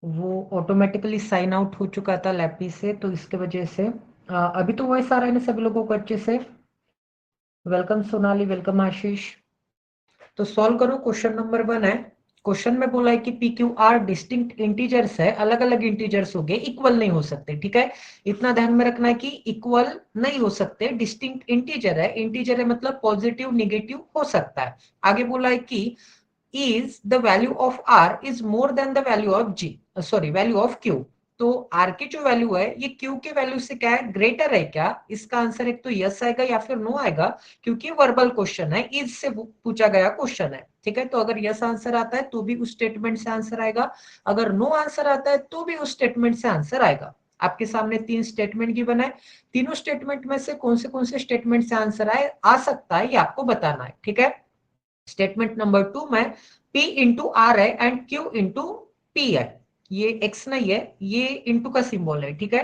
वो automatically sign out हो चुका था लैपी से, तो इसके वजह से अभी तो वॉइस आ रहा है ना सभी लोगों को अच्छे से। वेलकम सोनाली, वेलकम आशीष। तो सॉल्व करो, क्वेश्चन नंबर 1 है। क्वेश्चन में बोला है कि P Q R distinct integers है, अलग अलग इंटीजर्स हो गए, इक्वल नहीं हो सकते। ठीक है, इतना ध्यान में रखना है कि इक्वल नहीं हो सकते, डिस्टिंक्ट इंटीजर है। इंटीजर है मतलब पॉजिटिव निगेटिव हो सकता है। आगे बोला है कि is the value of r is more than the value of g, sorry value of q। तो r की जो वैल्यू है ये q के वैल्यू से क्या है, ग्रेटर है क्या? इसका आंसर एक तो यस आएगा या फिर नो आएगा, क्योंकि वर्बल क्वेश्चन है, इज से पूछा गया क्वेश्चन है। ठीक है, तो अगर यस आंसर आता है तो भी उस स्टेटमेंट से आंसर आएगा, अगर नो आंसर आता है तो भी उस स्टेटमेंट से आंसर आएगा। आपके सामने 3 स्टेटमेंट गिवन है, तीनों स्टेटमेंट में से कौन से स्टेटमेंट से आंसर आए आ सकता है ये आपको बताना है। ठीक है, स्टेटमेंट नंबर 2 में P इंटू आर है एंड Q इंटू P है। ये X नहीं है, ये इंटू का सिंबल है। ठीक है,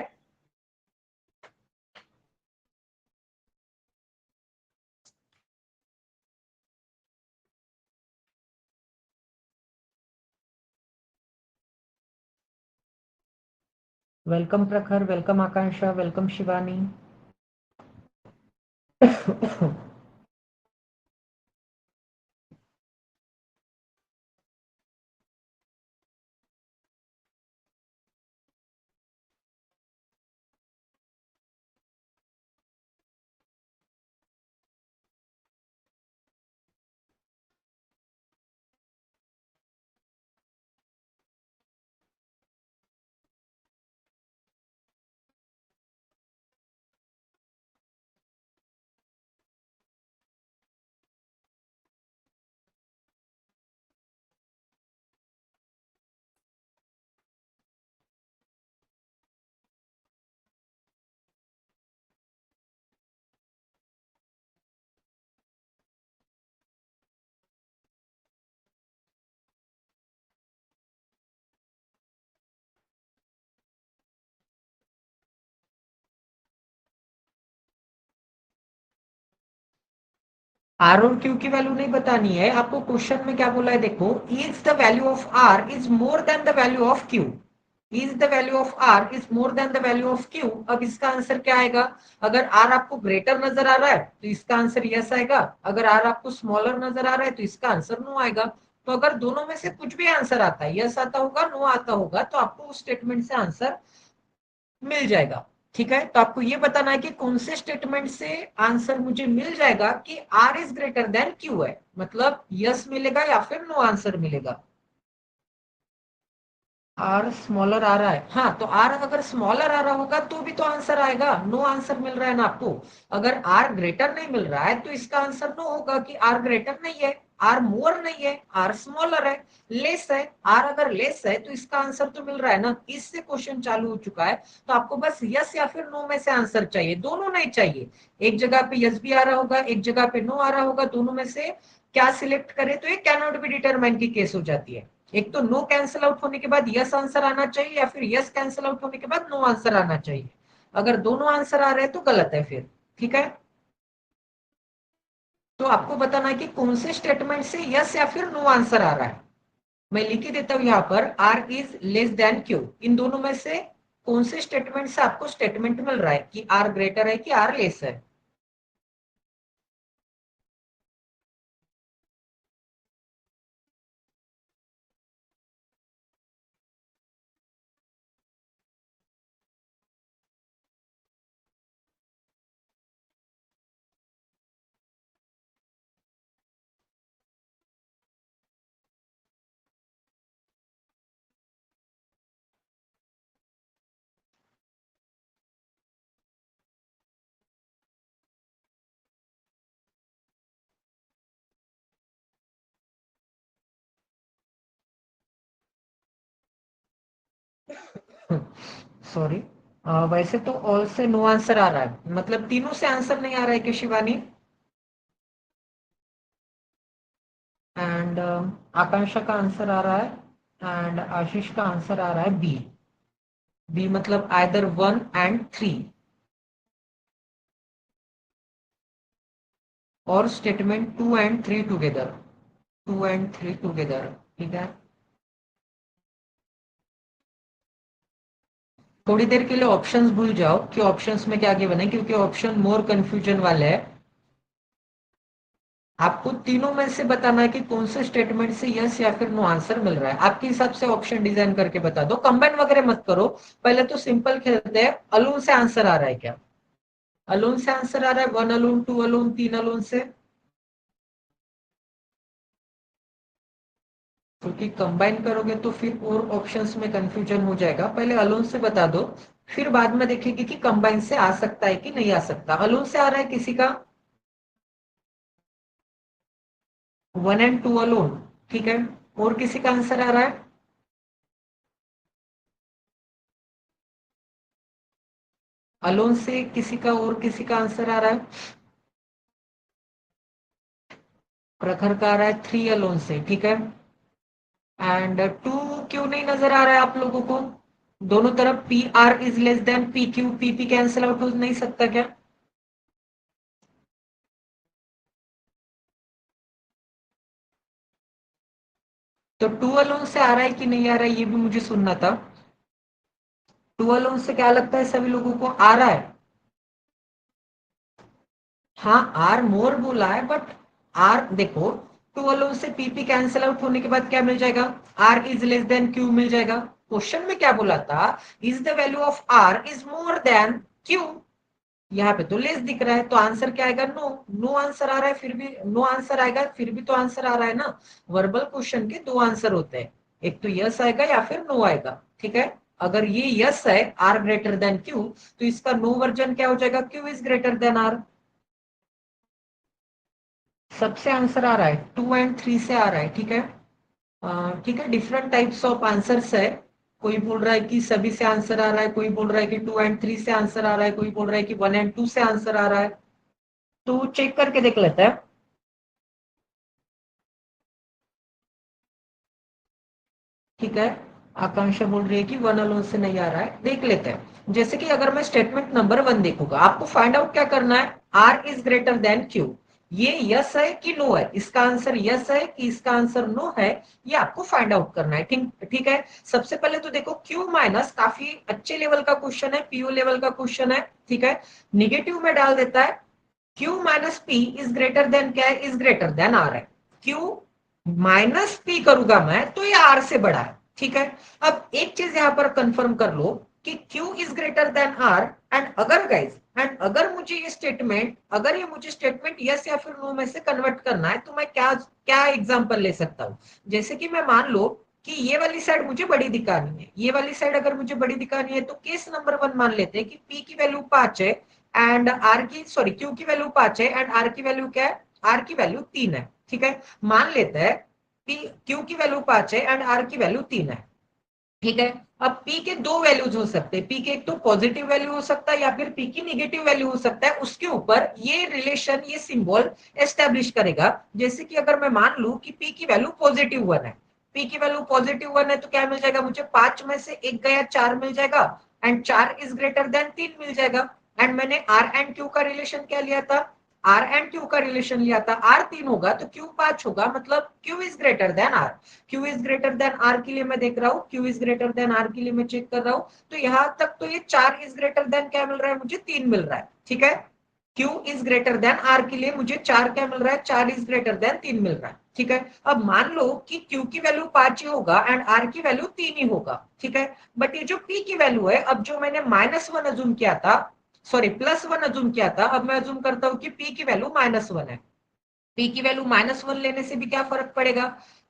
welcome Prakhar, welcome Akanksha, welcome Shivani. R और क्यू की वैल्यू नहीं बतानी है आपको, क्वेश्चन में क्या बोला है देखो, is the value of R is more than the value of Q. Is the value of R is more than the value of Q. अब इसका आंसर क्या आएगा? अगर आर आपको ग्रेटर नजर आ रहा है तो इसका आंसर यस आएगा, अगर आर आपको स्मॉलर नजर आ रहा है तो इसका आंसर नो आएगा। तो अगर दोनों में से कुछ भी आंसर आता है, यस आता होगा नो आता होगा, तो आपको उस स्टेटमेंट से आंसर मिल जाएगा। ठीक है, तो आपको ये बताना है कि कौन से स्टेटमेंट से आंसर मुझे मिल जाएगा कि R is greater than Q है, मतलब यस मिलेगा या फिर नो आंसर मिलेगा। आर स्मॉलर आ रहा है, हाँ, तो आर अगर स्मॉलर आ रहा होगा तो भी तो आंसर आएगा, नो आंसर मिल रहा है ना आपको। अगर आर ग्रेटर नहीं मिल रहा है तो इसका आंसर नो होगा कि आर ग्रेटर नहीं है, आर मोर नहीं है, आर स्मॉलर है, लेस है। आर अगर लेस है तो इसका आंसर तो मिल रहा है ना, इससे क्वेश्चन चालू हो चुका है। तो आपको बस यस या फिर नो में से आंसर चाहिए, दोनों नहीं चाहिए। एक जगह पे यस भी आ रहा होगा, एक जगह पे नो आ रहा होगा, दोनों में से क्या सिलेक्ट करें तो ये कैन नॉट बी डिटरमाइन की केस हो जाती है। एक तो नो कैंसिल आउट होने के बाद यस आंसर आना चाहिए, या फिर यस कैंसिल आउट होने के बाद नो आंसर आना चाहिए। अगर दोनों आंसर आ रहे हैं तो गलत है फिर। ठीक है, तो आपको बताना है कि कौन से स्टेटमेंट से यस या फिर नो आंसर आ रहा है। मैं लिख ही देता हूं यहाँ पर, R is less than Q. इन दोनों में से कौन से स्टेटमेंट से आपको स्टेटमेंट मिल रहा है कि आर ग्रेटर है कि आर लेस है? सॉरी, वैसे तो ऑल से नो आंसर आ रहा है, मतलब तीनों से आंसर नहीं आ रहा है कि शिवानी। एंड आकांक्षा का आंसर आ रहा है, एंड आशीष का आंसर आ रहा है बी। बी मतलब आइदर 1 एंड 3, और statement 2 and 3 together. 2 and 3 together. ठीक है, थोड़ी देर के लिए ऑप्शंस भूल जाओ कि ऑप्शंस में क्या गिवन है, क्योंकि ऑप्शन मोर कंफ्यूजन वाले है। आपको तीनों में से बताना है कि कौन से स्टेटमेंट से यस या फिर नो आंसर मिल रहा है। आपके हिसाब से ऑप्शन डिजाइन करके बता दो, कंबाइन वगैरह मत करो। पहले तो सिंपल खेलते हैं, अलोन से आंसर आ रहा है क्या? अलोन से आंसर आ रहा है, वन अलोन, टू अलोन, तीन अलोन से? क्योंकि कंबाइन करोगे तो फिर और ऑप्शंस में कंफ्यूजन हो जाएगा। पहले अलोन से बता दो, फिर बाद में देखेंगे कि कंबाइन से आ सकता है कि नहीं आ सकता। अलोन से आ रहा है किसी का? वन एंड टू अलोन, ठीक है। और किसी का आंसर आ रहा है? अलोन से किसी का, और किसी का आंसर आ रहा है? प्रखर का आ रहा है थ्री अलोन से, ठीक है। एंड टू क्यों नहीं नजर आ रहा है आप लोगों को? दोनों तरफ P R is less then P Q, P P cancel out हो नहीं सकता क्या? तो टू अलोन से आ रहा है कि नहीं आ रहा है, ये भी मुझे सुनना था। टू अलोन से क्या लगता है सभी लोगों को, आ रहा है? हाँ, आर मोर बोला है, बट आर देखो, टू अलोन से पीपी कैंसिल आउट होने के बाद क्या मिल जाएगा? R is less than Q मिल जाएगा। क्वेश्चन में क्या बोला था? Is the value of R is more than Q. यहाँ पे तो लेस दिख रहा है, तो आंसर क्या आएगा? नो। नो आंसर आ रहा है, फिर भी नो आंसर आएगा, फिर भी तो आंसर आ रहा है ना। वर्बल क्वेश्चन के दो आंसर होते हैं, एक तो यस आएगा या फिर नो आएगा, ठीक है। अगर ये यस है, आर ग्रेटर देन क्यू, तो इसका नो वर्जन क्या हो जाएगा? Q is greater than R. सबसे आंसर आ रहा है, टू एंड थ्री से आ रहा है, ठीक है। ठीक है, डिफरेंट टाइप्स ऑफ आंसर्स है। कोई बोल रहा है कि सभी से आंसर आ रहा है, कोई बोल रहा है कि टू एंड थ्री से आंसर आ रहा है, कोई बोल रहा है कि वन एंड टू से आंसर आ रहा है। तो चेक करके देख लेते हैं। ठीक है, आकांक्षा बोल रही है कि वन अलोन से नहीं आ रहा है, देख लेते हैं। जैसे कि अगर मैं स्टेटमेंट नंबर वन देखूंगा, आपको फाइंड आउट क्या करना है? R is greater than Q. ये यस है कि नो है, इसका आंसर यस है कि इसका आंसर नो है, ये आपको फाइंड आउट करना है। ठीक ठीक है। सबसे पहले तो देखो, क्यू माइनस काफी अच्छे लेवल का क्वेश्चन है, पीओ लेवल का क्वेश्चन है, ठीक है। निगेटिव में डाल देता है, Q minus P is greater then, क्या है? इज ग्रेटर देन आर है। क्यू माइनस पी करूंगा मैं तो ये आर से बड़ा है, ठीक है। अब एक चीज यहां पर कंफर्म कर लो कि Q is greater then R। And अगर गाइज, एंड अगर मुझे ये स्टेटमेंट, अगर ये मुझे स्टेटमेंट यस या फिर नो में से कन्वर्ट करना है, तो मैं क्या क्या एग्जांपल ले सकता हूं? जैसे कि मैं मान लो कि ये वाली साइड मुझे बड़ी दिखानी है, ये वाली साइड अगर मुझे बड़ी दिखानी है, तो केस नंबर वन मान लेते हैं कि P की वैल्यू 5 है, एंड आर की, सॉरी, Q की वैल्यू 5 है एंड आर की वैल्यू क्या है? आर की वैल्यू 3 है, ठीक है। मान लेते हैं पी, क्यू की वैल्यू 5 है एंड आर की वैल्यू 3 है, ठीक है। अब पी के दो वैल्यूज हो सकते हैं, पी के एक तो पॉजिटिव वैल्यू हो सकता है या फिर पी की निगेटिव वैल्यू हो सकता है। उसके ऊपर ये रिलेशन, ये सिंबल एस्टेब्लिश करेगा। जैसे कि अगर मैं मान लू कि पी की वैल्यू पॉजिटिव वन है, पी की वैल्यू पॉजिटिव वन है, तो क्या मिल जाएगा मुझे? पांच में से एक गया, चार मिल जाएगा, एंड चार इज ग्रेटर देन तीन मिल जाएगा। एंड मैंने आर एंड क्यू का रिलेशन क्या लिया था? आर एंड क्यू का रिलेशन लिया था, आर तीन होगा तो क्यू पांच होगा, मतलब Q is greater than R. Q is greater than R के लिए मैं देख रहा हूँ, Q is greater than R के लिए मैं चेक कर रहा हूँ। तो यहां तक तो ये चार इज ग्रेटर देन क्या मिल रहा है मुझे? तीन मिल रहा है, ठीक है। Q is greater than R के लिए मुझे चार क्या मिल रहा है? चार इज ग्रेटर देन तीन मिल रहा है, ठीक है। अब मान लो कि क्यू की वैल्यू पांच ही होगा एंड आर की वैल्यू तीन ही होगा, ठीक है। बट ये जो पी की वैल्यू है, अब जो मैंने माइनस वन अजूम किया था, सॉरी प्लस वन अजूम किया था, अब मैं अजूम करता हूं कि पी की वैल्यू माइनस वन है। पी की वैल्यू माइनस वन लेने से भी क्या फर्क पड़ेगा?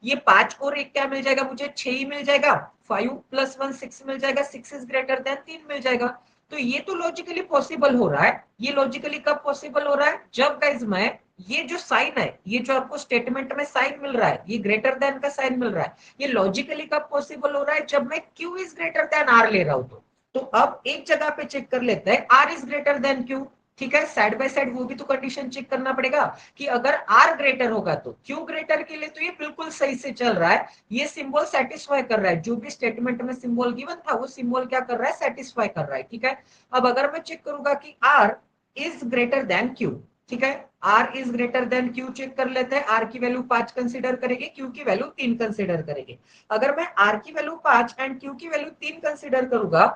ये पांच और एक क्या मिल जाएगा मुझे? छह ही मिल जाएगा। फाइव प्लस वन सिक्स मिल जाएगा, सिक्स इज ग्रेटर देन तीन मिल जाएगा। तो ये तो लॉजिकली पॉसिबल हो रहा है। ये लॉजिकली कब पॉसिबल हो रहा है? जब गाइज मैं, ये जो साइन है, ये जो आपको स्टेटमेंट में साइन मिल रहा है, ये ग्रेटर देन का साइन मिल रहा है, ये लॉजिकली कब पॉसिबल हो रहा है? जब मैं Q is greater than R ले रहा हूं तो अब एक जगह पे चेक कर लेते हैं, R is greater than Q, ठीक है। साइड बाय साइड वो भी तो कंडीशन चेक करना पड़ेगा कि अगर आर ग्रेटर होगा तो क्यू ग्रेटर के लिए तो ये बिल्कुल सही से चल रहा है, ये सिंबल सेटिस्फाई कर रहा है, जो भी स्टेटमेंट में सिंबल गिवन था वो सिंबल क्या कर रहा है? सेटिस्फाई कर रहा है, ठीक है। अब अगर मैं चेक करूंगा कि R is greater than Q, ठीक है, R is greater than Q check कर लेते हैं। आर की वैल्यू पांच कंसिडर करेंगे, क्यू की वैल्यू तीन कंसिडर करेंगे। अगर मैं आर की वैल्यू पांच एंड क्यू की वैल्यू तीन कंसिडर करूंगा,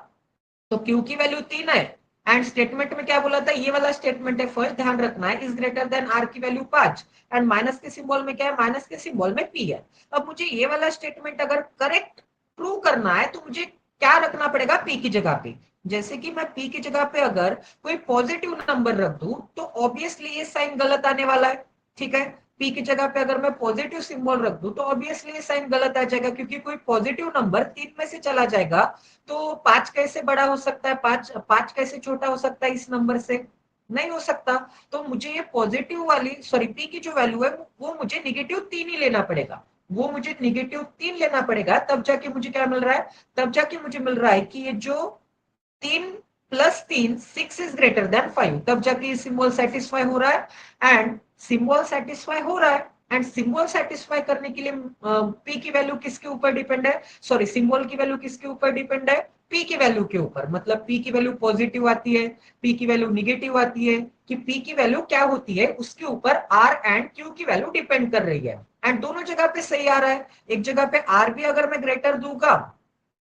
तो क्यू की वैल्यू 3 है एंड स्टेटमेंट में क्या बोला था, ये वाला स्टेटमेंट है, फर्स्ट ध्यान रखना है, इज ग्रेटर देन आर की वैल्यू 5 एंड माइनस के सिंबल में क्या है, माइनस के सिंबल में पी है। अब मुझे ये वाला स्टेटमेंट अगर करेक्ट प्रूव करना है तो मुझे क्या रखना पड़ेगा पी की जगह पे। जैसे कि मैं पी की जगह पे अगर कोई पॉजिटिव नंबर रख दूं तो ऑब्वियसली ये साइन गलत आने वाला है। ठीक है, पी की जगह पे अगर मैं पॉजिटिव सिंबल रख दूं तो ऑब्वियसली ये साइन गलत आ जाएगा, क्योंकि कोई पॉजिटिव नंबर 3 में से चला जाएगा तो 5 कैसे बड़ा हो सकता है, 5 कैसे छोटा हो सकता है इस नंबर से, नहीं हो सकता। तो मुझे ये पॉजिटिव वाली सॉरी पी की जो वैल्यू है वो मुझे -3 ही लेना पड़ेगा, वो मुझे -3 लेना पड़ेगा, तब जाके मुझे क्या मिल रहा है, तब जाके मुझे मिल रहा है कि ये जो 3 + 3 6 इज ग्रेटर देन 5, तब जाके ये सिंबल सेटिस्फाई हो रहा है। एंड सिंबल सेटिस्फाई हो रहा है एंड सिंबल सेटिस्फाई करने के लिए पी की वैल्यू किसके ऊपर डिपेंड है, सॉरी सिंबल की वैल्यू किसके ऊपर डिपेंड है, पी की वैल्यू के ऊपर। मतलब पी की वैल्यू पॉजिटिव आती है, पी की वैल्यू निगेटिव आती है, कि पी की वैल्यू क्या होती है उसके ऊपर आर एंड क्यू की वैल्यू डिपेंड कर रही है। एंड दोनों जगह पे सही आ रहा है, एक जगह पे आर भी अगर मैं ग्रेटर दूंगा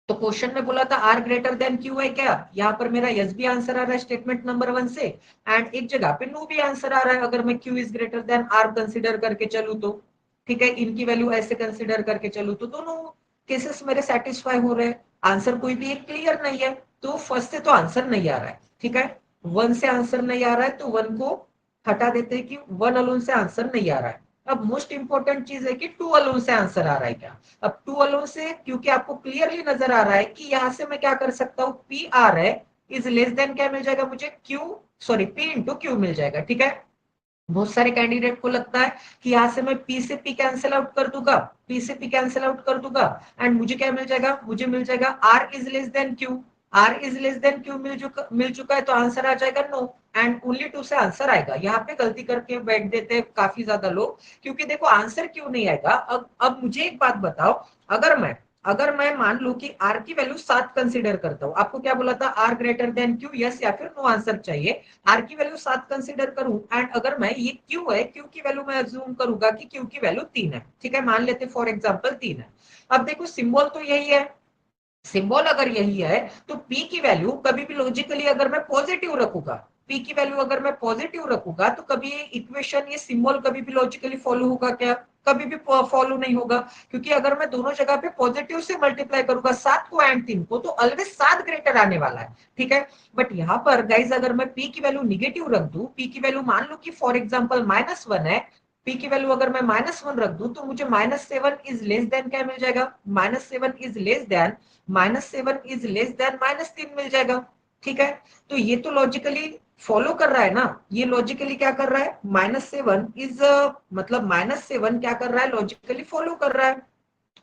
तो क्वेश्चन में बोला था आर ग्रेटर देन क्यू है क्या, यहाँ पर मेरा यस भी आंसर आ रहा है स्टेटमेंट नंबर 1 से, एंड एक जगह पे नो भी आंसर आ रहा है अगर मैं Q is greater than R consider करके चलूँ तो। ठीक है, इनकी वैल्यू ऐसे कंसिडर करके चलूँ तो दोनों केसेस मेरे सेटिस्फाई हो रहे हैं, आंसर कोई भी एक क्लियर नहीं है, तो फर्स्ट से तो आंसर नहीं आ रहा है। ठीक है, 1 से आंसर नहीं आ रहा है तो 1 को हटा देते हैं कि 1 अलोन से आंसर नहीं आ रहा है। अब मोस्ट इंपॉर्टेंट चीज है कि 2 अलोन से आंसर आ रहा है क्या। अब 2 अलोन से क्योंकि आपको क्लियरली नजर आ रहा है कि यहां से मैं क्या कर सकता हूँ, पी आर है इज लेस देन क्या मिल जाएगा मुझे, Q sorry P into Q मिल जाएगा। ठीक है, बहुत सारे कैंडिडेट को लगता है कि यहां से मैं पी से पी कैंसिल आउट कर दूंगा, पी से पी कैंसिल आउट कर दूंगा एंड मुझे क्या मिल जाएगा, मुझे मिल जाएगा R is less than Q, R is less than Q मिल चुका है तो आंसर आ जाएगा नो, एंड ओनली 2 से आंसर आएगा। यहाँ पे गलती करके बैठ देते हैं काफी ज्यादा लोग, क्योंकि देखो आंसर क्यों नहीं आएगा। अब मुझे एक बात बताओ, अगर मैं मान लू कि आर की वैल्यू 7 कंसीडर करता हूँ, आपको क्या बोला था R greater than Q, yes या फिर नो आंसर चाहिए, आर की वैल्यू 7 कंसीडर करूं एंड अगर मैं ये क्यू है, क्यू की वैल्यू मैं अज्यूम करूंगा कि क्यू की वैल्यू 3 है। ठीक है, मान लेते फॉर एग्जांपल 3 है। अब देखो सिंबल तो यही है, सिंबल अगर यही है तो पी की वैल्यू कभी भी लॉजिकली अगर मैं पॉजिटिव रखूंगा, पी की वैल्यू अगर मैं पॉजिटिव रखूंगा तो कभी ये इक्वेशन ये सिंबल कभी भी लॉजिकली फॉलो होगा क्या, कभी भी फॉलो नहीं होगा, क्योंकि अगर मैं दोनों जगह पे पॉजिटिव से मल्टीप्लाई करूंगा 7 को एंड 3 को तो ऑलवेज 7 ग्रेटर आने वाला है। ठीक है, बट यहाँ पर गाइज अगर मैं पी की वैल्यू निगेटिव रख दूं, पी की वैल्यू मान लो कि फॉर एग्जाम्पल -1 है, पी की वैल्यू अगर मैं -1 रख दूं तो मुझे -7 इज लेस देन क्या मिल जाएगा, -7 is less then -7 is less then -3 मिल जाएगा। ठीक है, तो ये तो लॉजिकली फॉलो कर रहा है ना, ये लॉजिकली क्या कर रहा है, -7 इज मतलब -7 क्या कर रहा है, लॉजिकली फॉलो कर रहा है,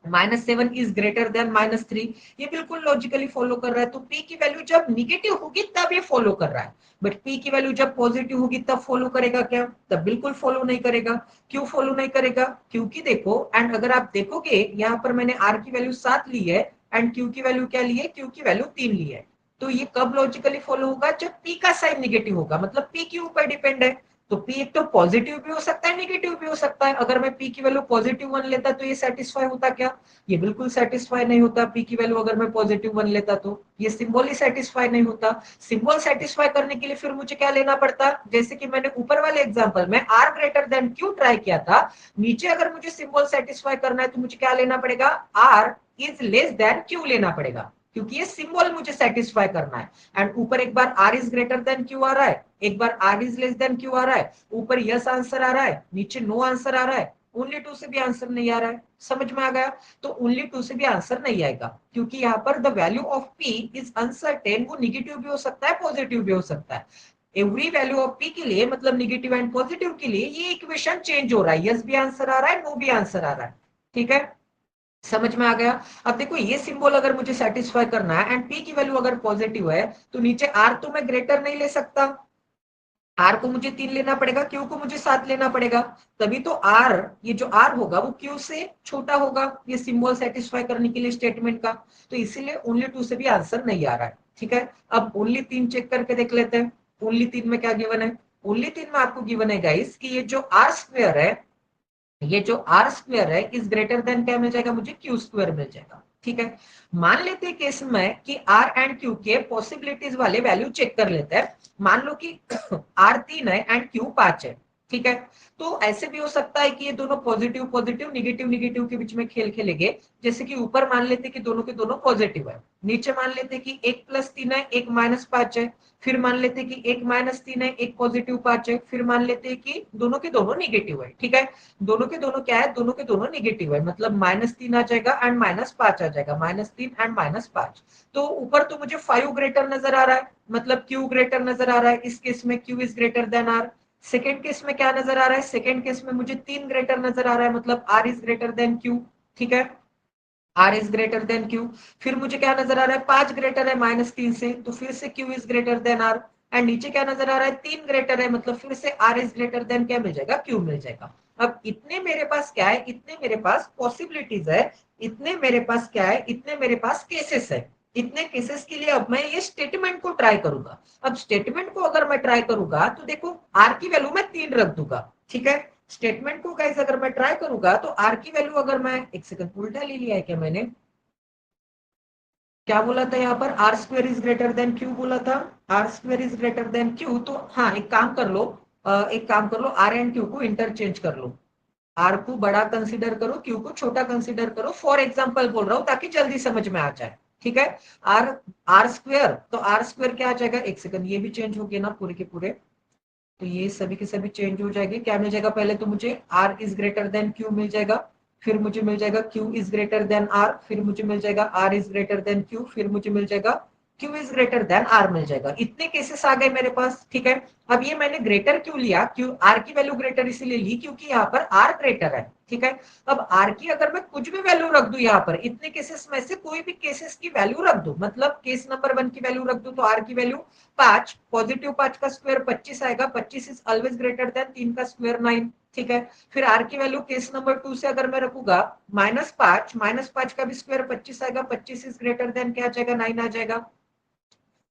-7 इज ग्रेटर देन -3, ये बिल्कुल लॉजिकली फॉलो कर रहा है। तो पी की वैल्यू जब निगेटिव होगी तब ये फॉलो कर रहा है, बट पी की वैल्यू जब पॉजिटिव होगी तब फॉलो करेगा क्या, तब बिल्कुल फॉलो नहीं करेगा। क्यों फॉलो नहीं करेगा, क्योंकि देखो एंड अगर आप देखोगे यहाँ पर मैंने आर की वैल्यू 7 ली है एंड क्यू की वैल्यू क्या ली है, क्यू की वैल्यू 3 ली है, तो ये कब लॉजिकली फॉलो होगा, जब पी का साइन निगेटिव होगा, मतलब पी के ऊपर डिपेंड है। तो पी एक तो पॉजिटिव भी हो सकता है निगेटिव भी हो सकता है, अगर मैं पी की वैल्यू +1 लेता तो ये सेटिस्फाई होता क्या, ये बिल्कुल सेटिस्फाई नहीं होता। पी की वैल्यू अगर मैं +1 लेता तो ये सिंबल ही सेटिस्फाई नहीं होता। सिंबल सेटिस्फाई करने के लिए फिर मुझे क्या लेना पड़ता, जैसे कि मैंने ऊपर वाले एग्जांपल में R greater than Q try किया था, नीचे अगर मुझे सिंबल सेटिस्फाई करना है तो मुझे क्या लेना पड़ेगा, R is less than Q लेना पड़ेगा, क्योंकि ये सिंबल मुझे सेटिस्फाई करना है। एंड ऊपर एक बार R is greater than Q आ रहा है, एक बार R is less than Q आ रहा है, ऊपर यस आंसर आ रहा है, नीचे नो आंसर आ रहा है, ओनली 2 से भी आंसर नहीं आ रहा है। समझ में आ गया, तो ओनली 2 से भी आंसर नहीं आएगा, क्योंकि यहाँ पर the value of P is uncertain, वो निगेटिव भी हो सकता है पॉजिटिव भी हो सकता है। एवरी वैल्यू ऑफ पी के लिए मतलब निगेटिव एंड पॉजिटिव के लिए ये इक्वेशन चेंज हो रहा है, यस भी आंसर आ रहा है नो भी आंसर आ रहा है। ठीक है, समझ में आ गया। अब देखो ये सिंबल अगर मुझे सेटिस्फाई करना है एंड पी की वैल्यू अगर पॉजिटिव है तो नीचे आर तो मैं ग्रेटर नहीं ले सकता, आर को मुझे 3 लेना पड़ेगा, क्यू को मुझे 7 लेना पड़ेगा, तभी तो आर ये जो आर होगा वो क्यू से छोटा होगा, ये सिंबल सेटिस्फाई करने के लिए स्टेटमेंट का, तो इसीलिए ओनली 2 से भी आंसर नहीं आ रहा है। ठीक है, अब ओनली 3 चेक करके देख लेते हैं, ओनली 3 में क्या गिवन है, ओनली 3 में आपको गिवन है गाइस कि ये जो आर स्क्वायर है, ये जो आर स्क्वायर है इज ग्रेटर देन क्या मिल जाएगा मुझे, क्यू स्क्वायर मिल जाएगा। ठीक है, मान लेते हैं केस में कि आर एंड क्यू के पॉसिबिलिटीज वाले वैल्यू चेक कर लेते हैं। मान लो कि आर 3 है एंड क्यू 5 है। ठीक है, तो ऐसे भी हो सकता है कि ये दोनों पॉजिटिव पॉजिटिव निगेटिव निगेटिव के बीच में खेल खेलेंगे। जैसे कि ऊपर मान लेते कि दोनों के दोनों पॉजिटिव है, नीचे मान लेते कि 1+3 है 1-5 है, फिर मान लेते कि 1-3 है 1 पॉजिटिव 5 है, फिर मान लेते कि दोनों के दोनों निगेटिव है। ठीक है, दोनों के दोनों क्या है, दोनों के दोनों निगेटिव है, मतलब -3 आ जाएगा एंड -5 आ जाएगा, -3 एंड -5। तो ऊपर तो मुझे 5 ग्रेटर नजर आ रहा है, मतलब Q ग्रेटर नजर आ रहा है। इस केस में Q is greater then R। Second case में क्या नजर आ रहा है, सेकेंड केस में मुझे 3 ग्रेटर नजर आ रहा है, मतलब R is greater then Q। ठीक है, R is greater then Q। फिर मुझे क्या नजर आ रहा है, 5 ग्रेटर है -3 से, तो फिर से Q is greater then R। And नीचे क्या नजर आ रहा है, 3 ग्रेटर है, मतलब फिर से R इज ग्रेटर देन क्या मिल जाएगा, Q मिल जाएगा। अब इतने मेरे पास क्या है, इतने मेरे पास पॉसिबिलिटीज है, इतने मेरे पास क्या है, इतने मेरे पास केसेस है। इतने केसेस के लिए अब मैं ये स्टेटमेंट को ट्राई करूंगा। अब स्टेटमेंट को अगर मैं ट्राई करूंगा तो देखो R की वैल्यू मैं 3 रख दूंगा। ठीक है, स्टेटमेंट को गाइस अगर मैं ट्राई करूंगा तो R की वैल्यू अगर मैं, एक सेकंड उल्टा ले लिया है क्या मैंने, क्या बोला था यहाँ पर, R square is greater than Q बोला था। R square is greater than Q, तो हाँ एक काम कर लो, एक काम कर लो, आर एंड क्यू को इंटरचेंज कर लो। आर को बड़ा कंसीडर करो, क्यू को छोटा कंसीडर करो, फॉर एग्जाम्पल बोल रहा हूँ ताकि जल्दी समझ में आ जाए। ठीक है, आर आर स्क्वेयर, तो आर स्क्वेयर क्या आ जाएगा, एक सेकंड ये भी चेंज हो गया ना पूरे के पूरे, तो ये सभी के सभी चेंज हो जाएंगे। क्या मिल जाएगा, पहले तो मुझे R is greater than Q मिल जाएगा, फिर मुझे मिल जाएगा Q is greater than R, फिर मुझे मिल जाएगा R is greater than Q, फिर मुझे मिल जाएगा Q is greater than R मिल जाएगा। इतने केसेस आ गए मेरे पास। ठीक है, अब ये मैंने ग्रेटर क्यों लिया, क्यों आर की वैल्यू ग्रेटर इसीलिए ली क्योंकि यहाँ पर आर ग्रेटर है। ठीक है, अब आर की अगर मैं कुछ भी वैल्यू रख दूं, यहाँ पर इतने केसेस में से कोई भी केसेस की वैल्यू रख दूं, मतलब केस नंबर 1 की वैल्यू रख दूं, तो आर की वैल्यू 5, पॉजिटिव 5 का स्क्वायर 25 आएगा, 25 इज ऑलवेज ग्रेटर देन 3 का स्क्वायर 9। ठीक है, फिर आर की वैल्यू केस नंबर 2 से अगर मैं रखूंगा -5, -5 का भी स्क्वायर 25 आएगा, 25 इज ग्रेटर देन क्या आ जाएगा, 9 आ जाएगा।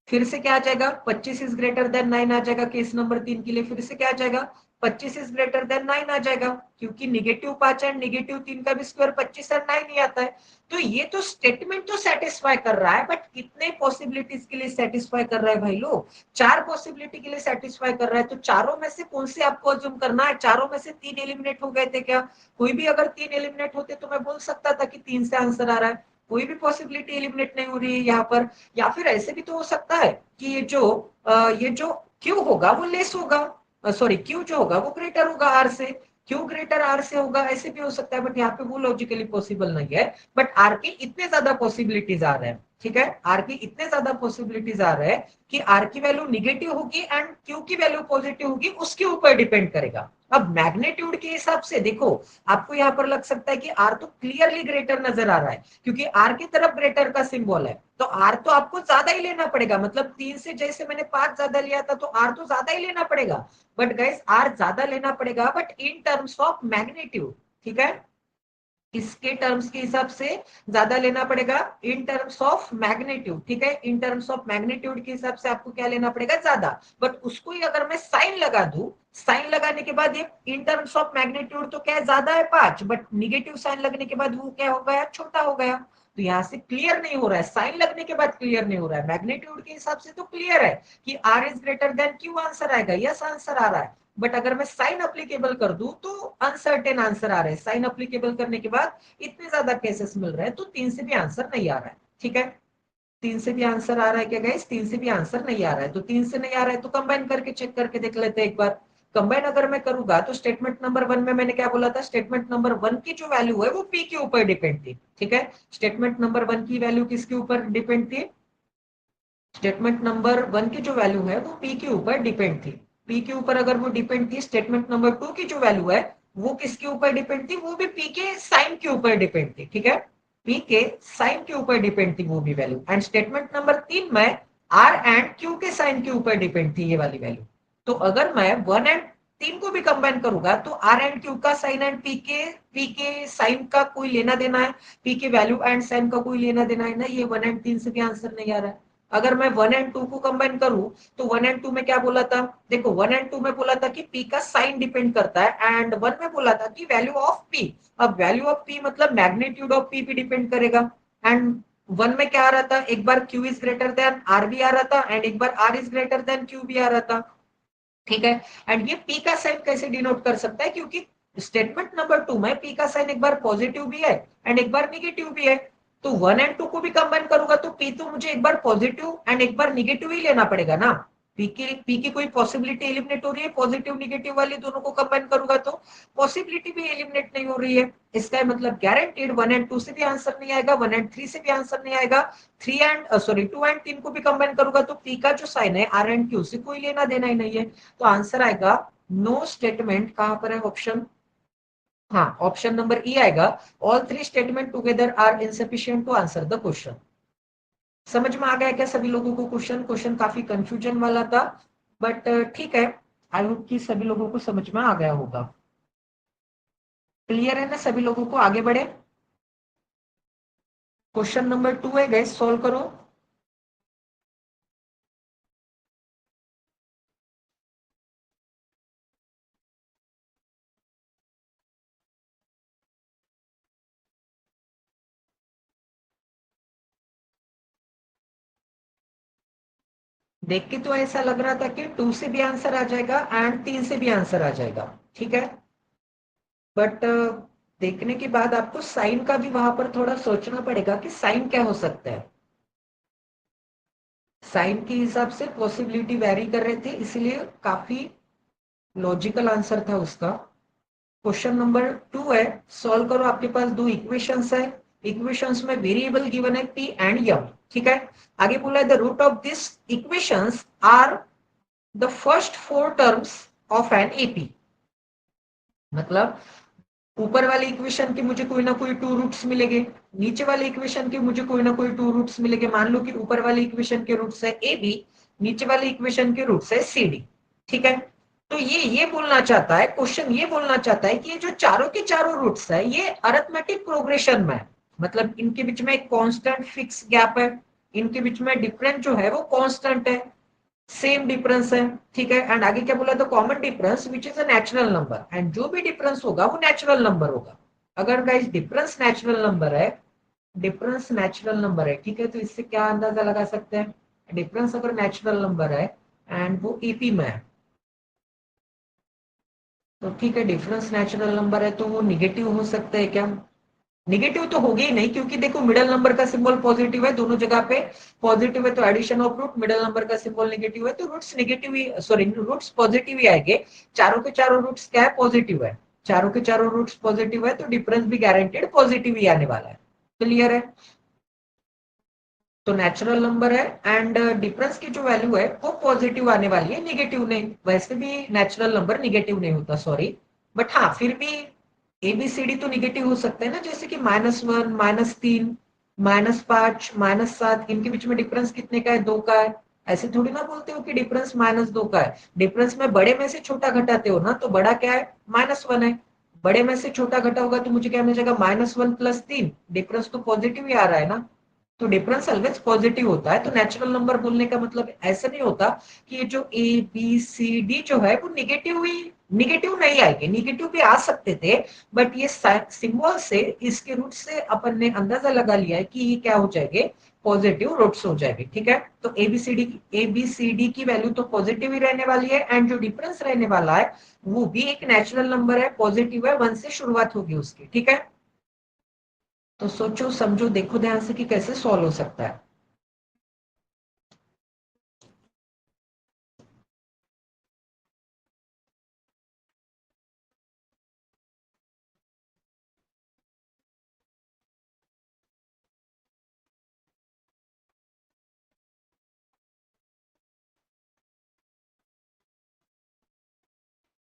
फिर से क्या आ जाएगा, 25 इज ग्रेटर देन 9 आ जाएगा केस नंबर 3 के लिए। फिर से क्या आ जाएगा, 25 इज ग्रेटर देन 9 आ जाएगा, क्योंकि -5 एंड -3 का भी स्क्वायर 25 एंड 9 ही आता है। तो ये तो स्टेटमेंट तो सेटिस्फाई कर रहा है, बट कितने पॉसिबिलिटीज के लिए सेटिस्फाई कर रहा है भाई लोग, 4 पॉसिबिलिटी के लिए सेटिस्फाई कर रहा है। तो चारों में से कौन से आपको अज्यूम करना है, चारों में से 3 एलिमिनेट हो गए थे क्या, कोई भी अगर 3 एलिमिनेट होते तो मैं बोल सकता था कि 3 से आंसर आ रहा है। कोई भी पॉसिबिलिटी एलिमिनेट नहीं हो रही है यहाँ पर। या फिर ऐसे भी तो हो सकता है कि ये जो क्यू होगा वो लेस होगा, सॉरी क्यू जो होगा वो ग्रेटर होगा आर से, क्यू ग्रेटर आर से होगा, ऐसे भी हो सकता है। बट यहाँ पे वो लॉजिकली पॉसिबल नहीं है। बट आर की इतने ज्यादा पॉसिबिलिटीज आ रहे हैं। ठीक है, आर की इतने ज्यादा पॉसिबिलिटीज आ रहे हैं कि आर की वैल्यू निगेटिव होगी एंड क्यू की वैल्यू पॉजिटिव होगी, उसके ऊपर डिपेंड करेगा। अब मैग्नीट्यूड के हिसाब से देखो, आपको यहाँ पर लग सकता है कि आर तो क्लियरली ग्रेटर नजर आ रहा है, क्योंकि आर की तरफ ग्रेटर का सिंबल है, तो आर तो आपको ज्यादा ही लेना पड़ेगा। मतलब 3 से जैसे मैंने 5 ज्यादा लिया था, तो आर तो ज्यादा ही लेना पड़ेगा। बट गाइस आर ज्यादा लेना पड़ेगा but in terms of magnitude. ठीक है, इसके टर्म्स के हिसाब से ज्यादा लेना पड़ेगा इन टर्म्स ऑफ मैग्नीट्यूड। ठीक है, इन टर्म्स ऑफ मैग्नीट्यूड के हिसाब से आपको क्या लेना पड़ेगा, ज्यादा। बट उसको ही अगर मैं साइन लगा दूं, साइन लगाने के बाद ये इन टर्म्स ऑफ मैग्नीट्यूड तो क्या है, ज्यादा है 5, बट निगेटिव साइन लगने के बाद वो क्या हो गया, छोटा हो गया। तो यहाँ से क्लियर नहीं हो रहा है, साइन लगने के बाद क्लियर नहीं हो रहा है, मैग्नीट्यूड के हिसाब से तो क्लियर है कि R is greater than Q answer आएगा, यस आंसर आ रहा है। बट अगर मैं साइन अप्लीकेबल कर दूं तो अनसर्टेन आंसर आ रहे हैं। साइन अप्लीकेबल करने के बाद इतने ज्यादा केसेस मिल रहे हैं, तो 3 से भी आंसर नहीं आ रहा है। ठीक है, 3 से भी आंसर आ रहा है क्या गाइस, 3 से भी आंसर नहीं आ रहा है। तो 3 से नहीं आ रहा है तो कंबाइन करके चेक करके देख लेते हैं एक बार। कंबाइन अगर मैं करूंगा तो स्टेटमेंट नंबर 1 में मैंने क्या बोला था, स्टेटमेंट नंबर 1 की जो वैल्यू है वो पी के ऊपर डिपेंड थी। ठीक है, स्टेटमेंट नंबर 1 की वैल्यू किसके ऊपर डिपेंड थी, स्टेटमेंट नंबर 1 की जो वैल्यू है वो पी के ऊपर डिपेंड थी। पी के ऊपर अगर वो डिपेंड थी, स्टेटमेंट नंबर 2 की जो वैल्यू है वो किसके ऊपर डिपेंड थी, वो भी पी के साइन के ऊपर डिपेंड थी। ठीक है, पी के साइन के ऊपर डिपेंड थी वो भी वैल्यू। एंड स्टेटमेंट नंबर 3 में आर एंड क्यू के साइन के ऊपर डिपेंड थी ये वाली वैल्यू। तो अगर मैं 1 एंड 3 को भी कंबाइन करूंगा तो आर एंड क्यू का साइन एंड पी के साइन का कोई लेना देना है, पी के वैल्यू एंड साइन का कोई लेना देना है ना, ये 1 एंड 3 से भी आंसर नहीं आ रहा है। अगर मैं 1 एंड 2 को कंबाइन करूं तो 1 एंड 2 में क्या बोला था, देखो 1 एंड 2 में बोला था कि पी का साइन डिपेंड करता है, एंड 1 में बोला था कि वैल्यू ऑफ पी। अब वैल्यू ऑफ पी मतलब मैग्नीट्यूड ऑफ पी पे डिपेंड करेगा। एंड वन में क्या आ रहा था, एक बार Q is greater than R भी आ रहा था एंड एक बार R is greater than Q भी आ रहा था। ठीक है, एंड ये पी का साइन कैसे डिनोट कर सकता है, क्योंकि स्टेटमेंट नंबर 2 में पी का साइन एक बार पॉजिटिव भी है एंड एक बार निगेटिव भी है। तो 1 एंड 2 को भी कंबाइन करूंगा तो पी तो मुझे एक बार पॉजिटिव एंड एक बार निगेटिव ही लेना पड़ेगा ना। पी की कोई पॉसिबिलिटी एलिमिनेट हो रही है, पॉजिटिव निगेटिव वाली दोनों को कंबाइन करूंगा तो पॉसिबिलिटी भी एलिमिनेट नहीं हो रही है। इसका मतलब गारंटीड 1 एंड 2 से भी आंसर नहीं आएगा, 1 एंड 3 से भी आंसर नहीं आएगा। 2 एंड 3 को भी कंबाइन करूंगा तो पी का जो साइन है आर एंड क्यू से कोई लेना देना ही नहीं है। तो आंसर आएगा नो स्टेटमेंट, कहां पर है ऑप्शन, हाँ ऑप्शन नंबर ई आएगा। All three statement together are insufficient to answer the question. समझ में आ गया क्या सभी लोगों को क्वेश्चन? क्वेश्चन काफी कंफ्यूजन वाला था, बट ठीक है, आई होप कि सभी लोगों को समझ में आ गया होगा। क्लियर है ना सभी लोगों को? आगे बढ़े। क्वेश्चन नंबर 2 है गैस, सॉल्व करो। देख के तो ऐसा लग रहा था कि 2 से भी आंसर आ जाएगा एंड 3 से भी आंसर आ जाएगा, ठीक है, बट देखने के बाद आपको साइन का भी वहां पर थोड़ा सोचना पड़ेगा कि साइन क्या हो सकता है। साइन के हिसाब से पॉसिबिलिटी वैरी कर रहे थे, इसलिए काफी लॉजिकल आंसर था उसका। क्वेश्चन नंबर 2 है, सॉल्व करो। आपके पास दो इक्वेशंस है, इक्वेशंस में वेरिएबल गिवन है पी एंड एम, ठीक है। आगे बोला है the root of this equations are the first four terms of an AP. मतलब ऊपर वाले इक्वेशन के मुझे कोई ना कोई टू रूट्स मिलेंगे, नीचे वाले इक्वेशन के मुझे कोई ना कोई टू रूट्स मिलेंगे। मान लो कि ऊपर वाले इक्वेशन के रूट्स है ए बी, नीचे वाले इक्वेशन के रूट्स है सी डी, ठीक है। तो ये बोलना चाहता है क्वेश्चन, ये बोलना चाहता है कि ये जो चारों के चारों रूट्स है ये अरिथमेटिक प्रोग्रेशन में है, मतलब इनके बीच में एक कांस्टेंट फिक्स गैप है, इनके बीच में डिफरेंस जो है वो कांस्टेंट है, सेम डिफरेंस है, ठीक है। एंड आगे क्या बोला, तो common difference which is a natural number, and जो भी डिफरेंस होगा वो नेचुरल नंबर होगा। अगर गाइस डिफरेंस नेचुरल नंबर है, डिफरेंस नेचुरल नंबर है, ठीक है, तो इससे क्या अंदाजा लगा सकते हैं, डिफरेंस अगर नेचुरल नंबर है एंड वो ईपी में है, तो ठीक है, डिफरेंस नेचुरल नंबर है तो वो निगेटिव हो सकता है क्या? निगेटिव तो होगी ही नहीं, क्योंकि देखो मिडल नंबर का सिंबल पॉजिटिव है दोनों जगह पे, पॉजिटिव है तो addition of root, middle number का सिंबल नेगेटिव है तो रूट्स नेगेटिव ही, सॉरी रूट्स पॉजिटिव ही आएंगे। चारों के चारों रूट्स क्या है, पॉजिटिव है, चारों के चारों रूट्स पॉजिटिव है तो डिफरेंस भी गारंटेड पॉजिटिव ही आने वाला है। क्लियर है? तो नेचुरल नंबर है एंड डिफरेंस की जो वैल्यू है वो पॉजिटिव आने वाली है, नेगेटिव नहीं। वैसे भी नेचुरल नंबर निगेटिव नहीं होता, सॉरी, बट हाँ फिर भी एबीसीडी तो निगेटिव हो सकता है ना, जैसे कि -1, -3, -5, -7, इनके बीच में डिफरेंस कितने का है, 2 का है। ऐसे थोड़ी ना बोलते हो कि डिफरेंस -2 का है, डिफरेंस में बड़े में से छोटा घटाते हो ना, तो बड़ा क्या है, -1 है, बड़े में से छोटा घटा होगा तो मुझे क्या मिल जाएगा, -1 + 3, डिफरेंस तो पॉजिटिव ही आ रहा है ना। तो डिफरेंस ऑलवेज पॉजिटिव होता है। तो नेचुरल नंबर बोलने का मतलब ऐसा नहीं होता कि ये जो ए बी सी डी जो है वो निगेटिव ही, निगेटिव नहीं आएंगे, निगेटिव भी आ सकते थे, बट ये सिंबल से, इसके रूट से अपन ने अंदाजा लगा लिया है कि ये क्या हो जाएंगे, पॉजिटिव रूट्स हो जाएंगे, ठीक है। तो ए बी सी डी की वैल्यू तो पॉजिटिव ही रहने वाली है एंड जो डिफरेंस रहने वाला है वो भी एक नेचुरल नंबर है, पॉजिटिव है, 1 से शुरुआत होगी उसकी, ठीक है। तो सोचो समझो देखो ध्यान से कि कैसे सॉल्व हो सकता है।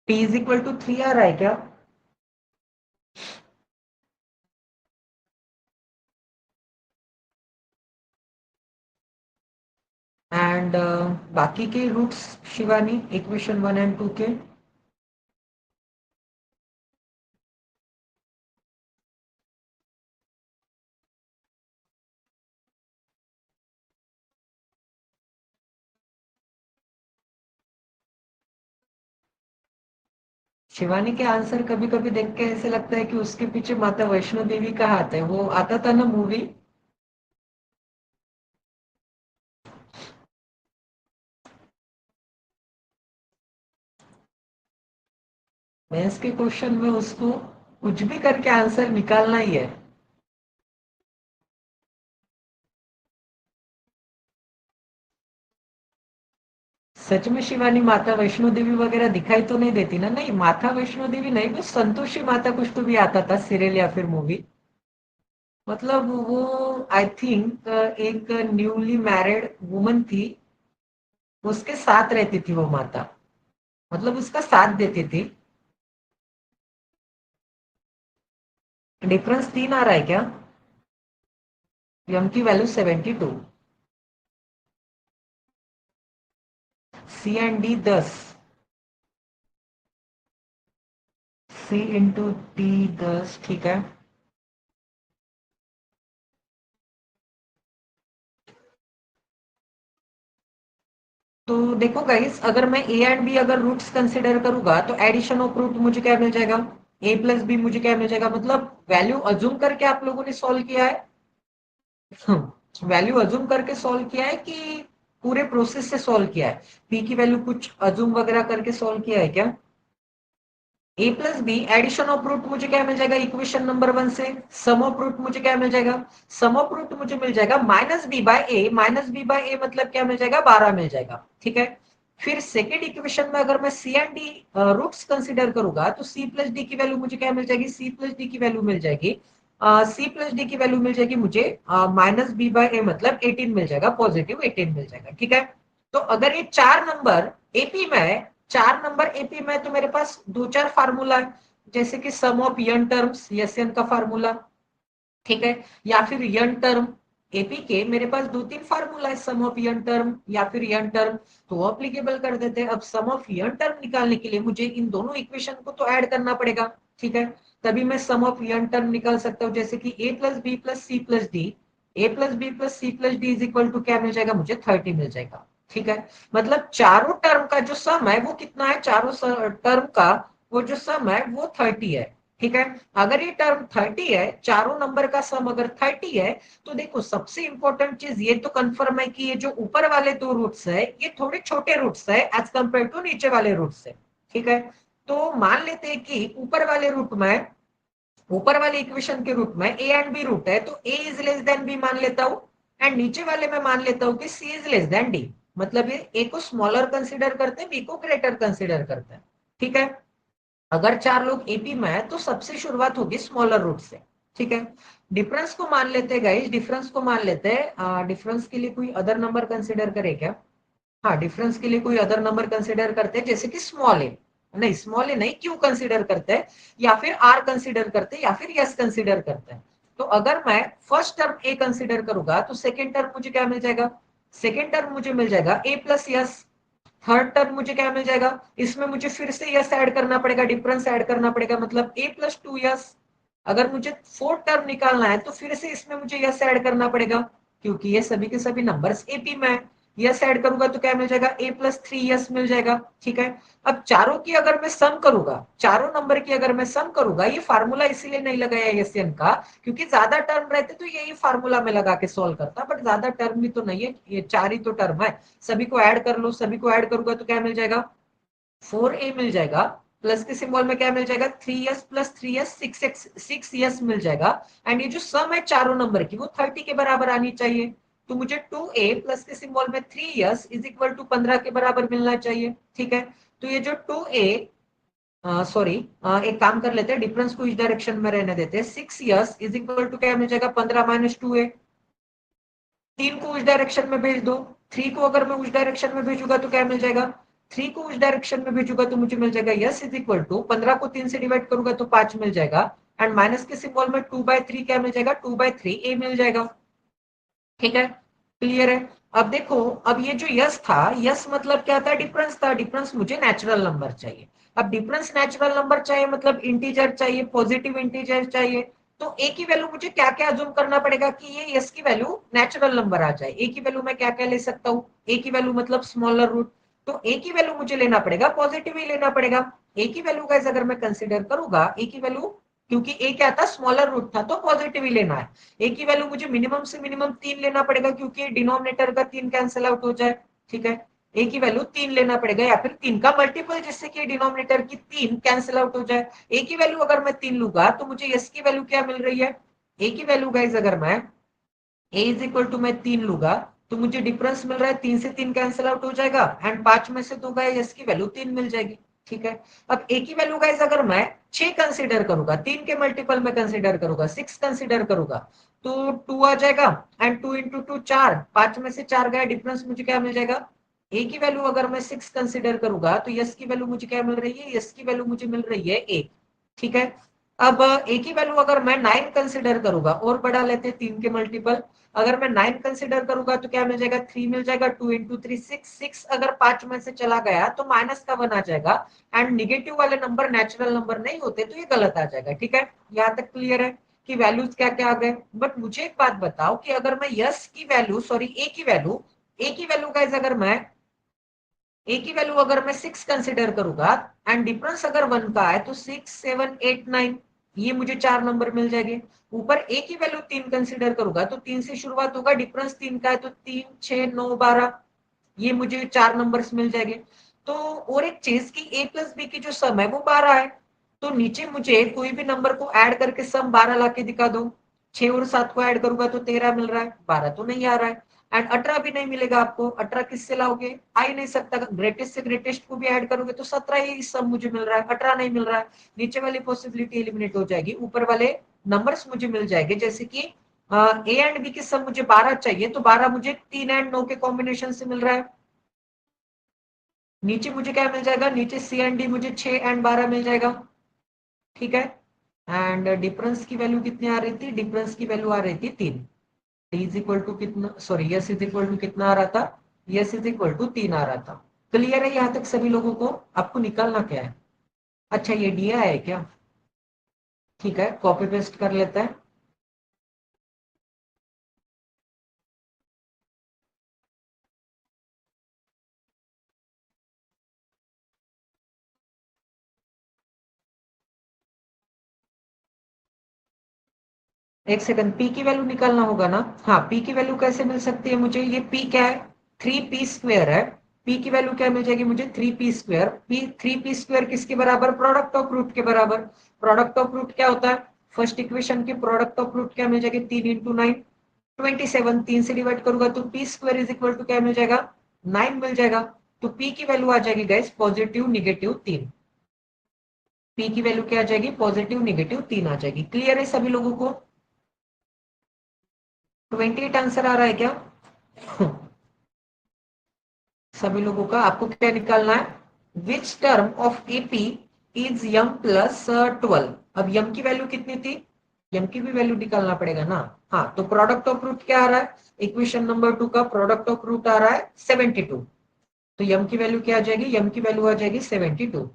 P = 3 आ रहा है क्या? एंड बाकी के रूट्स शिवानी, इक्वेशन 1 एंड 2 के। शिवानी के आंसर कभी कभी देख के ऐसे लगता है कि उसके पीछे माता वैष्णो देवी का हाथ है, वो आता था ना मूवी, मेंस के क्वेश्चन में उसको कुछ भी करके आंसर निकालना ही है। सच में शिवानी माता वैष्णो देवी वगैरह दिखाई तो नहीं देती ना? नहीं, माता वैष्णो देवी नहीं, कुछ संतोषी माता कुछ तो भी आता था सीरियल या फिर मूवी। मतलब वो आई थिंक एक न्यूली मैरिड वुमन थी, उसके साथ रहती थी वो माता, मतलब उसका साथ देती थी। डिफरेंस 3 आ रहा है क्या? एम की value 72, C and D 10, C into D 10, ठीक है। तो देखो गाइस, अगर मैं ए एंड बी अगर रूट्स कंसिडर करूंगा तो एडिशन ऑफ रूट मुझे क्या मिल जाएगा? ए प्लस बी मुझे क्या मिल जाएगा? मतलब वैल्यू अज्यूम करके आप लोगों ने सॉल्व किया है? वैल्यू अज्यूम करके सॉल्व किया है कि पूरे प्रोसेस से सॉल्व किया है? पी की वैल्यू कुछ अज्यूम वगैरह करके सॉल्व किया है क्या? A plus B addition of root मुझे क्या मिल जाएगा इक्वेशन नंबर 1 से? सम ऑफ रूट मुझे क्या मिल जाएगा? सम ऑफ रूट मुझे मिल जाएगा minus B by A, minus B by A मतलब क्या मिल जाएगा? 12 मिल जाएगा, ठीक है। फिर सेकेंड इक्वेशन में अगर मैं सी एंड डी रूट्स कंसिडर करूंगा तो सी प्लस डी की वैल्यू मुझे क्या मिल जाएगी? सी प्लस डी की वैल्यू मिल जाएगी, सी प्लस डी की वैल्यू मिल जाएगी मुझे माइनस बी बाय ए मतलब 18 मिल जाएगा, पॉजिटिव 18 मिल जाएगा, ठीक है। तो अगर ये चार नंबर एपी में है, चार नंबर एपी में, तो मेरे पास दो चार फार्मूला है, जैसे कि sum of N terms, S N का फार्मूला, ठीक है। या फिर यन टर्म, एपी के मेरे पास दो तीन फार्मूला है, सम ऑफ यन टर्म या फिर यन टर्म, तो वो अप्लीकेबल कर देते हैं। अब सम ऑफ यन टर्म निकालने के लिए मुझे इन दोनों इक्वेशन को तो ऐड करना पड़ेगा, ठीक है। तभी मैं सम ऑफ यन टर्म निकाल सकता हूँ, जैसे कि A plus B plus C plus D, A plus B plus C plus D is equal to क्या मिल जाएगा मुझे? 30 मिल जाएगा, ठीक है। मतलब चारों टर्म का जो सम है वो कितना है? चारों टर्म का वो जो सम है वो 30 है, ठीक है। अगर ये टर्म 30 है, चारों नंबर का सम अगर 30 है, तो देखो सबसे इंपॉर्टेंट चीज ये तो कंफर्म है कि ये जो ऊपर वाले दो रूट्स है ये थोड़े छोटे रूट्स है एज कंपेयर टू नीचे वाले रूट्स है, ठीक है। तो मान लेते हैं कि ऊपर वाले रूट में, ऊपर वाले इक्वेशन के रूट में ए एंड बी रूट है, तो ए इज लेस देन बी मान लेता हूं, एंड नीचे वाले में मान लेता हूं कि सी इज लेस देन डी, मतलब ये ए को स्मॉलर कंसिडर करते हैं, बी को ग्रेटर कंसिडर करते हैं, ठीक है। अगर चार लोग एपी में है तो सबसे शुरुआत होगी स्मॉलर रूट से, ठीक है। डिफरेंस को मान लेते हैं गाइस, डिफरेंस को मान लेते हैं। डिफरेंस के लिए कोई अदर नंबर कंसिडर करे क्या? हाँ, डिफरेंस के लिए कोई अदर नंबर कंसिडर करते हैं, जैसे कि स्मॉल ए, नहीं स्मॉल ए नहीं, क्यू कंसिडर करते हैं, या फिर आर कंसिडर करते हैं, या फिर यस कंसिडर करते हैं। तो अगर मैं फर्स्ट टर्म ए कंसिडर करूंगा तो सेकेंड टर्म मुझे क्या मिल जाएगा? सेकेंड टर्म मुझे मिल जाएगा ए प्लस यस। थर्ड टर्म मुझे क्या मिल जाएगा? इसमें मुझे फिर से यस ऐड करना पड़ेगा, डिफरेंस ऐड करना पड़ेगा, मतलब ए प्लस टू यस। अगर मुझे फोर्थ टर्म निकालना है तो फिर से इसमें मुझे यस ऐड करना पड़ेगा, क्योंकि ये सभी के सभी नंबर्स एपी में है। यस ऐड करूंगा तो क्या मिल जाएगा? ए प्लस थ्री यस मिल जाएगा, ठीक है। अब चारों की अगर मैं सम करूंगा, चारों नंबर की अगर मैं सम करूंगा, ये फार्मूला इसीलिए नहीं लगाया एस एन का, क्योंकि ज्यादा टर्म रहते तो यही फार्मूला में लगा के सोल्व करता, बट ज्यादा टर्म भी तो नहीं है, ये चार ही तो टर्म है। सभी को ऐड कर लो, सभी को ऐड करूंगा तो क्या मिल जाएगा? 4a मिल जाएगा, प्लस के सिंबल में क्या मिल जाएगा? 3s plus 3s 6x 6s मिल जाएगा। एंड ये जो सम है चारों नंबर की वो 30 के बराबर आनी चाहिए, तो मुझे 2a प्लस के सिंबल में 3s इज इक्वल टू 15 के बराबर मिलना चाहिए, ठीक है। तो ये जो 2a, सॉरी, एक काम कर लेते हैं, डिफरेंस को इस डायरेक्शन में रहने देते हैं। 6s इज इक्वल टू क्या मिल जाएगा? 15 माइनस 2a। तीन को उस डायरेक्शन में भेज दो, थ्री को अगर मैं उस डायरेक्शन में भेजूंगा तो क्या मिल जाएगा? थ्री को उस डायरेक्शन में भेजूंगा तो मुझे मिल जाएगा यस इज इक्वल टू 15 को 3 से डिवाइड करूंगा तो 5 मिल जाएगा, एंड माइनस के सिंबल में 2/3 क्या मिल जाएगा? 2/3 ए मिल जाएगा, ठीक है। क्लियर है? अब देखो, अब ये जो यस था, यस मतलब क्या था? डिफरेंस था, डिफरेंस मुझे नेचुरल नंबर चाहिए। अब डिफरेंस नेचुरल नंबर चाहिए मतलब इंटीजर चाहिए, पॉजिटिव इंटीजर चाहिए। तो ए की वैल्यू मुझे क्या क्या अज्यूम करना पड़ेगा कि ये यस की वैल्यू नेचुरल नंबर आ जाए? ए की वैल्यू मैं क्या क्या ले सकता हूँ? ए की वैल्यू मतलब स्मॉलर रूट, तो ए की वैल्यू मुझे लेना पड़ेगा पॉजिटिव ही लेना पड़ेगा। ए की वैल्यू गाइस अगर मैं कंसिडर करूंगा, ए की वैल्यू, क्योंकि ए क्या था? स्मॉलर रूट था, तो पॉजिटिव ही लेना है। ए की वैल्यू मुझे मिनिमम से मिनिमम 3 लेना पड़ेगा, क्योंकि डिनोमिनेटर का 3 कैंसिल आउट हो जाए, ठीक है। ए की वैल्यू 3 लेना पड़ेगा या फिर 3 का मल्टीपल, जिससे कि डिनोमिनेटर की 3 कैंसिल आउट हो जाए। ए की वैल्यू अगर मैं 3 लूंगा तो मुझे एस की वैल्यू क्या मिल रही है, ए की वैल्यू गाइस अगर मैं ए इज इक्वल टू मैं 3 लूंगा तो मुझे डिफरेंस मिल रहा है 3 से 3 कैंसिल आउट हो जाएगा एंड 5 में से 2 गए, एस की वैल्यू 3 मिल जाएगी। ठीक है, अब ए की वैल्यू गाइस अगर मैं 6 कंसीडर करूंगा, 3 के मल्टीपल में कंसीडर करूंगा, 6 कंसीडर करूंगा तो 2 आ जाएगा एंड 2 इंटू 2 4, 5 में से 4 गया, डिफरेंस मुझे क्या मिल जाएगा, ए की वैल्यू अगर मैं 6 कंसीडर करूंगा तो यस की वैल्यू मुझे क्या मिल रही है, यस की वैल्यू मुझे मिल रही है 8। ठीक है, अब ए की वैल्यू अगर मैं 9 कंसीडर करूंगा, और बढ़ा लेते 3 के मल्टीपल, अगर मैं 9 कंसीडर करूंगा तो क्या मिल जाएगा, 3 मिल जाएगा, 2 इंटू 3 6, 6 अगर 5 में से चला गया तो माइनस का 1 आ जाएगा एंड निगेटिव वाले नंबर नेचुरल नंबर नहीं होते तो ये गलत आ जाएगा। ठीक है, यहाँ तक क्लियर है कि वैल्यूज क्या क्या आ गए। बट मुझे एक बात बताओ कि अगर मैं यस की वैल्यू सॉरी ए की वैल्यू गाइस अगर मैं ए की वैल्यू अगर मैं 6 कंसिडर करूंगा एंड डिफरेंस अगर 1 का है तो 6 7 8 9, ये मुझे 4 नंबर मिल जाएंगे। ऊपर ए की वैल्यू 3 कंसिडर करूंगा तो 3 से शुरुआत होगा, डिफरेंस 3 का है तो 3 6 9 12, ये मुझे 4 नंबर्स मिल जाएंगे। तो और एक चीज की ए प्लस बी की जो सम है वो 12 है, तो नीचे मुझे कोई भी नंबर को ऐड करके सम 12 लाके दिखा दो। 6 और 7 को ऐड करूंगा तो 13 मिल रहा है, 12 तो नहीं आ रहा है एंड 18 भी नहीं मिलेगा आपको, 18 किससे लाओगे, आ ही नहीं सकता। ग्रेटेस्ट से ग्रेटेस्ट को भी ऐड करोगे तो 17 ही सब मुझे मिल रहा है, 18 नहीं मिल रहा है। नीचे वाली पॉसिबिलिटी एलिमिनेट हो जाएगी, ऊपर वाले नंबर्स मुझे मिल जाएंगे, जैसे कि ए एंड बी के सब मुझे 12 चाहिए तो 12 मुझे 3 एंड 9 के कॉम्बिनेशन से मिल रहा है। नीचे मुझे क्या मिल जाएगा, नीचे सी एंड डी मुझे 6 एंड 12 मिल जाएगा। ठीक है, एंड डिफरेंस की वैल्यू कितनी आ रही थी, डिफरेंस की वैल्यू आ रही थी 3। टी इज इक्वल टू कितना, sorry S is equal to कितना आ रहा था, यस इज इक्वल टू 3 आ रहा था। क्लियर है यहाँ तक सभी लोगों को, आपको निकालना क्या है। अच्छा ये दिया है क्या, ठीक है कॉपी पेस्ट कर लेते हैं। एक सेकंड, पी की वैल्यू निकालना होगा ना, हाँ पी की वैल्यू कैसे मिल सकती है मुझे, ये पी क्या है, 3p² है। पी की वैल्यू क्या मिल जाएगी मुझे, 3p²। पी 3p² किसके बराबर, प्रोडक्ट ऑफ रूट के बराबर। प्रोडक्ट ऑफ रूट क्या होता है, फर्स्ट इक्वेशन की प्रोडक्ट ऑफ रूट क्या मिल जाएगी, 3 इंटू 9 27, 3 से डिवाइड करूंगा तो p² इज इक्वल टू क्या मिल जाएगा, 9 मिल जाएगा। तो p की वैल्यू आ जाएगी गाइस पॉजिटिव निगेटिव 3। p की वैल्यू क्या आ जाएगी, पॉजिटिव निगेटिव 3 आ जाएगी। क्लियर है सभी लोगों को, 28 आंसर आ रहा है क्या सभी लोगों का। आपको क्या निकालना है, which term of AP is M plus 12। अब यम की वैल्यू कितनी थी, यम की भी वैल्यू निकालना पड़ेगा ना। हाँ तो प्रोडक्ट ऑफ रूट क्या आ रहा है, इक्वेशन नंबर 2 का प्रोडक्ट ऑफ रूट आ रहा है 72, तो यम की वैल्यू क्या आ जाएगी, यम की वैल्यू आ जाएगी 72।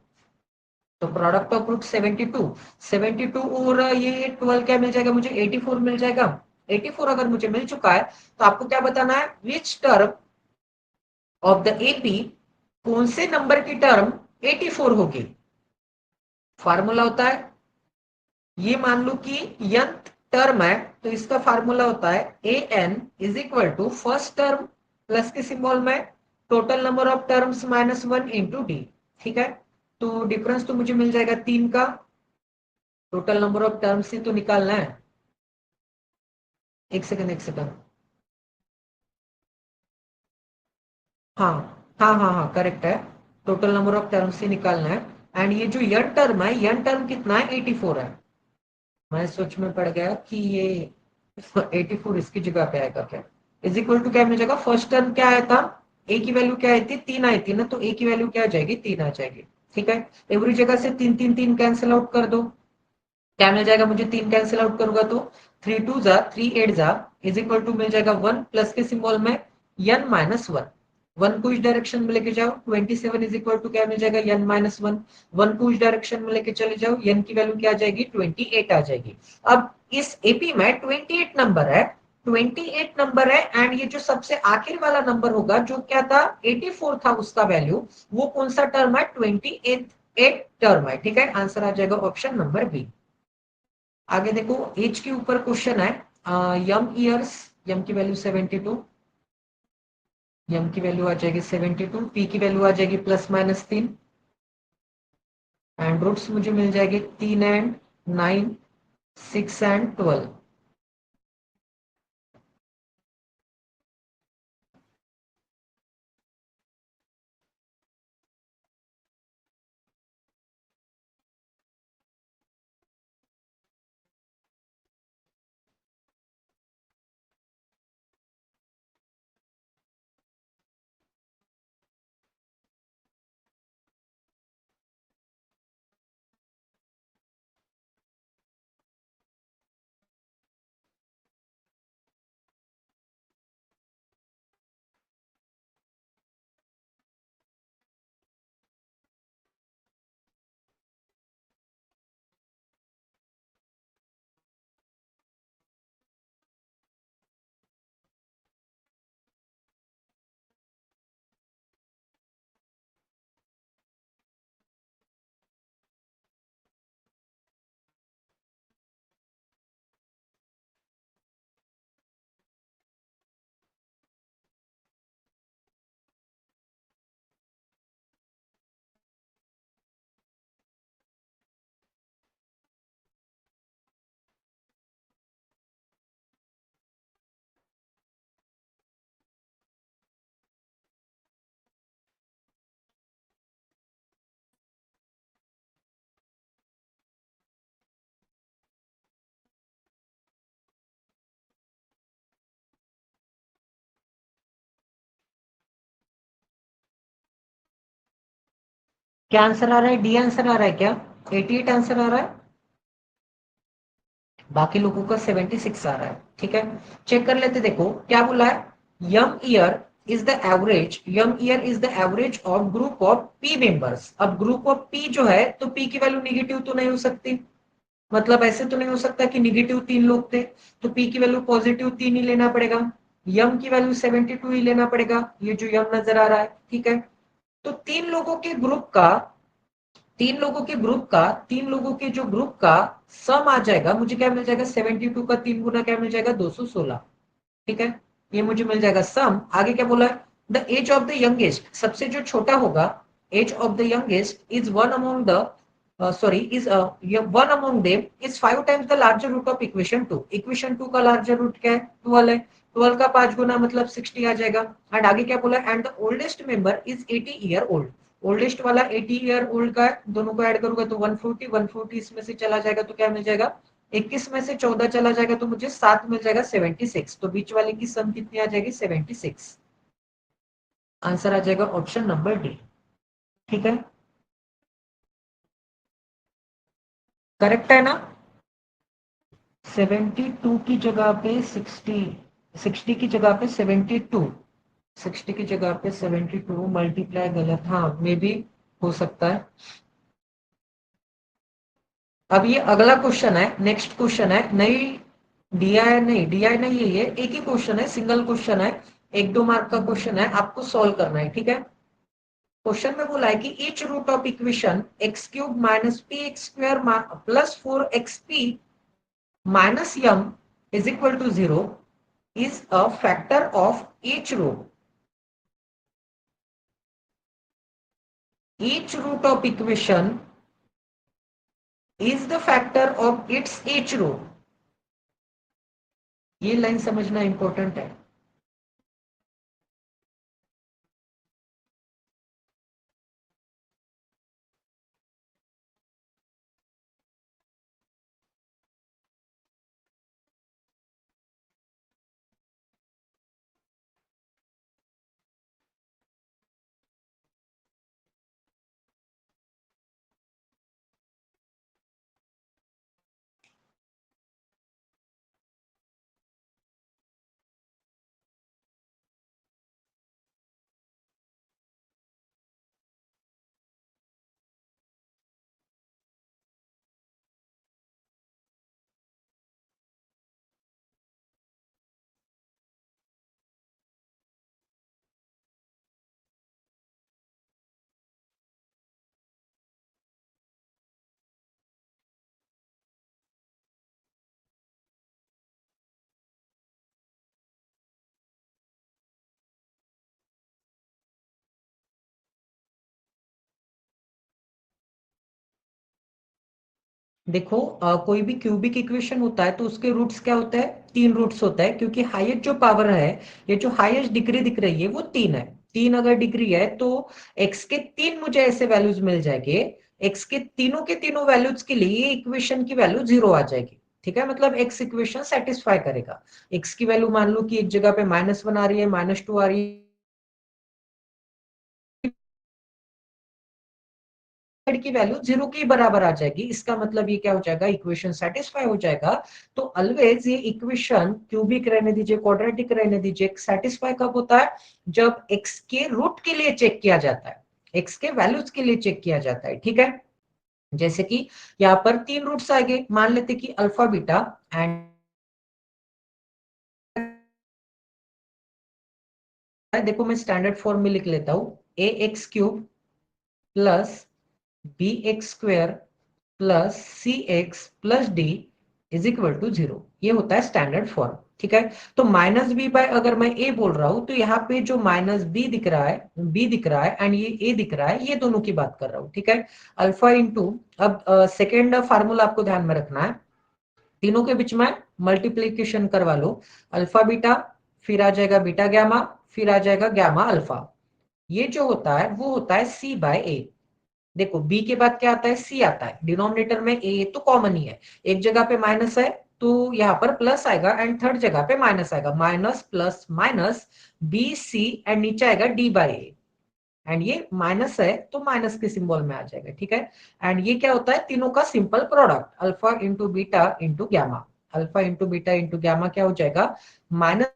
तो प्रोडक्ट ऑफ रूट 72, 72 और ये 12 क्या मिल जाएगा मुझे, 84 मिल जाएगा। 84 अगर मुझे मिल चुका है तो आपको क्या बताना है, which term of the AP, कौन से नंबर की टर्म 84 होगी। फार्मूला होता है, ये मान लो कि nth टर्म है तो इसका फार्मूला होता है A N is equal to first term plus के सिंबल में total number of terms minus 1 into D. ठीक है, तो डिफरेंस तो मुझे मिल जाएगा 3 का, टोटल नंबर ऑफ टर्म्स से तो निकालना है। एक सेकंड एक सेकंड, हाँ हाँ करेक्ट है, टोटल नंबर ऑफ टर्म्स से निकालना है। एंड ये जो यन टर्म है, यन टर्म कितना है, 84 है। मैं सोच में पड़ गया कि ये 84 इसकी जगह पे आएगा क्या, इज इक्वल टू क्या मिल जाएगा, फर्स्ट टर्म क्या आया था, ए की वैल्यू क्या आई थी, 3 आई थी ना, तो ए की वैल्यू क्या आ जाएगी, 3 आ जाएगी। ठीक है, एवरी जगह से 3 3 3 कैंसिल आउट कर दो, क्या मिल जाएगा मुझे, 3 कैंसिल आउट करूंगा तो 3 2 जा 3 8 जा इज इक्वल टू मिल जाएगा 1 प्लस के सिंबल में n माइनस 1, 1 को इस डायरेक्शन में लेके जाओ 27 इज इक्वल टू क्या मिल जाएगा, n माइनस 1, 1 को इस डायरेक्शन में लेके चले जाओ, n की वैल्यू क्या आ जाएगी, 28 आ जाएगी। अब इस एपी में 28 नंबर है, 28 नंबर है एंड ये जो सबसे आखिर वाला नंबर होगा जो क्या था, 84 था उसका वैल्यू, वो कौन सा टर्म है, 28 टर्म है। ठीक है, आंसर आ जाएगा ऑप्शन नंबर बी। आगे देखो एज के ऊपर क्वेश्चन है, यम ईयर्स, यम की वैल्यू 72, यम की वैल्यू आ जाएगी 72, पी की वैल्यू आ जाएगी ±3, एंड रूट्स मुझे मिल जाएगी 3 एंड 9, 6 एंड 12। क्या आंसर आ रहा है? डी आंसर आ रहा है क्या? 88 आंसर आ रहा है, बाकी लोगों का 76 आ रहा है। ठीक है, चेक कर लेते। देखो क्या बोला है, M R is the average, M R is the average of group of P members. अब ग्रुप ऑफ पी जो है, तो पी की वैल्यू निगेटिव तो नहीं हो सकती, मतलब ऐसे तो नहीं हो सकता कि निगेटिव 3 लोग थे, तो पी की वैल्यू पॉजिटिव 3 ही लेना पड़ेगा, यम की वैल्यू 72 ही लेना पड़ेगा, ये जो यम नजर आ रहा है। ठीक है, तो तीन लोगों के जो ग्रुप का सम आ जाएगा, मुझे क्या मिल जाएगा, 72 का 3 गुना क्या मिल जाएगा, 216। ठीक है, ये मुझे मिल जाएगा सम। आगे क्या बोला है, the age of the youngest, सबसे जो छोटा होगा, age of the youngest is one among the sorry is one among them is 5 times the larger root of equation 2। Equation 2 का लार्जर रूट क्या है, 12 है, 12 का 5 गुना मतलब 60 आ जाएगा। एंड आगे क्या बोला, and the oldest member is 80 year old. Oldest वाला 80 ईयर ओल्ड का है, दोनों को ऐड करूंगा तो 140, 140 इसमें से चला जाएगा तो क्या मिल जाएगा, 21 में से 14 चला जाएगा तो मुझे 7 मिल जाएगा, 76। तो बीच वाले की सम कितनी आ जाएगी, 76। आंसर आ जाएगा ऑप्शन नंबर डी। ठीक है, करेक्ट है ना? 72 की जगह पे 60, 60 की जगह पे 72, 60 की जगह पे 72 मल्टीप्लाई गलत, हाँ मे भी हो सकता है। अब ये अगला क्वेश्चन है, नेक्स्ट क्वेश्चन है, नई डीआई नहीं, डीआई नहीं है, ये एक ही क्वेश्चन है, सिंगल क्वेश्चन है, 1-2 मार्क का क्वेश्चन है, आपको सॉल्व करना है। ठीक है, क्वेश्चन में बोला है कि each root of equation X cube minus P X square plus 4xp minus M is equal to 0 is a factor of each root. Each root of equation is the factor of its each root. ये line समझना important है। देखो कोई भी cubic equation होता है तो उसके रूट्स क्या होता है, 3 रूट्स होता है, क्योंकि हाईएस्ट जो पावर है, ये जो हाईएस्ट डिग्री दिख रही है वो 3 है। 3 अगर डिग्री है तो एक्स के 3 मुझे ऐसे वैल्यूज मिल जाएंगे, एक्स के तीनों वैल्यूज के लिए इक्वेशन की वैल्यू 0 आ जाएगी। ठीक है, मतलब एक्स इक्वेशन सेटिस्फाई करेगा। एक्स की वैल्यू मान लो कि एक जगह पे -1 आ रही है, -2 आ रही है, की वैल्यू 0 के बराबर आ जाएगी, इसका मतलब ये क्या हो जाएगा, इक्वेशन सेटिस्फाई हो जाएगा। तो ऑलवेज ये इक्वेशन क्यूबिक रहने दीजिए, क्वाड्रेटिक रहने दीजिए, सेटिस्फाई कब होता है, जब एक्स के रूट के लिए चेक किया जाता है, एक्स के वैल्यूज के लिए चेक किया जाता है। ठीक है, जैसे कि यहाँ पर 3 रूट्स आएंगे, मान लेते कि अल्फा बीटा एंड, देखो मैं स्टैंडर्ड फॉर्म में लिख लेता हूं, A X cube plus B X square plus C X plus D is equal to 0, ये होता है स्टैंडर्ड फॉर्म। ठीक है, तो माइनस बी बाय, अगर मैं ए बोल रहा हूं तो यहाँ पे जो माइनस बी दिख रहा है, बी दिख रहा है एंड ये ए दिख रहा है, ये दोनों की बात कर रहा हूं। ठीक है, अल्फा इंटू, अब सेकेंड फार्मूला आपको ध्यान में रखना है, तीनों के बीच में मल्टीप्लीकेशन करवा लो, अल्फा बीटा, फिर आ जाएगा बीटा गैमा, फिर आ जाएगा गैमा अल्फा। ये जो होता है वो होता है सी बाय ए। देखो बी के बाद क्या आता है, सी आता है, डिनोमिनेटर में ए तो कॉमन ही है, एक जगह पे माइनस है तो यहाँ पर प्लस आएगा एंड थर्ड जगह पे माइनस आएगा, minus plus minus B C and नीचे आएगा डी बाई ए, एंड ये माइनस है तो माइनस के सिंबल में आ जाएगा। ठीक है, एंड ये क्या होता है, तीनों का simple product, alpha into beta into gamma, alpha into beta into gamma क्या हो जाएगा, माइनस।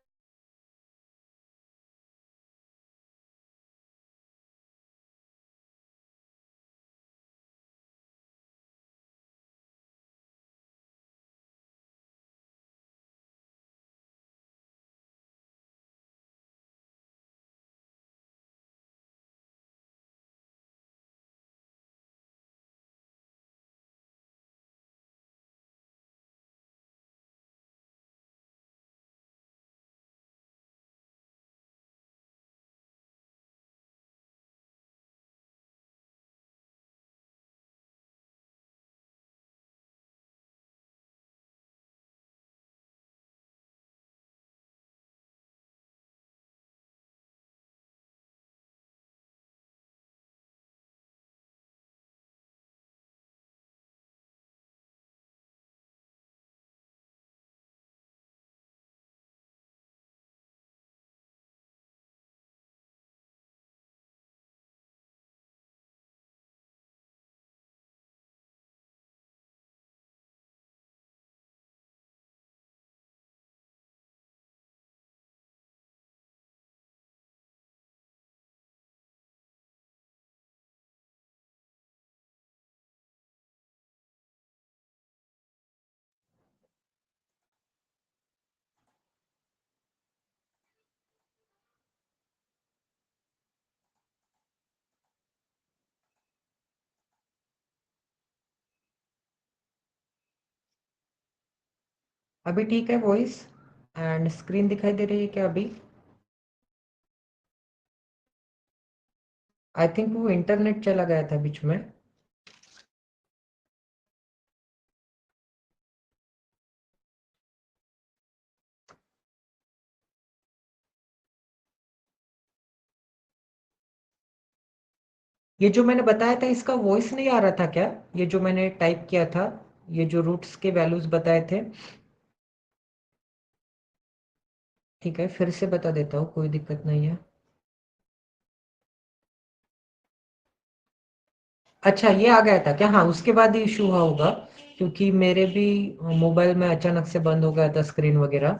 अभी ठीक है वॉइस एंड स्क्रीन दिखाई दे रही है क्या अभी? आई थिंक वो इंटरनेट चला गया था बीच में। ये जो मैंने बताया था इसका वॉइस नहीं आ रहा था क्या, ये जो मैंने टाइप किया था, ये जो रूट्स के वैल्यूज बताए थे? ठीक है, फिर से बता देता हूँ, कोई दिक्कत नहीं है। अच्छा ये आ गया था क्या, हाँ उसके बाद ही इशू हुआ होगा, क्योंकि मेरे भी मोबाइल में अचानक से बंद हो गया था स्क्रीन वगैरह।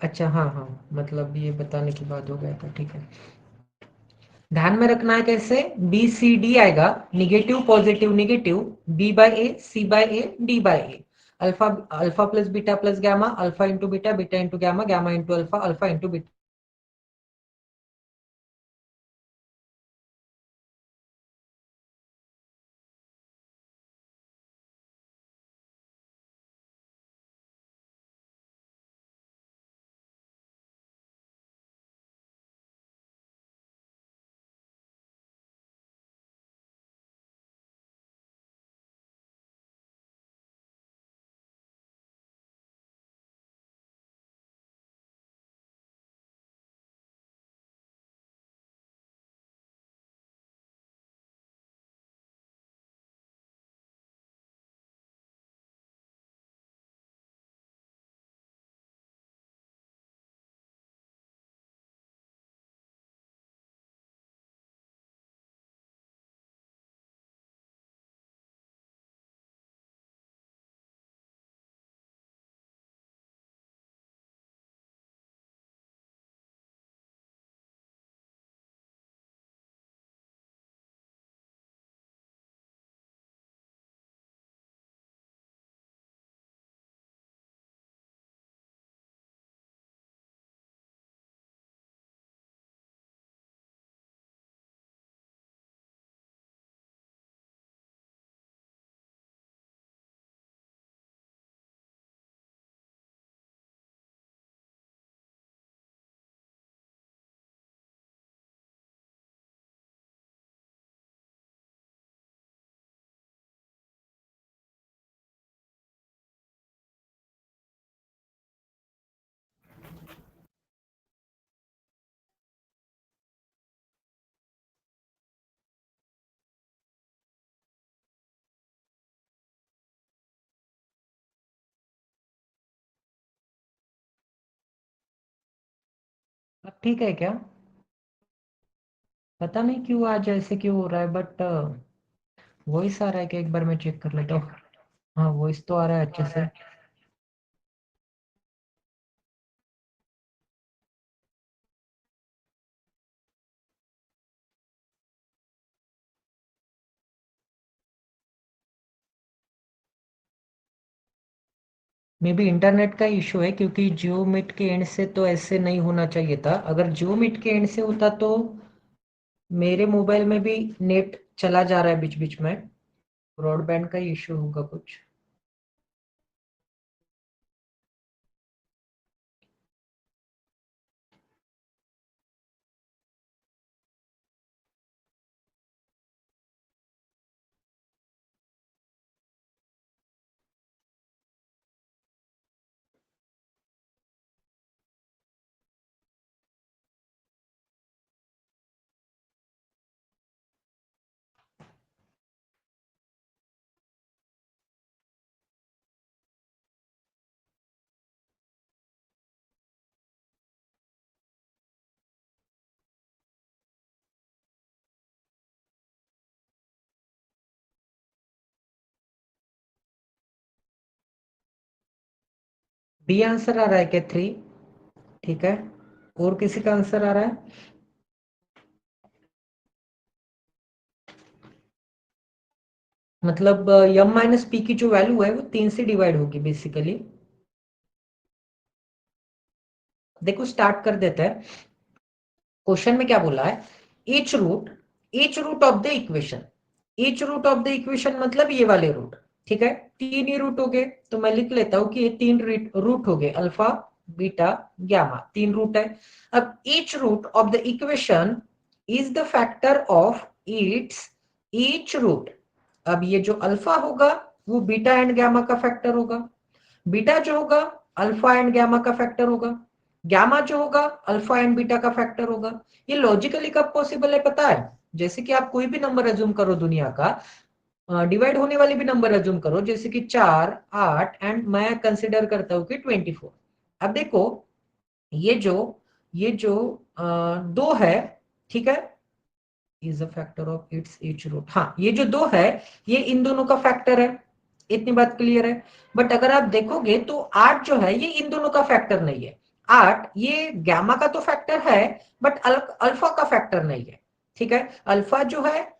अच्छा हाँ हाँ, मतलब ये बताने के बाद हो गया था, ठीक है। ध्यान में रखना है कैसे, बी सी डी आएगा, negative positive negative, B by A C by A D by A, alpha, alpha plus beta plus gamma, alpha into beta, beta into gamma, gamma into alpha, alpha into beta. अब ठीक है क्या? पता नहीं क्यों आज ऐसे क्यों हो रहा है, बट वॉइस आ रहा है कि एक बार मैं चेक कर लेता हूँ। हाँ, वॉइस तो आ रहा है अच्छे से। मे बी इंटरनेट का इशू है, क्योंकि जियो मीट के एंड से तो ऐसे नहीं होना चाहिए था। अगर जियो मीट के एंड से होता तो मेरे मोबाइल में भी नेट चला जा रहा है बीच बीच में। ब्रॉडबैंड का इशू होगा कुछ। बी आंसर आ रहा है क्या? 3। ठीक है। और किसी का आंसर आ रहा है? मतलब यम माइनस पी की जो वैल्यू है वो 3 से डिवाइड होगी बेसिकली। देखो स्टार्ट कर देते हैं। क्वेश्चन में क्या बोला है? Each root of the equation. Each root of the equation मतलब ये वाले रूट। ठीक है, 3 ही रूट हो गए, तो मैं लिख लेता हूं कि ये 3 रूट हो गए, अल्फा बीटा गामा, 3 रूट है। अब each root of the equation is the factor of its each root. अब ये जो अल्फा होगा वो बीटा एंड गामा का फैक्टर होगा, बीटा जो होगा अल्फा एंड गामा का फैक्टर होगा, गामा जो होगा अल्फा एंड बीटा का फैक्टर होगा। ये लॉजिकली कब पॉसिबल है पता है? जैसे कि आप कोई भी नंबर अज्यूम करो दुनिया का, डिवाइड होने वाले भी नंबर अज्यूम करो, जैसे कि 4, 8 एंड मैं कंसिडर करता हूं कि 24। अब देखो ये जो 2 है, ठीक है, is a factor of its each root. हाँ, ये जो 2 है ये इन दोनों का फैक्टर है। इतनी बात क्लियर है। बट अगर आप देखोगे तो 8 जो है ये इन दोनों का फैक्टर नहीं है। 8 ये गामा का तो फैक्टर है, बट अल्फा का फैक्टर नहीं है। ठीक है, अल्फा जो है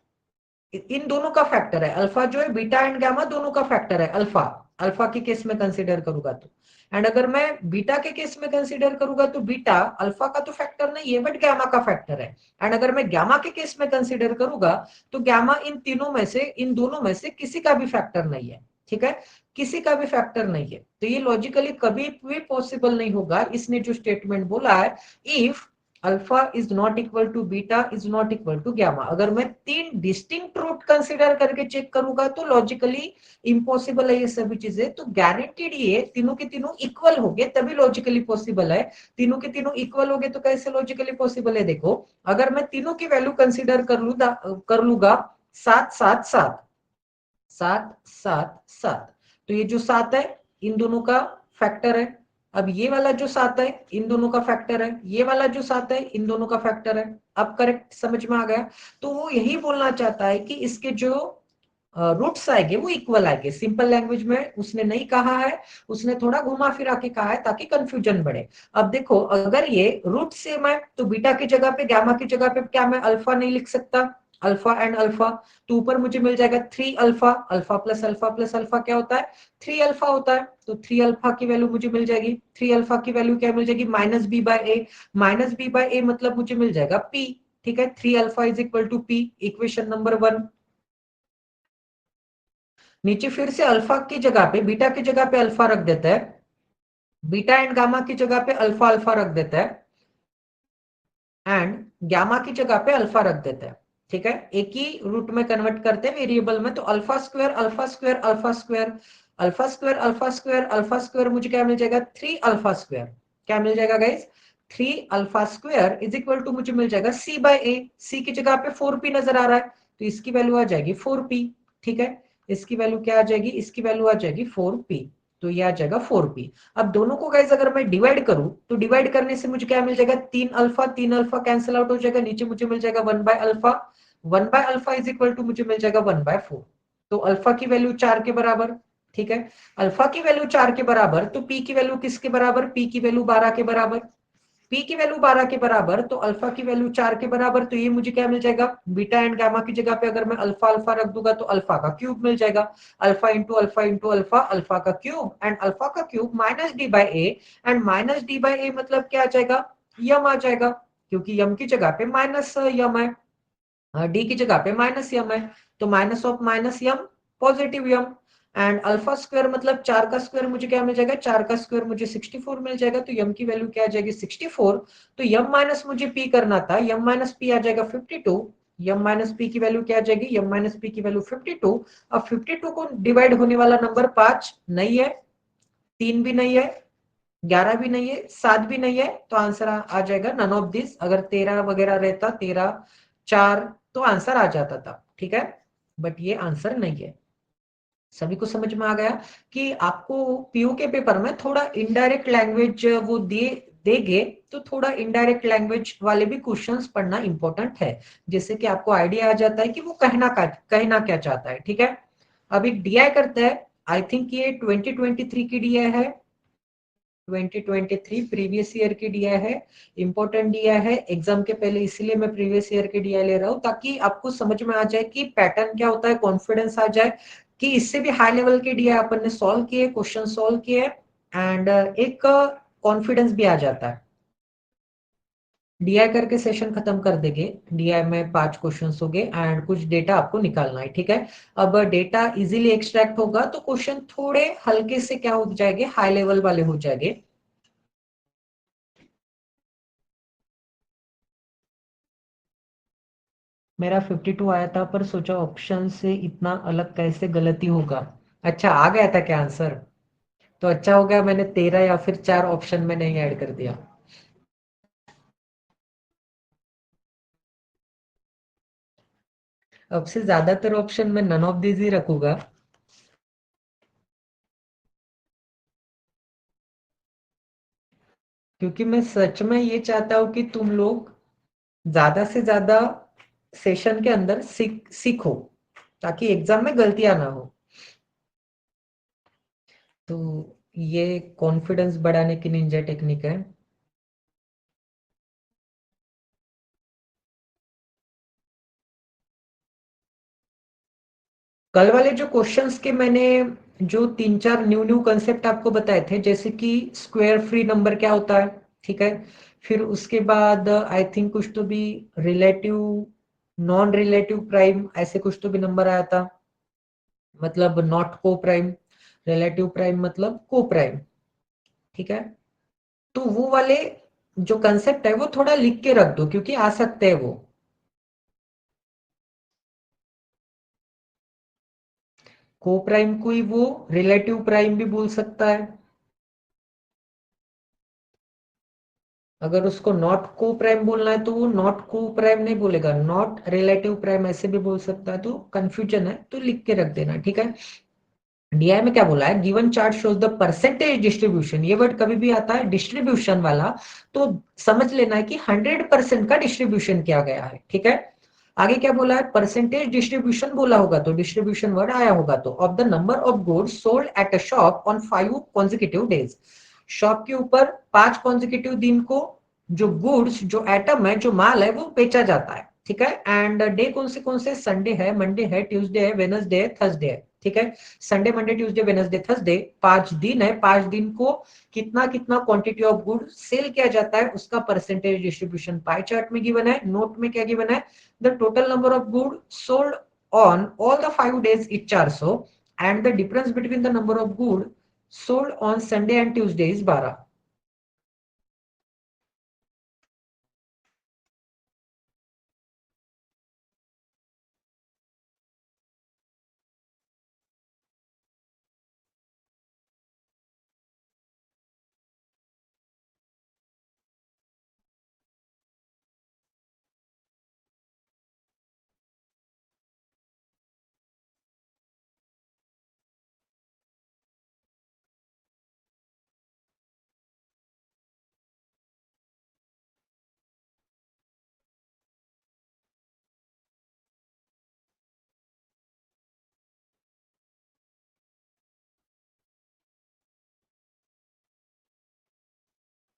इन दोनों का फैक्टर है। अल्फा जो है बीटा एंड गामा दोनों का फैक्टर है। अल्फा अल्फा के केस में कंसीडर करूंगा तो, एंड अगर मैं बीटा के केस में कंसीडर करूंगा तो बीटा अल्फा का तो फैक्टर नहीं है बट गामा का फैक्टर है। एंड अगर मैं गामा के केस में कंसीडर करूंगा तो गामा इन तीनों में से, इन दोनों में से किसी का भी फैक्टर नहीं है। ठीक है, किसी का भी फैक्टर नहीं है, तो ये लॉजिकली कभी भी पॉसिबल नहीं होगा। इसने जो स्टेटमेंट बोला है, if alpha is not equal to beta is not equal to gamma, अगर मैं 3 डिस्टिंक्ट रूट कंसीडर करके चेक करूंगा तो लॉजिकली इम्पॉसिबल है ये सभी चीजें। तो गारंटीड ये तीनों के तीनों इक्वल हो गए तभी लॉजिकली पॉसिबल है। तीनों के तीनों इक्वल हो गए तो कैसे लॉजिकली पॉसिबल है? देखो, अगर मैं तीनों की वैल्यू कंसीडर कर लूंगा, 7 7 7 7 7 7, तो ये जो 7 है इन दोनों का फैक्टर है। अब ये वाला जो 7 है इन दोनों का फैक्टर है, ये वाला जो 7 है इन दोनों का फैक्टर है। अब करेक्ट समझ में आ गया? तो वो यही बोलना चाहता है कि इसके जो रूट्स आएंगे वो इक्वल आएंगे। सिंपल लैंग्वेज में उसने नहीं कहा है, उसने थोड़ा घुमा फिरा के कहा है ताकि कंफ्यूजन बढ़े। अब देखो, अगर ये रूट सेम है तो बीटा की जगह पे, गामा की जगह पे क्या मैं अल्फा नहीं लिख सकता? अल्फा एंड अल्फा, तो ऊपर मुझे मिल जाएगा 3 alpha. Alpha plus alpha plus alpha क्या होता है? 3 अल्फा होता है। तो 3 अल्फा की वैल्यू मुझे मिल जाएगी, 3 अल्फा की वैल्यू क्या मिल जाएगी? Minus B by A. Minus B by A मतलब मुझे मिल जाएगा पी। ठीक है, 3 alpha is equal to P, equation number 1। नीचे फिर से अल्फा की जगह पे, बीटा की जगह पे अल्फा रख देता है, बीटा एंड गामा की जगह पे अल्फा अल्फा रख देता है, एंड गामा की जगह पे अल्फा रख देता है। ठीक है, एक ही रूट में कन्वर्ट करते हैं वेरिएबल में। तो alpha square alpha square alpha square, alpha square alpha square alpha square मुझे क्या मिल जाएगा? 3 अल्फा स्क्वायर। क्या मिल जाएगा guys? 3 alpha square is equal to मुझे मिल जाएगा सी बाय ए। सी की जगह पे 4p नजर आ रहा है, तो इसकी वैल्यू आ जाएगी 4p। ठीक है, इसकी वैल्यू क्या आ जाएगी? इसकी वैल्यू आ जाएगी 4p। तो ये आ जाएगा 4p। अब दोनों को गाइस अगर मैं डिवाइड करूं तो डिवाइड करने से मुझे क्या मिल जाएगा, 3 अल्फा कैंसिल आउट हो जाएगा, नीचे मुझे मिल जाएगा 1/अल्फा। 1/अल्फा इज इक्वल टू मुझे मिल जाएगा 1/4। तो अल्फा की वैल्यू 4 के बराबर, ठीक है। अल्फा की वैल्यू 4 के बराबर, तो पी की वैल्यू किसके बराबर, पी की वैल्यू 12 के बराबर। पी की वैल्यू 12 के बराबर तो अल्फा की वैल्यू 4 के बराबर, तो ये मुझे क्या मिल जाएगा, बीटा एंड गामा की जगह पे अगर मैं अल्फा अल्फा रख दूंगा तो अल्फा का क्यूब मिल जाएगा। Alpha into alpha into alpha, alpha का क्यूब, एंड अल्फा का cube minus D by A, and minus D by A मतलब क्या आ जाएगा, यम आ जाएगा, क्योंकि यम की जगह पे माइनस यम है, डी की जगह पे माइनस यम है, तो minus of minus M positive M. And alpha square मतलब 4 का स्क्वायर मुझे क्या मिल जाएगा, 4 का स्क्वायर मुझे 64 मिल जाएगा, तो यम की वैल्यू क्या आ जाएगी 64। तो यम माइनस मुझे पी करना था, यम माइनस पी आ जाएगा 52। यम माइनस पी की वैल्यू क्या आ जाएगी, यम माइनस पी की वैल्यू 52। अब 52 को डिवाइड होने वाला नंबर 5 नहीं है, 3 भी नहीं है, 11 भी नहीं है, 7 भी नहीं है, तो आंसर आ जाएगा नन ऑफ दिस। अगर 13 वगैरह रहता, 13 4, तो आंसर आ जाता था, ठीक है। बट ये आंसर नहीं है। सभी को समझ में आ गया कि आपको पीयू के पेपर में थोड़ा इनडायरेक्ट लैंग्वेज वो देंगे, तो थोड़ा इनडायरेक्ट लैंग्वेज वाले भी क्वेश्चंस पढ़ना इंपॉर्टेंट है, जिससे कि आपको आइडिया आ जाता है कि वो कहना क्या चाहता है, ठीक है। अब एक डीआई करते हैं। आई थिंक ये 2023 की डीआई है, 2023 प्रीवियस ईयर की डीआई है, इंपॉर्टेंट डीआई है एग्जाम के पहले, इसलिए मैं प्रीवियस ईयर की डीआई ले रहा हूं, ताकि आपको समझ में आ जाए कि पैटर्न क्या होता है, कॉन्फिडेंस आ जाए कि इससे भी हाई लेवल के डीआई अपन ने सॉल्व किए, क्वेश्चन सॉल्व किए, एंड एक कॉन्फिडेंस भी आ जाता है। डीआई करके सेशन खत्म कर देंगे। डीआई में 5 क्वेश्चंस हो गए एंड कुछ डेटा आपको निकालना है, ठीक है। अब डेटा इजीली एक्सट्रैक्ट होगा तो क्वेश्चन थोड़े हल्के से क्या हो जाएंगे, हाई लेवल वाले हो जाएंगे। मेरा 52 आया था, पर सोचा ऑप्शन से इतना अलग कैसे गलती होगा। अच्छा आ गया था क्या आंसर, तो अच्छा हो गया मैंने 13 या फिर 4 ऑप्शन में नहीं ऐड कर दिया। अब से ज्यादातर ऑप्शन में नन ऑफ दिस ही रखूंगा, क्योंकि मैं सच में ये चाहता हूं कि तुम लोग ज्यादा से ज्यादा सेशन के अंदर सीखो, ताकि एग्जाम में गलतियां ना हो। तो ये कॉन्फिडेंस बढ़ाने की निंजा टेक्निक है। कल वाले जो क्वेश्चंस के मैंने जो 3 4 न्यू न्यू कंसेप्ट आपको बताए थे, जैसे कि स्क्वायर फ्री नंबर क्या होता है, ठीक है। फिर उसके बाद आई थिंक कुछ तो भी रिलेटिव, नॉन रिलेटिव प्राइम, ऐसे कुछ तो भी नंबर आया था, मतलब नॉट को प्राइम, रिलेटिव प्राइम मतलब को प्राइम, ठीक है। तो वो वाले जो कंसेप्ट है वो थोड़ा लिख के रख दो, क्योंकि आ सकते हैं वो। को प्राइम को ही वो रिलेटिव प्राइम भी बोल सकता है, अगर उसको नॉट को प्राइम बोलना है तो वो नॉट को प्राइम नहीं बोलेगा, नॉट रिलेटिव प्राइम ऐसे भी बोल सकता है, तो कंफ्यूजन है तो लिख के रख देना, ठीक है। डीआई में क्या बोला है, given chart shows the percentage distribution, ये वर्ड कभी भी आता है डिस्ट्रीब्यूशन वाला, तो समझ लेना है कि 100% का डिस्ट्रीब्यूशन किया गया है, ठीक है। आगे क्या बोला है, परसेंटेज डिस्ट्रीब्यूशन बोला होगा तो डिस्ट्रीब्यूशन वर्ड आया होगा, तो of the number of goods sold at a shop on 5 consecutive days, shop के ऊपर 5 consecutive दिन को जो गुड्स, जो एटम है, जो माल है, वो बेचा जाता है, ठीक है। एंड डे कौन से संडे है, मंडे है, ट्यूसडे है, वेनसडे है, थर्सडे है, ठीक है। Sunday Monday Tuesday Wednesday Thursday 5 दिन है, 5 दिन को कितना कितना क्वांटिटी ऑफ गुड सेल किया जाता है, उसका परसेंटेज डिस्ट्रीब्यूशन पाई चार्ट में गिवन है। नोट में क्या गिवन है, the total number of good sold on all the 5 days is 400, and the difference between the number of good sold on Sunday and Tuesday is 12।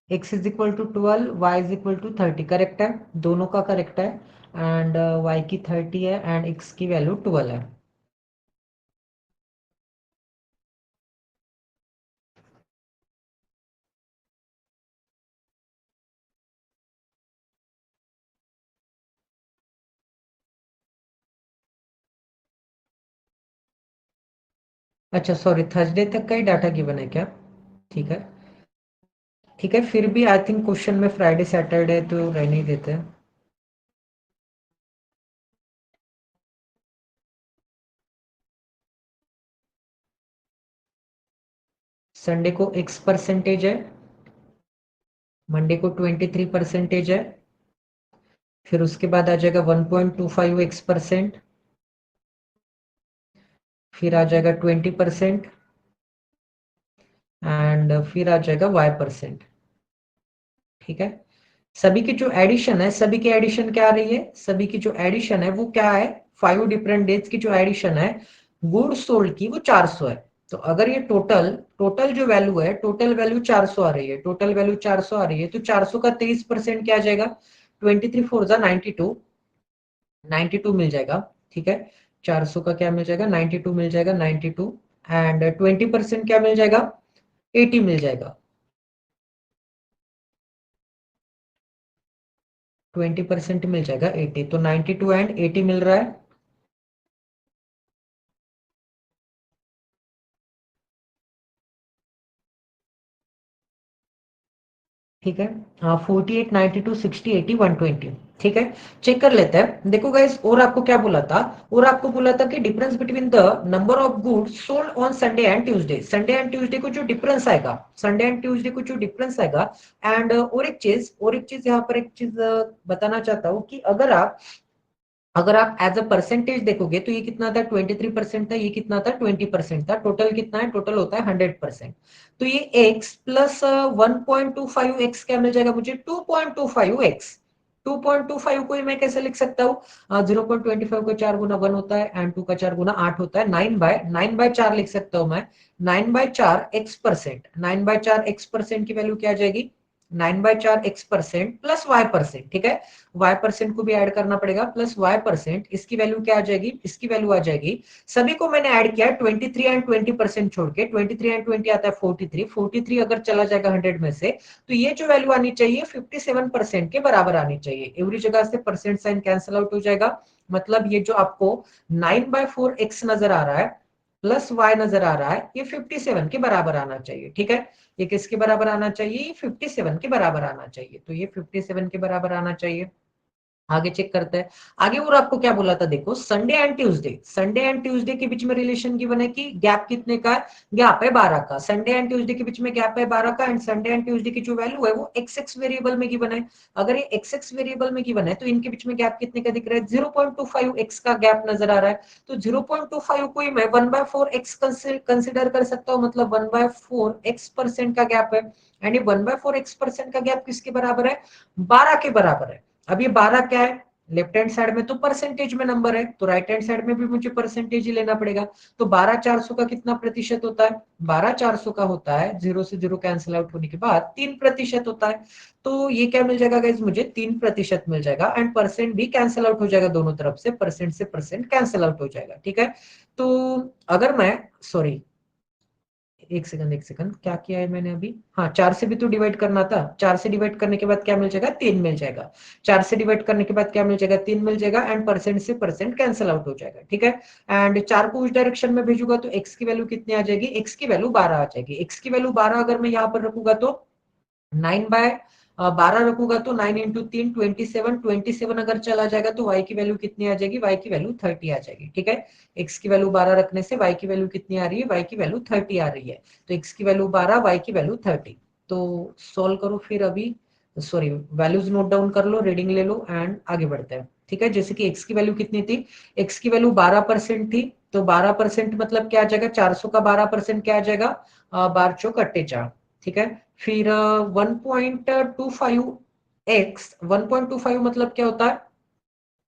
x is equal to 12, y is equal to 30, correct है, दोनों का correct है। And y की 30 है and x की value 12 है। अच्छा sorry, Thursday तक का ही डाटा गिवन है क्या? ठीक है, ठीक है, फिर भी आई थिंक क्वेश्चन में फ्राइडे सैटरडे तो रहने ही देते हैं। संडे को x% है, मंडे को 23% है, फिर उसके बाद आ जाएगा 1.25x%, फिर आ जाएगा 20% एंड फिर आ जाएगा y%। ठीक है, सभी की जो एडिशन है, सभी की एडिशन क्या आ रही है, सभी की जो एडिशन है वो क्या है, 5 डिफरेंट डेज की जो एडिशन है गुड सोल्ड की वो 400 है। तो अगर ये टोटल टोटल जो वैल्यू है, टोटल वैल्यू 400 आ रही है, टोटल वैल्यू 400 आ रही है, तो 400 का 23% क्या आ जाएगा, 23 4 जा 92, 92 मिल जाएगा। ठीक है, 400 का क्या मिल जाएगा, 92 मिल जाएगा, 92 एंड 20% क्या मिल जाएगा, 80 मिल जाएगा। 20% मिल जाएगा 80, तो 92 एंड 80 मिल रहा है। ठीक है, हाँ 48 92 60 80 120। ठीक है, चेक कर लेते हैं, देखो गाइस, और आपको क्या बोला था, और आपको बोला था कि difference between the number of goods sold on Sunday and Tuesday, Sunday and Tuesday को जो डिफरेंस आएगा, संडे एंड ट्यूसडे को जो डिफरेंस आएगा। एंड और एक चीज यहाँ पर एक चीज बताना चाहता हूँ कि अगर आप एज अ परसेंटेज देखोगे तो ये कितना था, 23% था, ये कितना था, 20% था, टोटल कितना है, टोटल होता है 100%। तो ये x प्लस 1.25x क्या मिल जाएगा मुझे, 2.25x। 2.25 को मैं कैसे लिख सकता हूँ, 0.25 का 4 गुना 1 होता है एंड 2 का 4 गुना 8 होता है, 9/4 लिख सकता हूँ मैं। 9/4 x%, 9/4 x% की वैल्यू क्या आ जाएगी, 9/4 x% प्लस y%। ठीक है, y% को भी ऐड करना पड़ेगा, प्लस y%, इसकी वैल्यू क्या आ जाएगी, इसकी वैल्यू आ जाएगी, सभी को मैंने ऐड किया 23 एंड 20% छोड़ के, 23 एंड 20 आता है 43, 43 अगर चला जाएगा 100 में से, तो ये जो वैल्यू आनी चाहिए 57% के बराबर आनी चाहिए। एवरी जगह से परसेंट साइन कैंसिल आउट हो जाएगा, मतलब ये जो आपको 9/4x नजर आ रहा है प्लस y नजर आ रहा है, ये 57 के बराबर आना चाहिए। ठीक है, ये किसके बराबर आना चाहिए, ये 57 के बराबर आना चाहिए, तो ये 57 के बराबर आना चाहिए। आगे चेक करते हैं, आगे और आपको क्या बोला था, देखो Sunday and Tuesday, Sunday and Tuesday के बीच में रिलेशन गिवन है कि गैप कितने का है, गैप है 12 का, संडे एंड ट्यूसडे के बीच में गैप है 12 का एंड संडे एंड ट्यूसडे की जो वैल्यू है वो एक्स एक्स वेरिएबल में गिवन है। अगर ये एक्स एक्स वेरिएबल में गिवन है तो इनके बीच में गैप कितने का दिख रहा है, 0.25 एक्स का गैप नजर आ रहा है। तो 0.25 को ही मैं 1/4 एक्स कंसिडर कर सकता हूँ, मतलब 1/4 x% का गैप है एंड ये 1/4 x% का गैप किसके बराबर है, 12 के बराबर है। अब ये 12 क्या है, लेफ्ट हैंड साइड में तो परसेंटेज में नंबर है, तो राइट हैंड साइड में भी मुझे परसेंटेज ही लेना पड़ेगा। तो 12/400 का कितना प्रतिशत होता है, 12/400 का होता है, 0 से 0 कैंसिल आउट होने के बाद 3% होता है। तो ये क्या मिल जाएगा गाइज, मुझे 3% मिल जाएगा एंड परसेंट भी कैंसिल आउट हो जाएगा, दोनों तरफ से परसेंट से परसेंट कैंसिल आउट हो जाएगा। ठीक है, तो अगर मैं, सॉरी, एक सेकंड एक सेकंड, क्या किया है मैंने अभी, हाँ 4 से भी तो डिवाइड करना था, 4 से डिवाइड करने के बाद क्या मिल जाएगा, 3 मिल जाएगा, 4 से डिवाइड करने के बाद क्या मिल जाएगा, 3 मिल जाएगा एंड परसेंट से परसेंट कैंसिल आउट हो जाएगा। ठीक है, एंड 4 को उस डायरेक्शन में भेजूंगा तो एक्स की वैल्यू कितनी आ जाएगी, एक्स की वैल्यू 12 आ जाएगी, एक्स की वैल्यू 12 अगर मैं यहाँ पर रखूंगा तो 9/12 रखूंगा तो 9 × 3 27, 27 अगर चला जाएगा तो y की वैल्यू कितनी आ जाएगी, y की वैल्यू 30 आ जाएगी। ठीक है, x की वैल्यू 12 रखने से y की वैल्यू कितनी आ रही है, y की वैल्यू 30 आ रही है, तो x की वैल्यू 12, y की वैल्यू 30। तो सॉल्व करो फिर अभी, सॉरी वैल्यूज नोट डाउन कर लो, रीडिंग ले लो एंड आगे बढ़ते हैं। ठीक है, जैसे कि x की वैल्यू कितनी थी, x की वैल्यू 12% थी, तो 12% मतलब क्या आ जाएगा, 400 का 12% क्या आ जाएगा, 12 चौक 4। ठीक है, फिर 1.25x, 1.25 मतलब क्या होता है,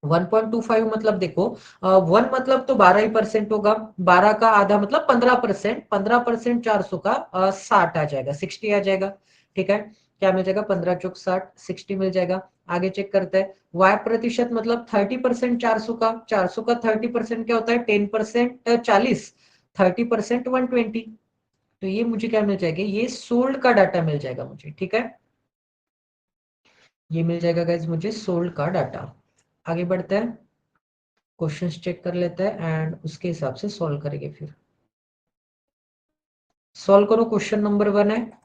1.25 मतलब देखो, 1 मतलब तो 12 ही परसेंट होगा, 12 का आधा मतलब 15%, 15% 400 का 60 आ जाएगा, 60 आ जाएगा। ठीक है, क्या मिल जाएगा, 15 चौक 60, 60 मिल जाएगा। आगे चेक करते हैं, y प्रतिशत मतलब 30% 400 का, 400 का 30% क्या होता है, 10% 40, 30% 120। तो ये मुझे क्या मिल जाएगा, ये सोल्ड का डाटा मिल जाएगा मुझे, ठीक है। ये मिल जाएगा गाइज मुझे सोल्ड का डाटा। आगे बढ़ते हैं, क्वेश्चंस चेक कर लेते हैं एंड उसके हिसाब से सॉल्व करेंगे। फिर सॉल्व करो, क्वेश्चन नंबर 1 है।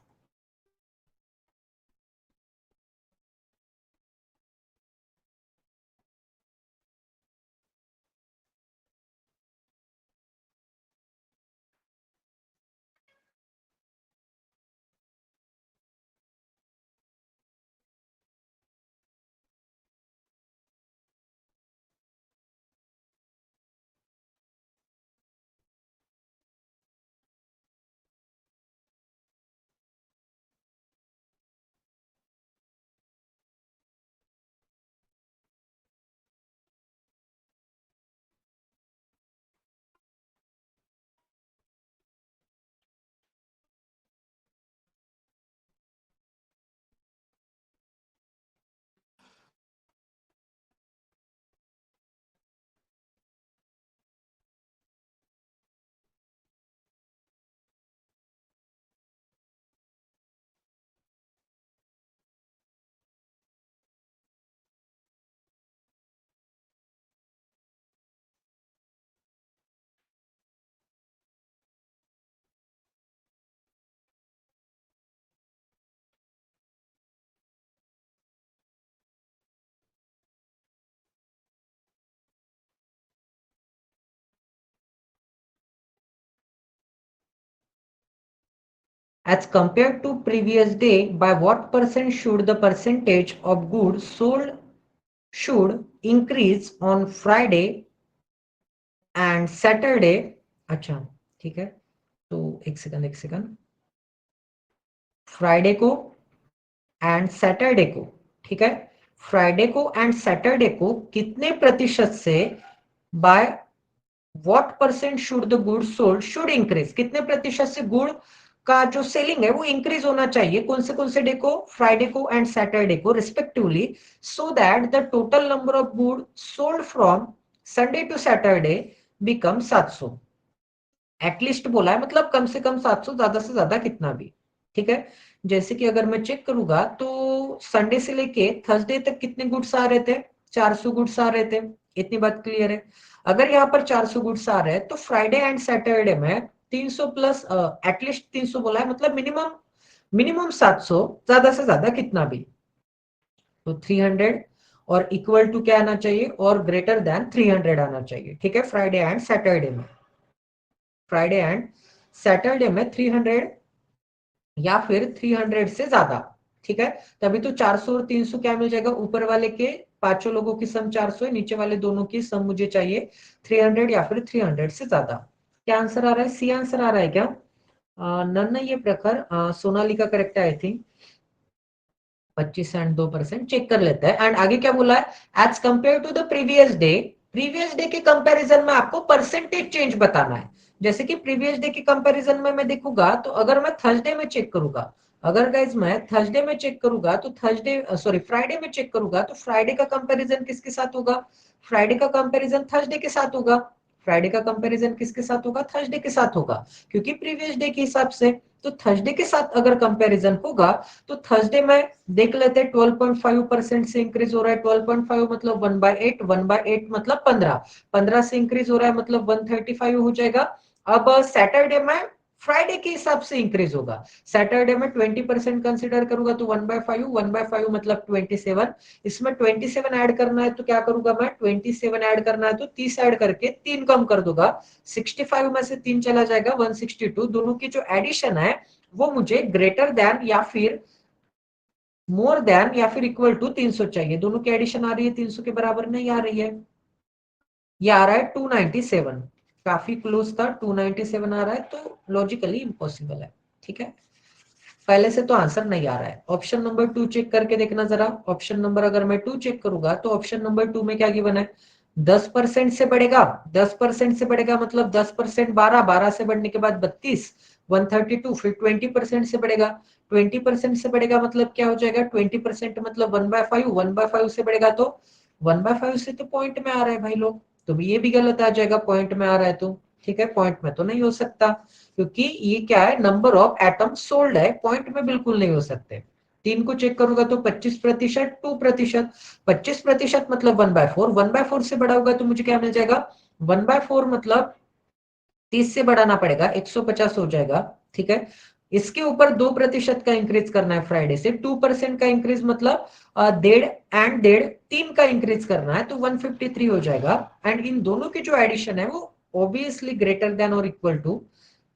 As compared to previous day, by what percent should the percentage of goods sold should increase on Friday and Saturday? अच्छा, ठीक है। तो एक सेकंड, फ्राइडे को एंड सैटरडे को, ठीक है। फ्राइडे को एंड सैटरडे को कितने प्रतिशत से, by what percent should the good sold should increase, कितने प्रतिशत से गुड़ का जो सेलिंग है वो इंक्रीज होना चाहिए, कौन से डे को, फ्राइडे को एंड सैटरडे को respectively, so that the total number of good sold from Sunday to Saturday become 700। At least बोला है, मतलब कम से कम 700, ज्यादा से ज्यादा कितना भी, ठीक है। जैसे कि अगर मैं चेक करूंगा तो संडे से लेके थर्सडे तक कितने गुड्स आ रहे थे, 400 गुड्स आ रहे थे, इतनी बात क्लियर है। अगर यहाँ पर 400 गुड्स आ रहे हैं तो फ्राइडे एंड सैटरडे में 300 प्लस, एटलीस्ट 300 बोला है, मतलब मिनिमम मिनिमम 700, ज्यादा से ज्यादा कितना भी, तो 300 और इक्वल टू क्या आना चाहिए, और ग्रेटर देन 300 आना चाहिए, ठीक है। फ्राइडे एंड सैटरडे में 300 या फिर 300 से ज्यादा, ठीक है। तभी तो 400 और 300 क्या मिल जाएगा, ऊपर वाले के पांचों लोगों की सम 400 है, नीचे वाले दोनों की सम मुझे चाहिए 300 या फिर 300 से ज्यादा। क्या आंसर आ रहा है, सी आंसर आ रहा है क्या? नन ये प्रखर, सोनाली का करेक्ट है आई थिंक। 25 एंड 2% चेक कर लेते हैं। एंड आगे क्या बोला है, as compare to the previous day के कंपैरिजन में आपको परसेंटेज चेंज बताना है। जैसे कि प्रीवियस डे के कंपैरिजन में मैं देखूंगा, तो अगर मैं थर्सडे में चेक करूंगा, अगर गाइज मैं थर्सडे में चेक करूंगा तो फ्राइडे में चेक करूंगा तो फ्राइडे का कंपैरिजन किसके साथ होगा, फ्राइडे का कंपैरिजन थर्सडे के साथ होगा। फ्राइडे का कंपैरिजन किसके साथ होगा, थर्सडे के साथ होगा, क्योंकि प्रीवियस डे के हिसाब से। तो थर्सडे के साथ अगर कंपैरिजन होगा तो थर्सडे में देख लेते हैं 12.5% से इंक्रीज हो रहा है। 12.5 मतलब 1/8, 1/8 मतलब 15, 15 से इंक्रीज हो रहा है मतलब 135 हो जाएगा। अब सैटरडे में फ्राइडे के हिसाब से इंक्रीज होगा, सैटरडे में 20% कंसिडर करूंगा तो 1/5, 1/5 मतलब 27, इसमें 27 ऐड करना है तो क्या करूंगा मैं, 27 ऐड करना है तो 30 ऐड करके 3 कम कर दूंगा, 65 में से 3 चला जाएगा 162। दोनों की जो एडिशन है वो मुझे ग्रेटर देन या फिर मोर देन या फिर इक्वल टू 300 चाहिए। दोनों की एडिशन आ रही है 300 के बराबर नहीं आ रही है, ये आ रहा है 297, काफी क्लोज था, 297 आ रहा है, तो लॉजिकली इम्पॉसिबल है, ठीक है। पहले से तो आंसर नहीं आ रहा है। ऑप्शन नंबर 2 चेक करके देखना जरा, ऑप्शन नंबर अगर मैं 2 चेक करूंगा तो ऑप्शन नंबर 2 में क्या गिवन है, 10% से बढ़ेगा, 10% से बढ़ेगा मतलब 10% 12, 12 से बढ़ने के बाद 32, 132, फिर 20% से बढ़ेगा, 20% से बढ़ेगा मतलब क्या हो जाएगा, 20% मतलब 1/5, 1/5 से बढ़ेगा तो 1/5 से तो पॉइंट में आ रहा है भाई लोग, तो ये भी गलत आ जाएगा, पॉइंट में आ रहा है तो ठीक है, पॉइंट में तो नहीं हो सकता, क्योंकि ये क्या है, नंबर ऑफ एटम सोल्ड है, पॉइंट में बिल्कुल नहीं हो सकते। 3 को चेक करूंगा तो 25%, 2%, 25% मतलब 1/4, 1/4 से बड़ा होगा तो मुझे क्या मिल जाएगा, 1/4 मतलब 30 से बढ़ाना पड़ेगा, 150 हो जाएगा, ठीक है। इसके ऊपर 2% का इंक्रीज करना है फ्राइडे से, 2% का इंक्रीज मतलब 1.5 3 का इंक्रीज करना है तो 153 हो जाएगा। एंड इन दोनों की जो एडिशन है वो ऑब्वियसली ग्रेटर देन और इक्वल टू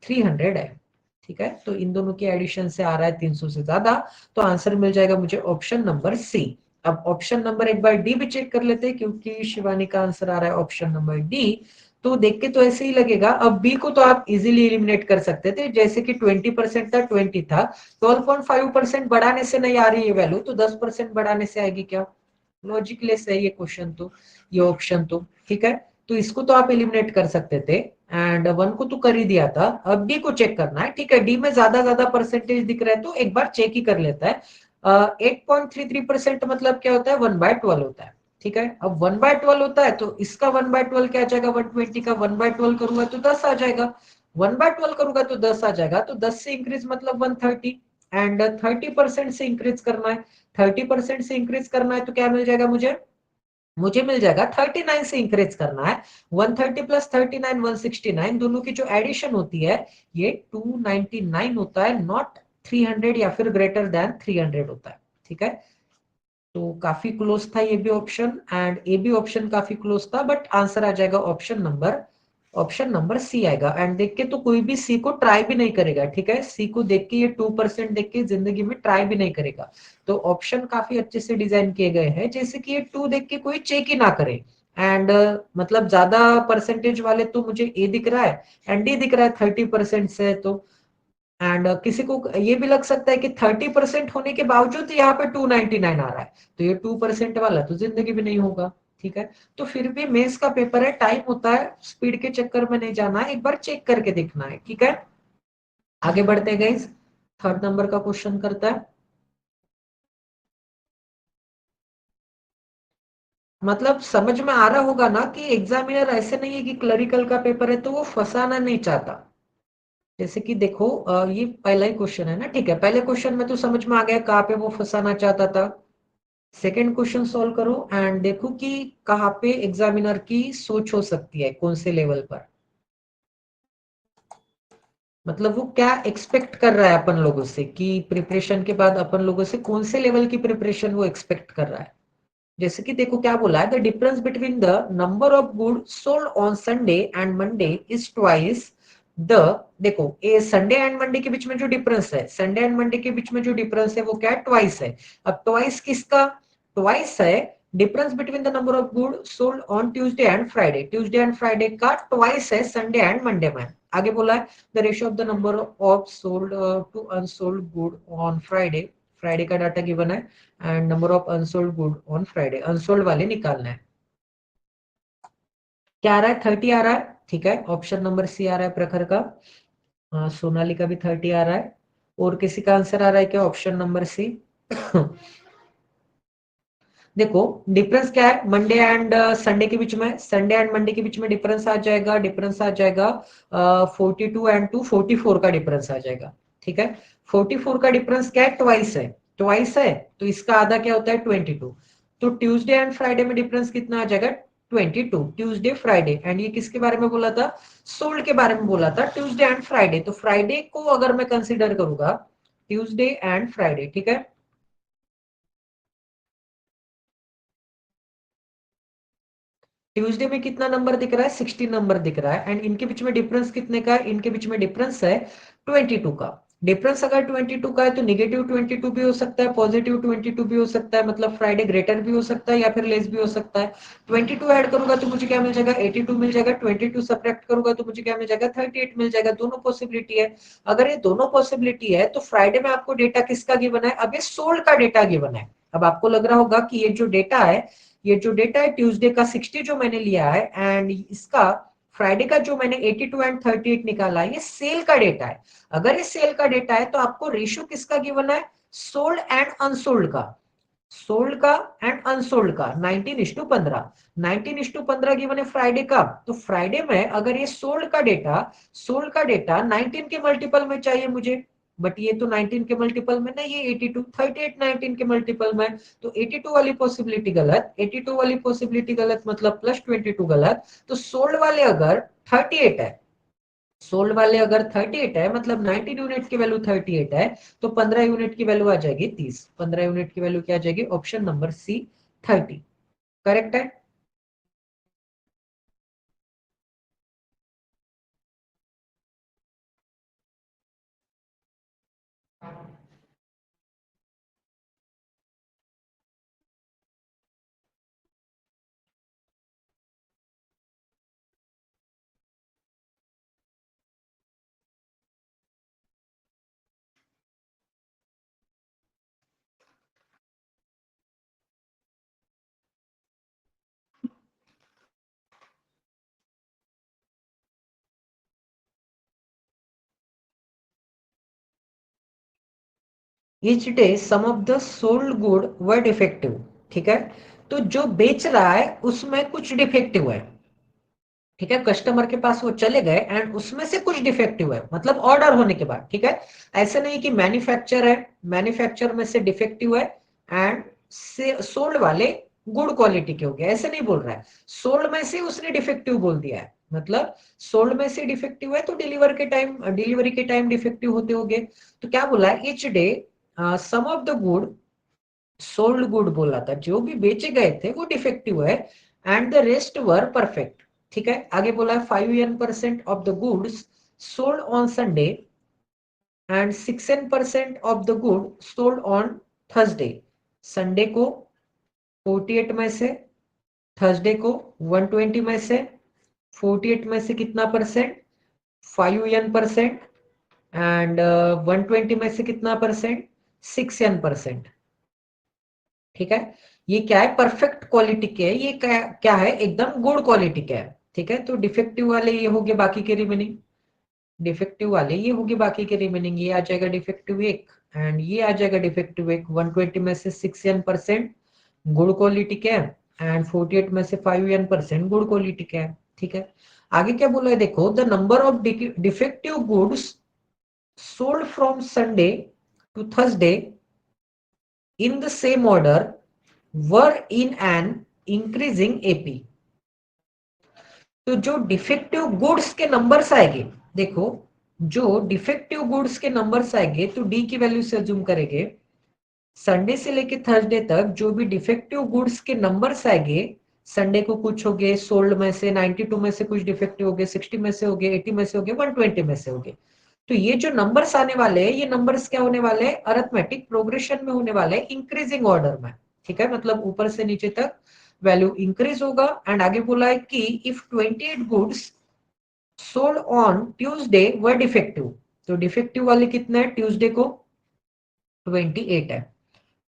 300 है, ठीक है। तो इन दोनों की एडिशन से आ रहा है 300 से ज्यादा, तो आंसर मिल जाएगा मुझे ऑप्शन नंबर सी। अब ऑप्शन नंबर एक बार डी भी चेक कर लेते हैं, क्योंकि शिवानी का आंसर आ रहा है ऑप्शन नंबर डी, तो देख के तो ऐसे ही लगेगा। अब बी को तो आप इजीली एलिमिनेट कर सकते थे, जैसे कि 20% था, 20 था, 12.5% बढ़ाने से नहीं आ रही है वैल्यू, तो 10% बढ़ाने से आएगी क्या, लॉजिकलेस है ये क्वेश्चन तो, ये ऑप्शन तो, ठीक है। तो इसको तो आप एलिमिनेट कर सकते थे, एंड वन को तो कर ही दिया था, अब डी को चेक करना है, ठीक है। डी में ज्यादा परसेंटेज दिख रहा है तो एक बार चेक ही कर लेता है। 8.33% मतलब क्या होता है, 1/12 होता है, ठीक है। अब 1/12 होता है तो इसका 1/12 क्या आ जाएगा, 120 का 1/12 करूंगा तो 10 आ जाएगा, 1/12 करूंगा तो 10 आ जाएगा, तो 10 से इंक्रीज मतलब 130, एंड 30% से इंक्रीज करना है, 30% से इंक्रीज करना है तो क्या मिल जाएगा मुझे, मुझे मिल जाएगा 39 से इंक्रीज करना है, 130 प्लस 39 169, दोनों की जो एडिशन होती है ये 299 होता है, नॉट 300 या फिर ग्रेटर देन 300 होता है, ठीक है। तो काफी क्लोज था ये भी ऑप्शन, एंड ए भी ऑप्शन काफी क्लोज था, बट आंसर आ जाएगा ऑप्शन नंबर सी आएगा। एंड देख के तो कोई भी सी को ट्राई भी नहीं करेगा, ठीक है, सी को देख के ये 2% देख के जिंदगी में ट्राई भी नहीं करेगा। तो ऑप्शन काफी अच्छे से डिजाइन किए गए हैं, जैसे कि ये 2 देख के कोई चेक ही ना करे, एंड मतलब ज्यादा परसेंटेज वाले तो मुझे ए दिख रहा है एंड डी दिख रहा है 30% से, तो एंड किसी को ये भी लग सकता है कि 30% होने के बावजूद यहाँ पे 299 आ रहा है, तो ये 2% वाला तो जिंदगी भी नहीं होगा, ठीक है। तो फिर भी मेंस का पेपर है, टाइम होता है, स्पीड के चक्कर में नहीं जाना है, एक बार चेक करके देखना है, ठीक है। आगे बढ़ते गए, थर्ड नंबर का क्वेश्चन करता है। मतलब समझ में आ रहा होगा ना कि एग्जामिनर ऐसे नहीं है कि क्लरिकल का पेपर है तो वो फंसाना नहीं चाहता। जैसे कि देखो ये पहला ही क्वेश्चन है ना, ठीक है, पहले क्वेश्चन में तो समझ में आ गया कहाँ पे वो फंसाना चाहता था। सेकेंड क्वेश्चन सॉल्व करो एंड देखो कि कहाँ पे एग्जामिनर की सोच हो सकती है, कौन से लेवल पर, मतलब वो क्या एक्सपेक्ट कर रहा है अपन लोगों से, कि प्रिपरेशन के बाद अपन लोगों से कौन से लेवल की प्रिपरेशन वो एक्सपेक्ट कर रहा है। जैसे कि देखो क्या बोला है, the difference between the number of good sold on Sunday and Monday is twice the, देखो ये संडे एंड मंडे के बीच में जो डिफरेंस है, संडे एंड मंडे के बीच में जो डिफरेंस है वो क्या है, ट्वाइस है। अब ट्वाइस किसका, ट्वाइस है difference between the number of good sold on Tuesday and Friday, Tuesday and Friday का ट्वाइस है संडे एंड मंडे में। आगे बोला है the ratio of the number of sold to unsold good on Friday, Friday का data given है, and number of unsold good on Friday, unsold वाले निकालना है। क्या आ रहा है, 30 आ रहा है, ठीक है, ऑप्शन नंबर सी आ रहा है प्रखर का। सोनाली का भी 30 आ रहा है, और किसी का आंसर आ रहा है क्या, ऑप्शन नंबर सी। देखो डिफरेंस क्या है, मंडे एंड संडे के बीच में, संडे एंड मंडे के बीच में डिफरेंस आ जाएगा, 42 एंड 2 44 का डिफरेंस आ जाएगा, ठीक है। 44 का डिफरेंस क्या है, ट्वाइस है, ट्वाइस है, तो इसका आधा क्या होता है, 22। तो ट्यूसडे एंड फ्राइडे में डिफरेंस कितना आ जाएगा, 22, ट्यूसडे फ्राइडे, एंड ये किसके बारे में बोला था, सोल्ड के बारे में बोला था, ट्यूसडे एंड फ्राइडे, तो फ्राइडे को अगर मैं कंसिडर करूंगा, ट्यूसडे एंड फ्राइडे, ठीक है। ट्यूसडे में कितना नंबर दिख रहा है, 16 नंबर दिख रहा है, एंड इनके बीच में डिफरेंस कितने का है, इनके बीच में डिफरेंस है 22 का। डिफरेंस अगर 22 का है तो निगेटिव 22 भी हो सकता है, पॉजिटिव 22 भी हो सकता है, मतलब फ्राइडे ग्रेटर भी हो सकता है या फिर लेस भी हो सकता है। 22 ऐड करूंगा तो मुझे क्या मिल जाएगा, 82 मिल जाएगा, 22 सब्ट्रैक्ट करूंगा तो मुझे क्या मिल जाएगा, 38 मिल जाएगा, दोनों पॉसिबिलिटी है। अगर ये दोनों पॉसिबिलिटी है तो फ्राइडे में आपको डेटा किसका गिवन है, अब ये सोल्ड का डेटा गिवन है। अब आपको लग रहा होगा कि ये जो डेटा है, ये जो डेटा है ट्यूसडे का 60 जो मैंने लिया है, एंड इसका फ्राइडे का जो मैंने 82 एंड 38 निकाला ये सेल का डेटा है। अगर ये सेल का डेटा है तो आपको रेशियो किसका गिवन है, सोल्ड एंड अनसोल्ड का, सोल्ड का एंड अनसोल्ड का 19:15, 19:15 गिवन है फ्राइडे का। तो फ्राइडे में अगर ये सोल्ड का डेटा 19 के मल्टीपल में चाहिए मुझे, बट ये तो 19 के मल्टीपल में नहीं, ये 82 38 19 के मल्टीपल में, तो 82 वाली पॉसिबिलिटी गलत, 82 वाली पॉसिबिलिटी गलत मतलब प्लस 22 गलत। तो सोल्ड वाले अगर 38 है, सोल्ड वाले अगर 38 है मतलब 19 यूनिट की वैल्यू 38 है, तो 15 यूनिट की वैल्यू आ जाएगी 30, 15 यूनिट की वैल्यू क्या आ जाएगी, ऑप्शन नंबर सी 30 करेक्ट है। Each day some of the sold good were defective, ठीक है। तो जो बेच रहा है उसमें कुछ डिफेक्टिव है, ठीक है, कस्टमर के पास वो चले गए एंड उसमें से कुछ डिफेक्टिव है, मतलब ऑर्डर होने के बाद, ठीक है। ऐसे नहीं कि मैन्युफैक्चर है, मैन्युफैक्चर में से डिफेक्टिव है एंड सोल्ड वाले गुड क्वालिटी के हो गए, ऐसे नहीं बोल रहा है। सोल्ड में से उसने डिफेक्टिव बोल दिया है, मतलब सोल्ड में से डिफेक्टिव है तो डिलीवरी के टाइम डिफेक्टिव होते होंगे। तो क्या बोला है, each day some of the good, sold good बोला था, जो भी बेचे गए थे वो डिफेक्टिव है and the rest were perfect, ठीक है। आगे बोला है 5% of the goods sold on Sunday and 6% of the good sold on Thursday. Sunday को 48 में से, थर्सडे को 120 में से, 48 में से कितना परसेंट, 5% एंड 120 में से कितना परसेंट, 6%, ठीक है। ये क्या है, परफेक्ट क्वालिटी के है, ये क्या है, एकदम गुड क्वालिटी का है, ठीक है। तो डिफेक्टिव वाले ये हो गए बाकी के रिमेनिंग, डिफेक्टिव वाले ये होगी बाकी के रिमेनिंग, ये आ जाएगा डिफेक्टिव एक एंड ये आ जाएगा डिफेक्टिव एक। 120 में से 6% गुड क्वालिटी का है एंड 48 में से 5% गुड क्वालिटी का है, ठीक है। आगे क्या बोला है देखो, the number of defective goods sold from Sunday to Thursday in the same order were in an increasing AP. तो जो डिफेक्टिव गुड्स के नंबर्स आएंगे, देखो जो डिफेक्टिव गुड्स के नंबर्स आएंगे तो डी की वैल्यू से अज्यूम करेंगे, संडे से लेके थर्सडे तक जो भी डिफेक्टिव गुड्स के नंबर्स आएंगे, संडे को कुछ हो गए सोल्ड में से, 92 में से कुछ डिफेक्टिव हो गए, 60 में से हो गए, 80 में से हो गए, 120 में से हो गए। तो ये जो नंबर्स आने वाले हैं, ये नंबर्स क्या होने वाले हैं, अरिथमेटिक प्रोग्रेशन में होने वाले हैं, इंक्रीजिंग ऑर्डर में, ठीक है। मतलब ऊपर से नीचे तक वैल्यू इंक्रीज होगा एंड आगे बोला है कि if 28 goods sold on Tuesday were defective, तो डिफेक्टिव वाले कितने हैं, ट्यूसडे को 28 है,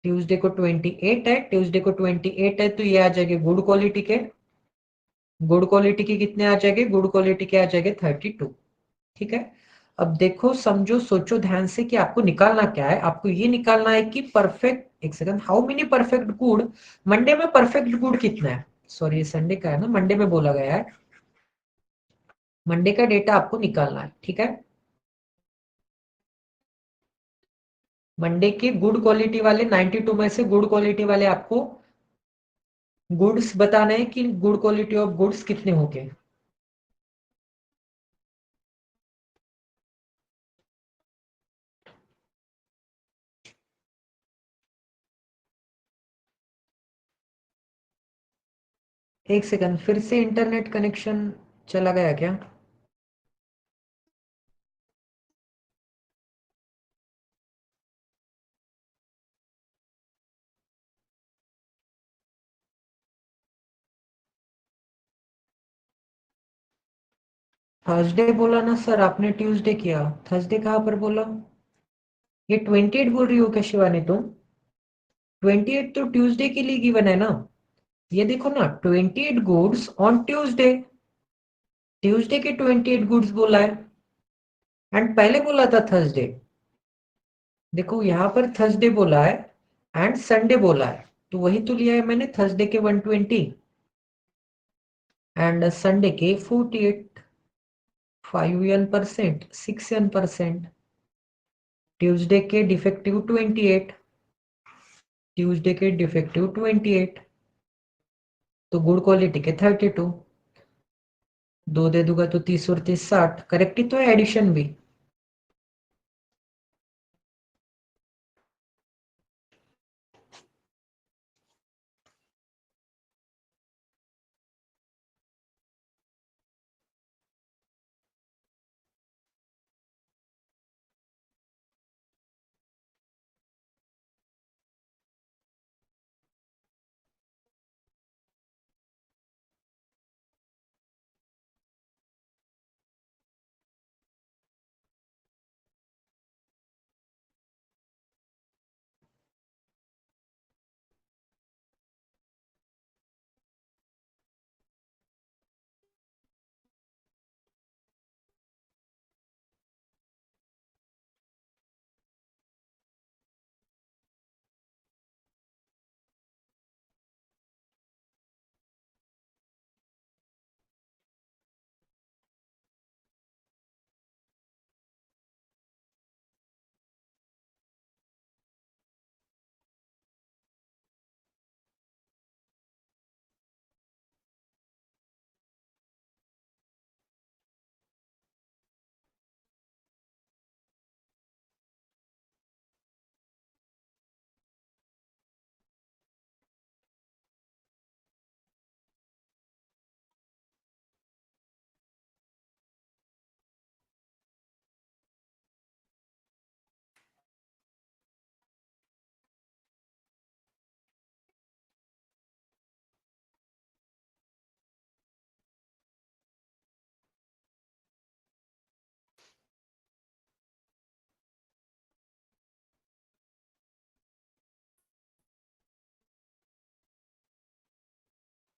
ट्यूसडे को 28 है, ट्यूसडे को 28 है, तो ये आ जाएंगे गुड क्वालिटी के, गुड क्वालिटी के कितने आ जाएंगे, गुड क्वालिटी के आ जाएंगे 32, ठीक है। अब देखो समझो सोचो ध्यान से कि आपको निकालना क्या है, आपको ये निकालना है कि परफेक्ट, एक second, how many perfect good, Monday में परफेक्ट गुड कितना है, सॉरी ये संडे का है ना, मंडे में बोला गया है, मंडे का डेटा आपको निकालना है, ठीक है। मंडे के गुड क्वालिटी वाले 92 में से गुड क्वालिटी वाले आपको गुड्स बताने हैं कि गुड क्वालिटी ऑफ गुड्स कितने होंगे। एक सेकंड, फिर से इंटरनेट कनेक्शन चला गया क्या। थर्सडे बोला ना सर आपने, ट्यूसडे किया, थर्सडे कहाँ पर बोला, ये 28 बोल रही हो क्या शिवानी तुम, 28 तो ट्यूसडे के लिए गिवन है ना, ये देखो ना 28 गुड्स ऑन ट्यूसडे, ट्यूसडे के 28 गुड्स बोला है एंड पहले बोला था थर्सडे। देखो यहाँ पर थर्सडे बोला है एंड संडे बोला है, तो वही तो लिया है मैंने, थर्सडे के 120 एंड संडे के 48, 5 6%। ट्यूसडे के डिफेक्टिव 28, ट्यूसडे के डिफेक्टिव 28, तो गुड क्वालिटी के 32। दो दे दूंगा तो 30 और 30 60, करेक्ट ही तो है एडिशन भी।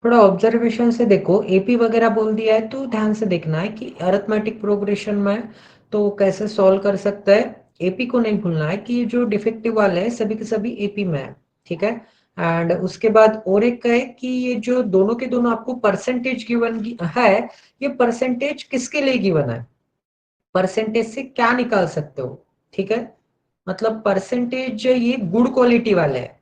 थोड़ा ऑब्जर्वेशन से देखो, एपी वगैरह बोल दिया है तो ध्यान से देखना है कि अरिथमेटिक प्रोग्रेशन में तो कैसे सॉल्व कर सकता है। एपी को नहीं भूलना है कि ये जो डिफेक्टिव वाले हैं सभी के सभी एपी में है, ठीक है। एंड उसके बाद और एक है कि ये जो दोनों के दोनों आपको परसेंटेज गिवन है, ये परसेंटेज किसके लिए गिवन है, परसेंटेज से क्या निकाल सकते हो, ठीक है। मतलब परसेंटेज ये गुड क्वालिटी वाले है,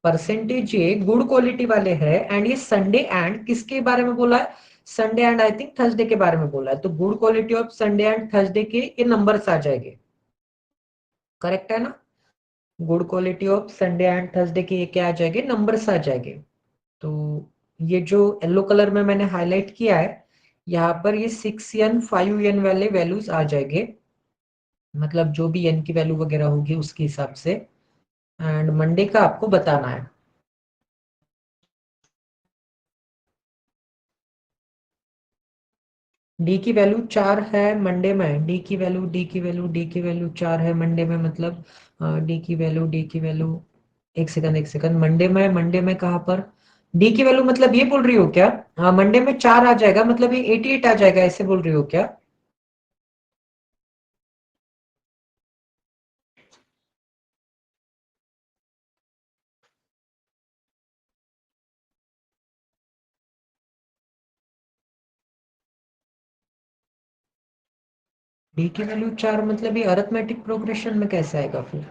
परसेंटेज ये गुड क्वालिटी वाले हैं एंड ये संडे एंड किसके बारे में बोला है, Sunday and I think Thursday के बारे में बोला है, तो good quality of Sunday and Thursday के ये नंबर्स आ जाएंगे, करेक्ट है ना। Good quality of Sunday and Thursday के ये क्या आ जाएंगे, नंबर्स आ जाएंगे। तो ये जो येलो कलर में मैंने हाईलाइट किया है, यहाँ पर ये 6n 5n वाले वैल्यूज आ जाएंगे, मतलब जो भी n की वैल्यू वगैरह होगी उसके हिसाब से। एंड मंडे का आपको बताना है। डी की वैल्यू 4 है मंडे में, डी की वैल्यू 4 है मंडे में, मतलब डी की वैल्यू एक सेकंड, मंडे में कहाँ पर डी की वैल्यू, मतलब ये बोल रही हो क्या, हाँ मंडे में 4 आ जाएगा, मतलब ये 88 आ जाएगा, ऐसे बोल रही हो क्या। डी की वैल्यू 4 मतलब ये अरिथमेटिक प्रोग्रेशन में कैसे आएगा फिर,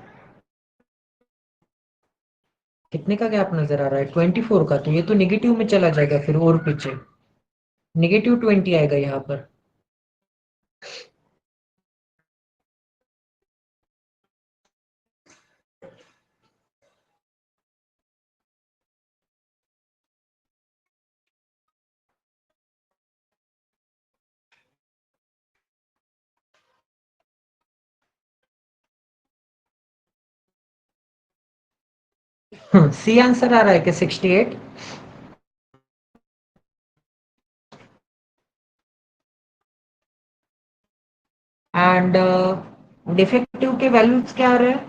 कितने का गैप नजर आ रहा है, 24 का, तो ये तो निगेटिव में चला जाएगा फिर और पीछे, -20 आएगा यहाँ पर। सी आंसर आ रहा है कि 68। एंड डिफेक्टिव के वैल्यूज क्या आ रहे हैं,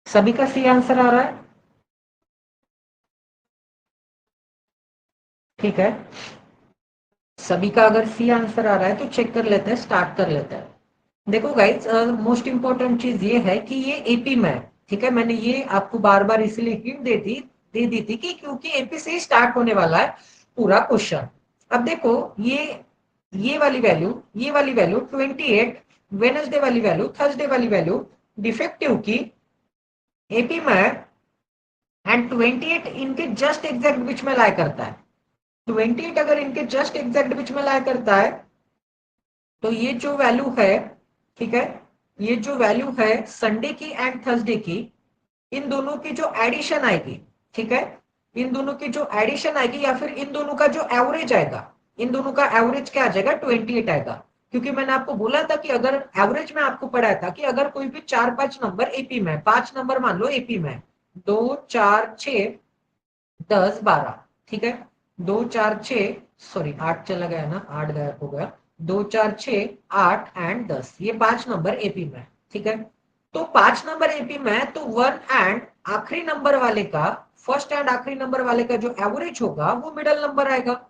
सभी का सी आंसर आ रहा है, ठीक है। सभी का अगर सी आंसर आ रहा है तो चेक कर लेते हैं, स्टार्ट कर लेते हैं। देखो गाइज, मोस्ट इंपॉर्टेंट चीज ये है कि ये एपी में है, ठीक है। मैंने ये आपको बार बार इसलिए हिंट दे दी थी कि क्योंकि एपी से ही स्टार्ट होने वाला है पूरा क्वेश्चन। अब देखो, ये वाली वैल्यू 28, वेनसडे वाली वैल्यू, थर्सडे वाली वैल्यू डिफेक्टिव की एपी में, एंड 28 इनके जस्ट एग्जैक्ट बीच में लाई करता है। 28 अगर इनके जस्ट एग्जैक्ट बीच में लाई करता है तो ये जो वैल्यू है, ठीक है, ये जो वैल्यू है संडे की एंड थर्सडे की, इन दोनों की जो एडिशन आएगी, ठीक है, इन दोनों की जो एडिशन आएगी या फिर इन दोनों का जो एवरेज आएगा, इन दोनों का एवरेज क्या आ जाएगा, 28 आएगा। क्योंकि मैंने आपको बोला था कि अगर एवरेज में आपको पढ़ाया था कि अगर कोई भी 4-5 नंबर एपी में, 5 नंबर मान लो एपी में, 2 4 6 10 12, ठीक है, 2 4 6, सॉरी 8 चला गया ना, 8 गायब हो गया, 2 4 6 8 एंड 10, ये 5 नंबर एपी में, ठीक है। तो 5 नंबर एपी में तो वन एंड आखिरी नंबर वाले का, फर्स्ट एंड आखिरी नंबर वाले का जो एवरेज होगा वो मिडल नंबर आएगा,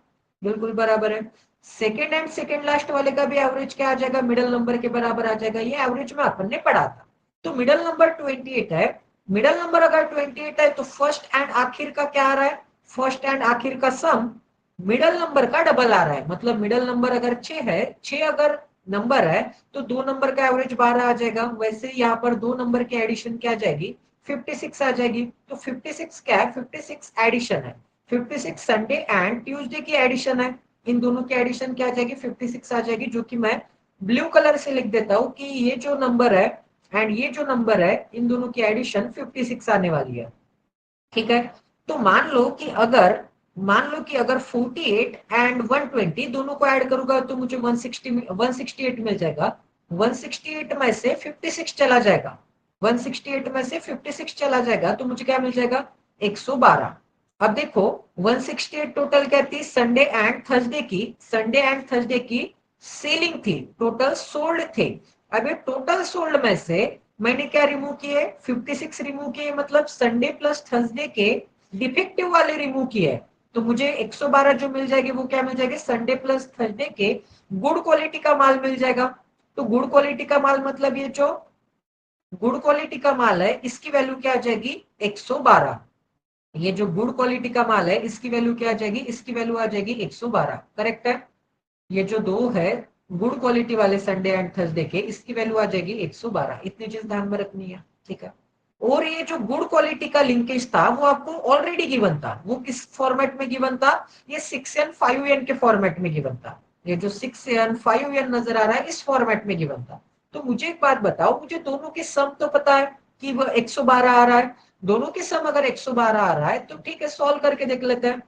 बिल्कुल बराबर है। सेकेंड एंड सेकेंड लास्ट वाले का भी एवरेज क्या आ जाएगा, मिडल नंबर के बराबर आ जाएगा। ये एवरेज में अपन ने पढ़ा था। तो मिडल नंबर 28 है। मिडल नंबर अगर 28 है तो फर्स्ट एंड आखिर का क्या आ रहा है, फर्स्ट एंड आखिर का सम मिडल नंबर का डबल आ रहा है। मतलब मिडल नंबर अगर 6 है, 6 अगर नंबर है तो दो नंबर का एवरेज 12 आ जाएगा। वैसे यहाँ पर दो नंबर की एडिशन क्या आ जाएगी, 56 आ जाएगी। तो 56 क्या है, 56 एडिशन है। 56 संडे एंड ट्यूसडे की एडिशन है। इन दोनों की एडिशन क्या आ जाएगी, 56 आ जाएगी, जो कि मैं ब्लू कलर से लिख देता हूं कि ये जो नंबर है एंड ये जो नंबर है, इन दोनों की एडिशन 56 आने वाली है, ठीक है। तो मान लो कि अगर 48 एंड 120 दोनों को ऐड करूंगा तो मुझे 168 मिल जाएगा। 168 में से 56 चला जाएगा, 168 में से 56 चला जाएगा तो मुझे क्या मिल जाएगा, 112। अब देखो, 168 टोटल क्या थी, संडे एंड थर्सडे की, संडे एंड थर्सडे की सेलिंग थी, टोटल सोल्ड थे। अब ये टोटल सोल्ड में से मैंने क्या रिमूव किए, 56 रिमूव किए, मतलब संडे प्लस थर्सडे के डिफेक्टिव वाले रिमूव किए। तो मुझे 112 जो मिल जाएगी वो क्या मिल जाएगी, संडे प्लस थर्सडे के गुड क्वालिटी का माल मिल जाएगा। तो गुड क्वालिटी का माल मतलब ये जो गुड क्वालिटी का माल है इसकी वैल्यू क्या आ जाएगी, 112। ये जो गुड क्वालिटी का माल है इसकी वैल्यू क्या आ जाएगी, इसकी वैल्यू आ जाएगी 112, करेक्ट है। ये जो दो है गुड क्वालिटी वाले संडे एंड थर्सडे के, इसकी वैल्यू आ जाएगी 112। इतनी चीज ध्यान में रखनी है, ठीक है। और ये जो गुड क्वालिटी का लिंकेज था वो आपको ऑलरेडी गिवन था। वो किस फॉर्मेट में गिवन था, ये 6n 5n के फॉर्मेट में गिवन था। ये जो 6n 5n नजर आ रहा है इस फॉर्मेट में गिवन था। तो मुझे एक बात बताओ, मुझे दोनों के सम तो पता है कि वो 112 आ रहा है। दोनों के सम अगर 112 आ रहा है तो ठीक है, सॉल्व करके देख लेते हैं।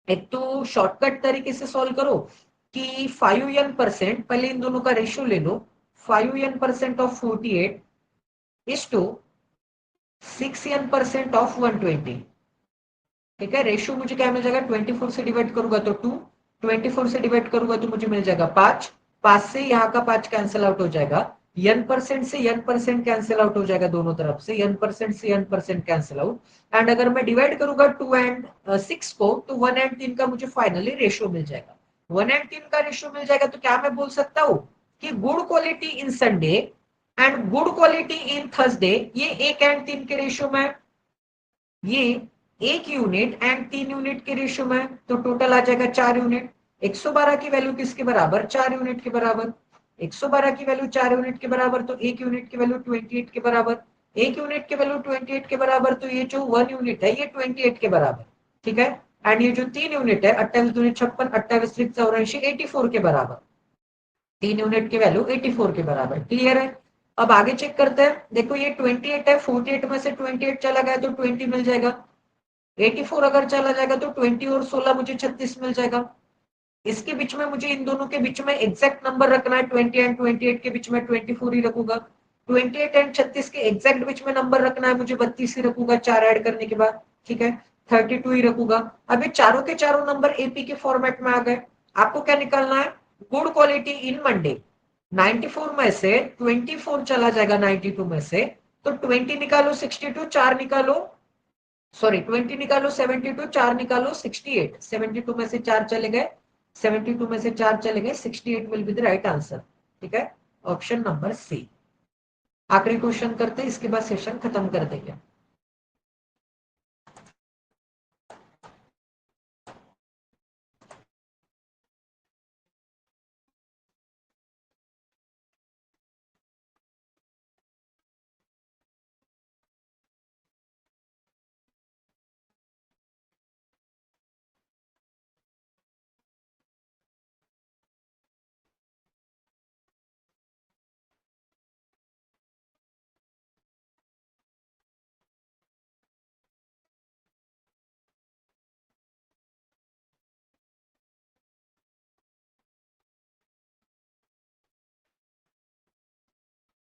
एक तो शॉर्टकट तरीके से सॉल्व करो कि 5n%, पहले इन दोनों का रेशियो ले लो, 5n% of 48 is to 6n% of 120, ठीक है। रेशियो मुझे क्या मिल जाएगा, 24 से डिवाइड करूंगा तो 2, 24 से डिवाइड करूंगा तो मुझे मिल जाएगा 5, 5 से यहाँ का 5 कैंसिल आउट हो जाएगा, n% से n% कैंसिल आउट हो जाएगा, दोनों तरफ से n% से n% कैंसिल आउट। एंड अगर मैं डिवाइड करूंगा 2 एंड 6 को तो 1 एंड 3 का मुझे फाइनली रेशियो मिल जाएगा। 1 एंड 3 का रेशियो मिल जाएगा तो क्या मैं बोल सकता हूँ कि good quality in Sunday and good quality in Thursday ये 1 एंड 3 के रेशियो में, ये 1 यूनिट एंड 3 यूनिट के रेशियो में, तो टोटल आ जाएगा 4 यूनिट। 112 की वैल्यू किसके बराबर, 4 यूनिट के बराबर। 112 की वैल्यू 4 यूनिट के बराबर तो 1 यूनिट की वैल्यू 28 के बराबर। 1 यूनिट की वैल्यू 28 के बराबर तो ये जो 1 यूनिट है ये 28 के बराबर, ठीक है। एंड ये जो 3 यूनिट है, 28 दूनी 56, 28 त्रिक 84, 84 के बराबर। 3 यूनिट की वैल्यू 84 के बराबर, क्लियर है। अब आगे चेक करते हैं। देखो ये 28 है, 48 में से 28 चला गया तो 20 मिल जाएगा। 84 अगर चला जाएगा तो 20 और 16 मुझे 36 मिल जाएगा। इसके बीच में मुझे इन दोनों के बीच में एग्जैक्ट नंबर रखना है, 20 एंड 28 के बीच में 24 ही रखूंगा। 28 एंड 36 के एग्जैक्ट बीच में नंबर रखना है मुझे, 32 ही रखूंगा 4 ऐड करने के बाद, ठीक है। 32 ही रखूंगा। अब ये चारों के चारों नंबर एपी के फॉर्मेट में आ गए। आपको क्या निकालना है, गुड क्वालिटी इन मंडे। 94 में से 24 चला जाएगा 92 में से, तो 20 निकालो, 62 4 निकालो, सॉरी 20 निकालो, 72 4 निकालो, 68, 72 में से 4 चले गए, 72 में से 4 चले गए, 68 will be the right answer. ठीक है, ऑप्शन नंबर सी। आखिरी क्वेश्चन करते हैं, इसके बाद सेशन खत्म कर देंगे।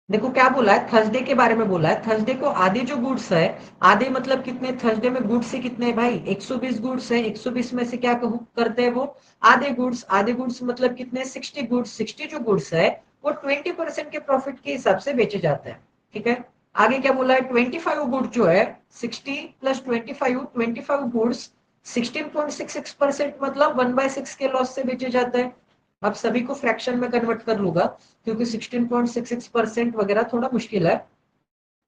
देखो क्या बोला है, थर्सडे के बारे में बोला है। थर्सडे को आधे जो गुड्स है, आधे मतलब कितने, थर्सडे में गुड्स से कितने हैं भाई, 120 गुड्स है। 120 में से क्या करते हैं वो, आधे गुड्स। आधे गुड्स मतलब कितने, 60 गुड्स। 60 जो गुड्स है वो 20% के प्रॉफिट के हिसाब से बेचे जाते हैं। ठीक है, आगे क्या बोला है, 25 गुड जो है, 60 प्लस 25 गुड्स 16.66% मतलब 1/6 के लॉस से बेचे जाते हैं। अब सभी को फ्रैक्शन में कन्वर्ट कर लूंगा, क्योंकि 16.66% वगैरह थोड़ा मुश्किल है।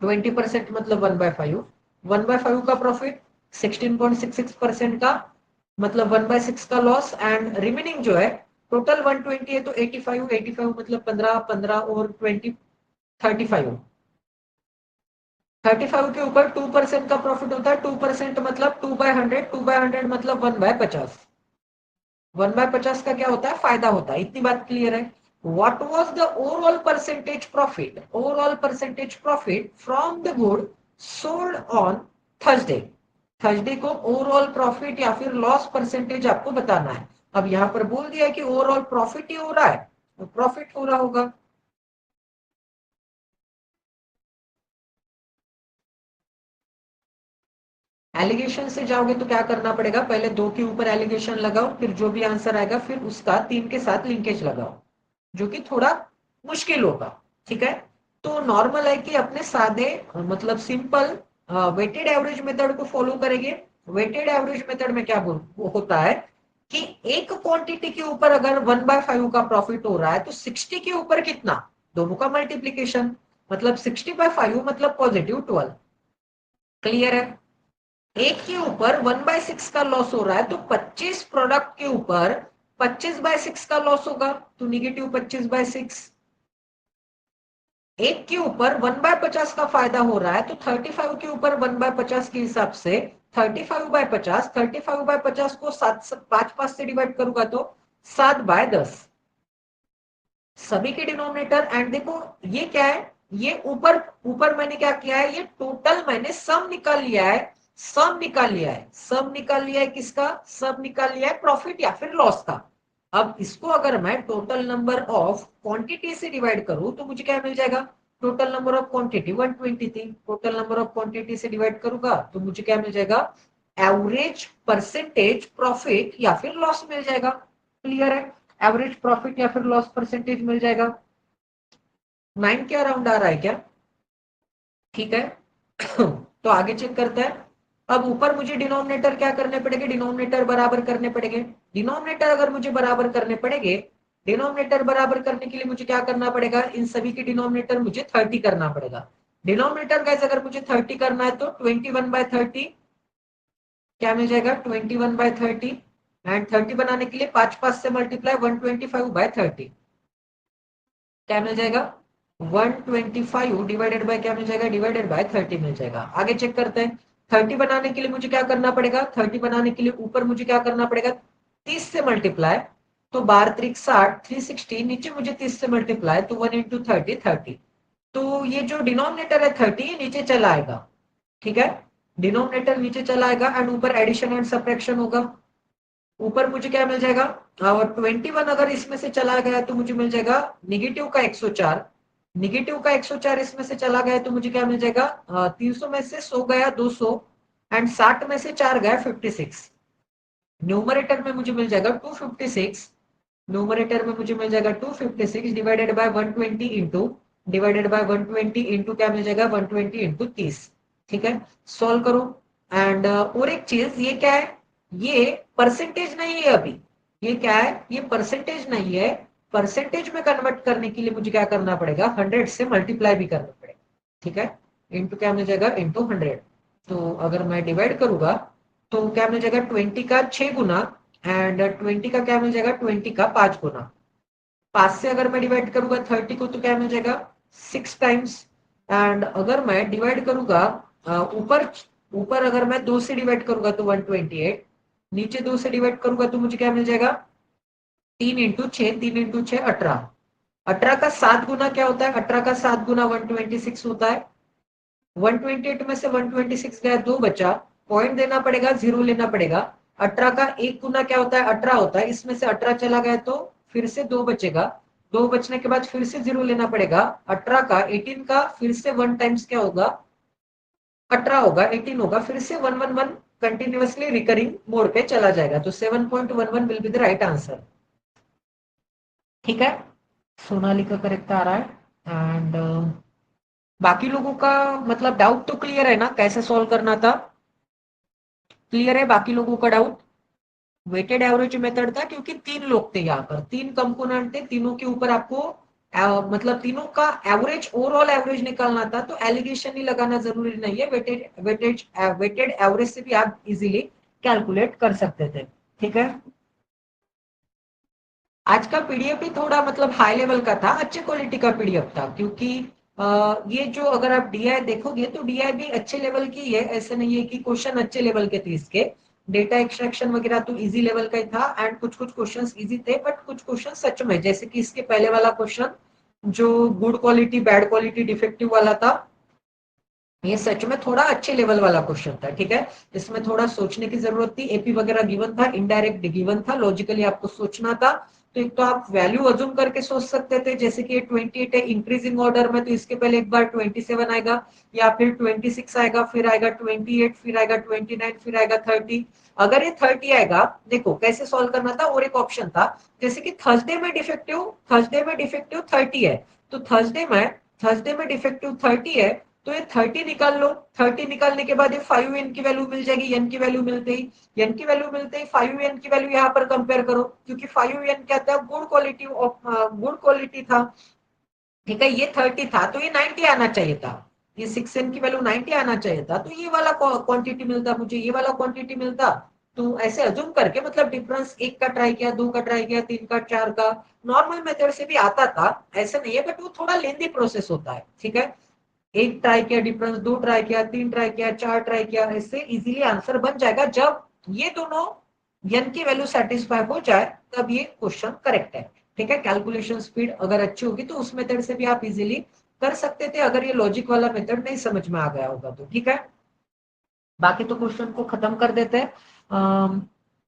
20% मतलब 1/5, 1/5 का प्रॉफिट, 16.66% का मतलब 1/6 का लॉस, एंड रिमेनिंग जो है टोटल 120 है तो 85, 85 मतलब 15, 15 और 20, 35। 35 के ऊपर 2% का प्रॉफिट होता है। 2% मतलब 2/100, 2/100 मतलब 1/50। 1/50 का क्या होता है, फायदा होता है। इतनी बात क्लियर है। What was the overall percentage profit? Overall percentage profit from the good sold on Thursday. Thursday को ओवरऑल प्रॉफिट या फिर लॉस परसेंटेज आपको बताना है। अब यहां पर बोल दिया है कि ओवरऑल प्रॉफिट ही हो रहा है, तो प्रॉफिट हो रहा होगा। एलिगेशन से जाओगे तो क्या करना पड़ेगा, पहले 2 के ऊपर एलिगेशन लगाओ, फिर जो भी आंसर आएगा फिर उसका 3 के साथ लिंकेज लगाओ, जो कि थोड़ा मुश्किल होगा। ठीक है, तो नॉर्मल है कि अपने सादे मतलब सिंपल वेटेड एवरेज मेथड को फॉलो करेंगे। वेटेड एवरेज मेथड में क्या वो होता है कि एक क्वांटिटी के ऊपर अगर 1/5 का प्रॉफिट हो रहा है तो 60 के ऊपर कितना, दोनों का मल्टीप्लीकेशन, मतलब 60/5 मतलब +12। क्लियर है। एक के ऊपर 1/6 का लॉस हो रहा है तो 25 प्रोडक्ट के ऊपर 25/6 का लॉस होगा, तो -25/6। एक के ऊपर 1/50 का फायदा हो रहा है तो 35 के ऊपर 1/50 के हिसाब से 35/50, 35/50 को 5 से डिवाइड करूंगा तो 7/10। सभी के डिनोमिनेटर, एंड देखो ये क्या है, ये ऊपर ऊपर मैंने क्या किया है, ये टोटल मैंने सम निकाल लिया है। सम निकाल लिया है, सम निकाल लिया है किसका, सम निकाल लिया है प्रॉफिट या फिर लॉस का। अब इसको अगर मैं टोटल नंबर ऑफ क्वांटिटी से डिवाइड करूं तो मुझे क्या मिल जाएगा, टोटल नंबर ऑफ क्वांटिटी 120 थी, टोटल नंबर ऑफ क्वांटिटी से डिवाइड करूंगा तो मुझे क्या मिल जाएगा, एवरेज परसेंटेज प्रॉफिट या फिर लॉस मिल जाएगा। क्लियर है, एवरेज प्रॉफिट या फिर लॉस परसेंटेज मिल जाएगा। 9 के अराउंड आ रहा है क्या, ठीक है। तो आगे चेक करते हैं। अब ऊपर मुझे डिनोमिनेटर क्या करने पड़ेंगे, डिनोमिनेटर बराबर करने पड़ेंगे। डिनोमिनेटर अगर मुझे बराबर करने पड़ेंगे, डिनोमिनेटर बराबर करने के लिए मुझे क्या करना पड़ेगा, इन सभी के डिनोमिनेटर मुझे 30 करना पड़ेगा। डिनोमिनेटर गाइस अगर मुझे 30 करना है तो 21/30 क्या मिल जाएगा, 21/30। एंड 30 बनाने के लिए 5 से मल्टीप्लाई 125/30 क्या मिल जाएगा, 125 डिवाइडेड बाय क्या मिल जाएगा, डिवाइडेड बाय 30 मिल जाएगा। आगे चेक करते हैं। 30 बनाने के लिए मुझे क्या करना पड़ेगा, 30 बनाने के लिए ऊपर मुझे क्या करना पड़ेगा, 30 से मल्टीप्लाई, तो 12×3 = 60, 360, नीचे मुझे 30 से मल्टीप्लाई तो 1 × 30 30। तो ये जो डिनोमिनेटर है 30 ये नीचे चला आएगा। ठीक है, डिनोमिनेटर नीचे चला आएगा एंड ऊपर एडिशन एंड सब्ट्रैक्शन होगा। ऊपर मुझे क्या मिल जाएगा, और 21 अगर इसमें से चला गया तो मुझे मिल जाएगा निगेटिव का 104। निगेटिव का 104 इसमें से चला गया तो मुझे क्या मिल जाएगा, 300 में से 100 गया 200, एंड 60 में से 4 गया 56। न्यूमरेटर में मुझे मिल जाएगा 256। न्यूमरेटर में मुझे मिल जाएगा 256 divided by 120 into, divided by 120 into क्या मिल जाएगा, 120 इंटू 30। ठीक है, सॉल्व करो। एंड और एक चीज ये क्या है, ये परसेंटेज नहीं है अभी, ये क्या है, ये परसेंटेज नहीं है। परसेंटेज में कन्वर्ट करने के लिए मुझे क्या करना पड़ेगा, 100 से मल्टीप्लाई भी करना पड़ेगा। ठीक है, इंटू क्या मिल जाएगा, इंटू 100। तो अगर मैं डिवाइड करूंगा तो क्या मिल जाएगा, 20 का 6 गुना, एंड 20 का क्या मिल जाएगा, 20 का 5 गुना। 5 से अगर मैं डिवाइड करूंगा 30 को तो क्या मिल जाएगा, 6 टाइम्स। एंड अगर मैं डिवाइड करूंगा ऊपर ऊपर अगर मैं 2 से डिवाइड करूंगा तो 128, नीचे 2 से डिवाइड करूंगा तो मुझे क्या मिल जाएगा, 3 इंटू 6, 3 इंटू 6 18। 18 का 7 गुना क्या होता है, 18 का 7 गुना 126 होता है। 128 में से 126 गया, 2 बचा, पॉइंट देना पड़ेगा, 0 लेना पड़ेगा। 18 का 1 गुना क्या होता है, 18 होता है, इसमें से 18 चला गया तो फिर से 2 बचेगा। 2 बचने के बाद फिर से 0 लेना पड़ेगा। 18 का 18 का फिर से 1 टाइम्स क्या होगा, 18 होगा, 18 होगा, फिर से 111 कंटिन्यूअसली रिकरिंग मोड पे चला जाएगा। तो 7.11 will be the right answer. ठीक है, सोनाली का करेक्ट आ रहा है। एंड बाकी लोगों का मतलब डाउट तो क्लियर है ना, कैसे सॉल्व करना था, क्लियर है बाकी लोगों का डाउट। वेटेड एवरेज मेथड था क्योंकि 3 लोग थे, यहाँ पर 3 कंपोनेंट थे, तीनों के ऊपर आपको मतलब तीनों का एवरेज, ओवरऑल एवरेज निकालना था। तो एलिगेशन ही लगाना जरूरी नहीं है, वेटेड एवरेज से भी आप इजीली कैलकुलेट कर सकते थे। ठीक है, आज का पीडीएफ भी थोड़ा मतलब हाई लेवल का था, अच्छे क्वालिटी का पीडीएफ था, क्योंकि ये जो अगर आप डीआई देखोगे तो डीआई भी अच्छे लेवल की है, ऐसे नहीं है कि क्वेश्चन अच्छे लेवल के थे इसके। डेटा एक्सट्रैक्शन वगैरह तो इजी लेवल का ही था, एंड कुछ कुछ क्वेश्चंस इजी थे, बट कुछ क्वेश्चन सच में, जैसे कि इसके पहले वाला क्वेश्चन जो good quality bad quality defective वाला था, ये सच में थोड़ा अच्छे लेवल वाला क्वेश्चन था। ठीक है, इसमें थोड़ा सोचने की जरूरत थी, एपी वगैरह गिवन था, इनडायरेक्ट गिवन था, लॉजिकली आपको सोचना था। तो एक तो आप वैल्यू अज्यूम करके सोच सकते थे, जैसे कि 28 है इंक्रीजिंग ऑर्डर में, तो इसके पहले एक बार 27 आएगा, या फिर 26 आएगा, फिर आएगा 28, फिर आएगा 29, फिर आएगा 30। अगर ये 30 आएगा, देखो कैसे सॉल्व करना था, और एक ऑप्शन था, जैसे कि थर्सडे में डिफेक्टिव 30 है, तो थर्सडे में डिफेक्टिव 30 है, तो ये 30 निकाल लो। 30 निकालने के बाद ये 5n की वैल्यू मिल जाएगी, n की वैल्यू मिलते ही, n की वैल्यू मिलते ही 5n की वैल्यू यहाँ पर कंपेयर करो, क्योंकि 5n क्या था, गुड क्वालिटी था। ठीक है, ये 30 था तो ये 90 आना चाहिए था, ये 6n की वैल्यू 90 आना चाहिए था, तो ये वाला क्वांटिटी मिलता, मुझे ये वाला क्वांटिटी मिलता। तो ऐसे अज्यूम करके मतलब डिफरेंस 1 का ट्राई किया, 2 का ट्राई किया, 3 का, 4 का, नॉर्मल मेथड से भी आता था, ऐसा नहीं है, बट वो थोड़ा लेंदी प्रोसेस होता है। ठीक है, एक ट्राई किया डिफरेंस, 2 ट्राई किया, 3 ट्राई किया, 4 ट्राई किया, इससे इजीली आंसर बन जाएगा। जब ये दोनों n की वैल्यू सेटिस्फाई हो जाए तब ये क्वेश्चन करेक्ट है। ठीक है, कैलकुलेशन स्पीड अगर अच्छी होगी तो उस मेथड से भी आप इजीली कर सकते थे, अगर ये लॉजिक वाला मेथड नहीं समझ में आ गया होगा तो। ठीक है, बाकी तो क्वेश्चन को खत्म कर देते हैं,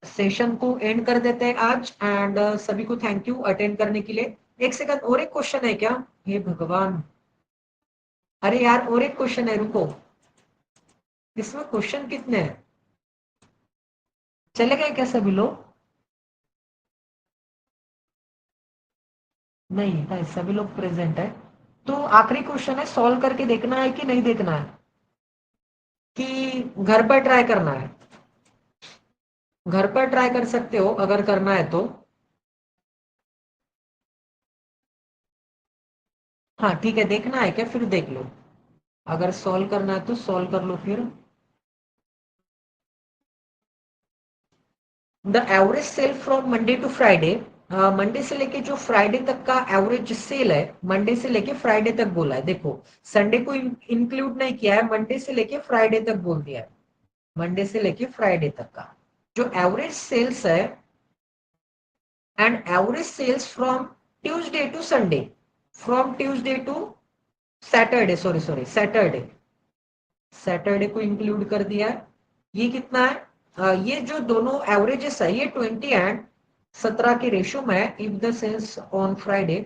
सेशन को एंड कर देते हैं आज। एंड सभी को थैंक यू अटेंड करने के लिए। एक सेकंड, और एक क्वेश्चन है क्या, हे भगवान, अरे यार और एक क्वेश्चन है, रुको, इसमें क्वेश्चन कितने हैं, चले गए क्या सभी लोग, नहीं था, सभी लोग प्रेजेंट है। तो आखिरी क्वेश्चन है, सॉल्व करके देखना है कि नहीं देखना है, कि घर पर ट्राई करना है, घर पर ट्राई कर सकते हो अगर करना है तो। हाँ ठीक है, देखना है क्या, फिर देख लो, अगर सॉल्व करना है तो सॉल्व कर लो फिर। The average sale from Monday to Friday, Monday से लेके जो फ्राइडे तक का एवरेज सेल है, मंडे से लेके फ्राइडे तक बोला है, देखो संडे को इंक्लूड नहीं किया है, मंडे से लेके फ्राइडे तक बोल दिया है, मंडे से लेके फ्राइडे तक का जो एवरेज सेल्स है, and average sales from Tuesday to Sunday, from Tuesday to Saturday, sorry sorry Saturday, Saturday को इंक्लूड कर दिया है, ये कितना है, ये जो दोनों एवरेजेस है ये 20 एंड 17 के रेशियो में है। If the sales on Friday,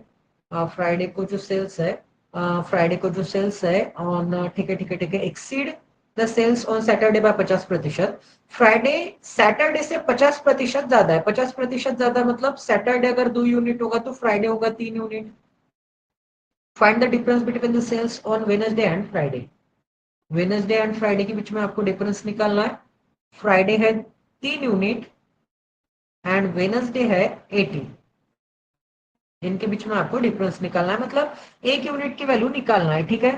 Friday को जो सेल्स है, फ्राइडे को जो सेल्स है ऑन, ठीक है ठीक है ठीक है, exceed the sales on Saturday by 50%, Friday Saturday से 50% ज्यादा है, 50% ज्यादा मतलब सैटरडे अगर 2 यूनिट होगा तो फ्राइडे होगा 3 unit. Find the difference between the sales on Wednesday and Friday, Wednesday and Friday के बीच में आपको डिफरेंस निकालना है। फ्राइडे है 3 यूनिट एंड वेनसडे है 80। इनके बीच में आपको डिफरेंस निकालना है, मतलब एक यूनिट की वैल्यू निकालना है, ठीक है।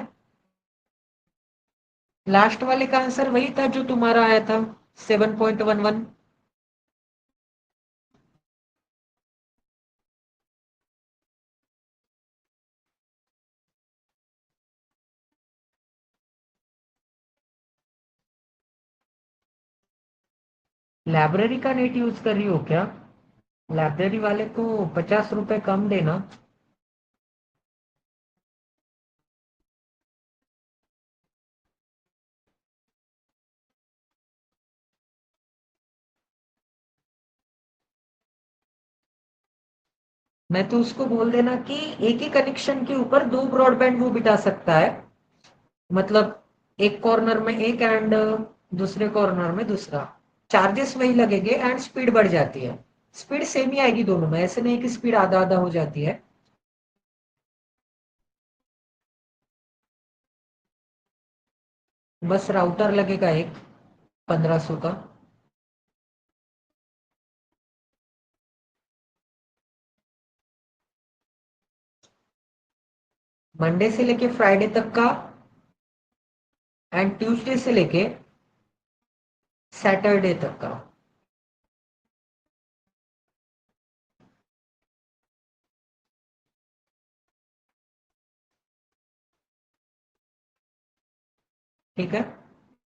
लास्ट वाले का आंसर वही था जो तुम्हारा आया था, 7.11। लाइब्रेरी का नेट यूज कर रही हो क्या? लाइब्रेरी वाले को 50 रुपए कम देना। मैं तो उसको बोल देना कि एक ही कनेक्शन के ऊपर दो ब्रॉडबैंड वो बिठा सकता है, मतलब एक कॉर्नर में एक एंड दूसरे कॉर्नर में दूसरा। चार्जेस वही लगेंगे एंड स्पीड बढ़ जाती है। स्पीड सेम ही आएगी दोनों में, ऐसे नहीं कि स्पीड आधा आधा हो जाती है। बस राउटर लगेगा एक, 1500 का। मंडे से लेके फ्राइडे तक का एंड ट्यूसडे से लेके सैटरडे तक का। ठीक है,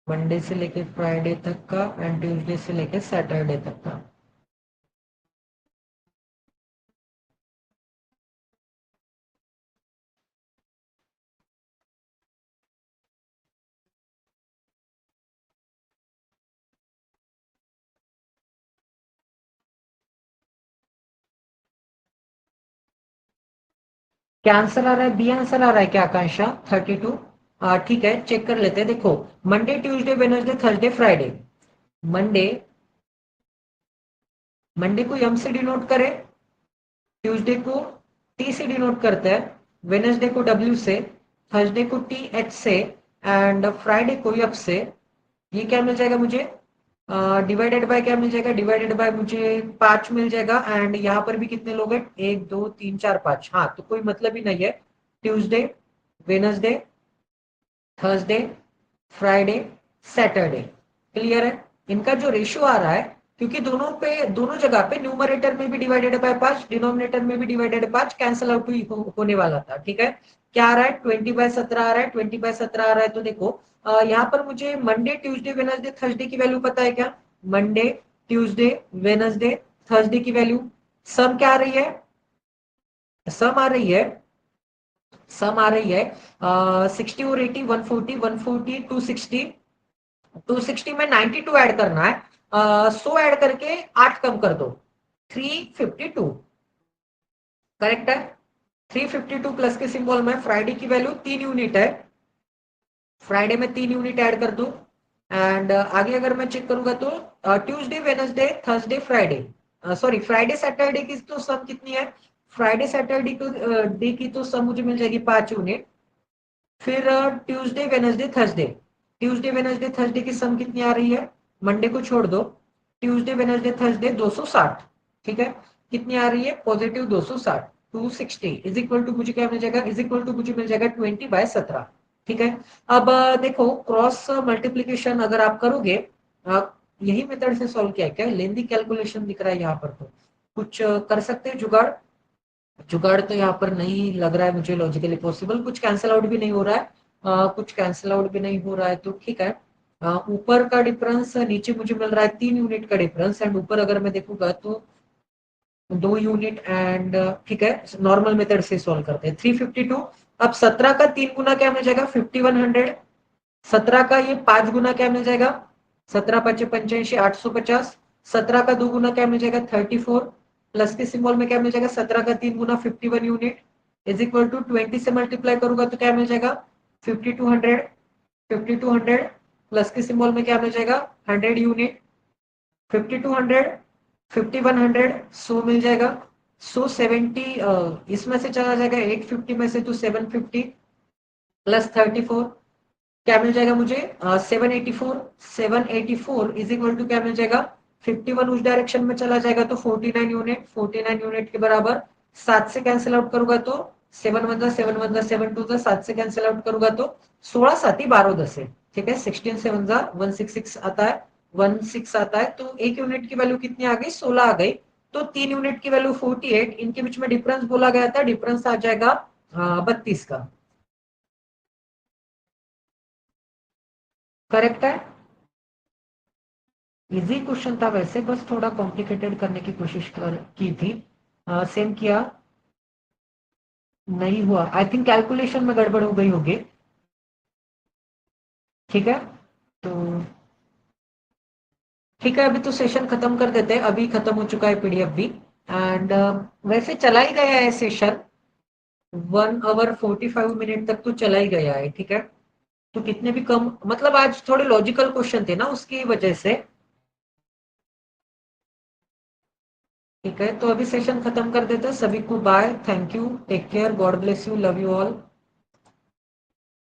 मंडे से लेके फ्राइडे तक का एंड ट्यूसडे से लेके सैटरडे तक का। क्या आंसर आ रहा है? बी आंसर आ रहा है क्या आकांक्षा? 32। ठीक है, चेक कर लेते हैं। देखो, Monday Tuesday Wednesday Thursday Friday. Monday, Monday को एम से डिनोट करें, ट्यूसडे को टी से डिनोट करते हैं, वेडनेसडे को डब्ल्यू से, थर्सडे को टी एच से एंड फ्राइडे को एफ से। ये क्या मिल जाएगा मुझे? डिवाइडेड बाय क्या मिल जाएगा? डिवाइडेड बाय मुझे 5 मिल जाएगा एंड यहाँ पर भी कितने लोग हैं? 1 2 3 4 5। हाँ, तो कोई मतलब ही नहीं है। Tuesday, Wednesday, Thursday, Friday, Saturday. Clear है? इनका जो रेशियो आ रहा है, क्योंकि दोनों पे, दोनों जगह पे न्यूमरेटर में भी डिवाइडेड बाय 5, डिनोमिनेटर में भी डिवाइडेड 5 कैंसल आउट होने वाला था। ठीक है, क्या आ रहा है? 20/17 आ रहा है, 20/17 आ रहा है। तो देखो, यहाँ पर मुझे मंडे ट्यूसडे वेनसडे थर्सडे की वैल्यू पता है क्या? मंडे, ट्यूसडे, वेनसडे, थर्सडे की वैल्यू। सम क्या आ रही है? सम आ रही है, सम आ रही है 60 और 80, 140, 140, 260। 260 में 92 ऐड करना है, 100 ऐड करके 8 कम कर दो, 352। करेक्ट है? 352 प्लस के सिंबल में फ्राइडे की वैल्यू 3 यूनिट है, फ्राइडे में 3 यूनिट ऐड कर दो। एंड आगे अगर मैं चेक करूंगा तो Tuesday Wednesday Thursday Friday, sorry Friday Saturday की तो सम कितनी है? फ्राइडे सैटरडे को डे की तो सम मुझे मिल जाएगी 5 यूनिट। फिर Tuesday Wednesday Thursday, Tuesday Wednesday Thursday की सम कितनी आ रही है? मंडे को छोड़ दो, ट्यूसडे वेनसडे थर्सडे 260। ठीक है, कितनी आ रही है? पॉजिटिव 260। 260 इज इक्वल टू मुझे क्या मिल जाएगा? इज इक्वल टू मुझे मिल जाएगा 20/17। ठीक है, अब देखो, क्रॉस मल्टीप्लीकेशन अगर आप करोगे, यही मेथड से सॉल्व किया है क्या? लेंदी कैलकुलेशन दिख रहा है यहाँ पर, तो कुछ कर सकते हैं जुगाड़? जुगाड़ तो यहाँ पर नहीं लग रहा है मुझे लॉजिकली पॉसिबल। कुछ कैंसिल आउट भी नहीं हो रहा है, कुछ कैंसिल आउट भी नहीं हो रहा है, तो ठीक है। ऊपर का डिफरेंस, नीचे मुझे मिल रहा है 3 यूनिट का डिफरेंस एंड ऊपर अगर मैं देखूंगा तो 2 यूनिट एंड ठीक है, नॉर्मल मेथड से सॉल्व करते हैं। 352, अब 17 का 3 गुना क्या मिल जाएगा? 5100। 17 का ये 5 गुना क्या मिल जाएगा? 17×5 = 85, 850। 17 का 2 गुना क्या मिल जाएगा? 34। प्लस के सिंबल में क्या मिल जाएगा? 17 का 3 गुना 51 यूनिट इज इक्वल टू 20 से मल्टीप्लाई करूंगा तो क्या मिल जाएगा? 5200। 5200 प्लस के सिंबल में क्या मिल जाएगा? 100 यूनिट। 5200, 5100, 100 मिल जाएगा। 170 इसमें से चला जाएगा, 850 में से तो 750 प्लस 34 क्या मिल जाएगा मुझे? 784। 784 इज इक्वल टू क्या मिल जाएगा? 51 उस डायरेक्शन में चला जाएगा तो 49 यूनिट, 49 यूनिट के बराबर 7 से कैंसिल आउट करूंगा तो 7 वन जा 7 वन जा 7 टू जा 7 से कैंसिल आउट करूंगा तो 16 7 ही 12 10 है। ठीक है, 16 7 जा 166 आता है, 16 आता है, तो एक यूनिट की वैल्यू कितनी आ गई, 16 आ गई। तो 3 यूनिट की वैल्यू 48, इनके बीच में डिफरेंस बोला गया था, डिफरेंस आ जाएगा 32 का। करेक्ट है, इजी क्वेश्चन था वैसे, बस थोड़ा कॉम्प्लिकेटेड करने की कोशिश की थी। सेम किया, नहीं हुआ, आई थिंक कैलकुलेशन में गड़बड़ हो गई होगी। ठीक है, तो ठीक है, अभी तो सेशन खत्म कर देते हैं, अभी खत्म हो चुका है पीडीएफ भी। एंड वैसे चला ही गया है सेशन, 1 आवर 45 मिनट तक तो चला ही गया है। ठीक है, तो कितने भी कम, मतलब आज थोड़े लॉजिकल क्वेश्चन थे ना, उसकी वजह से। ठीक है, तो अभी सेशन खत्म कर देते हैं, सभी को bye, thank you, take care, God bless you, love you all.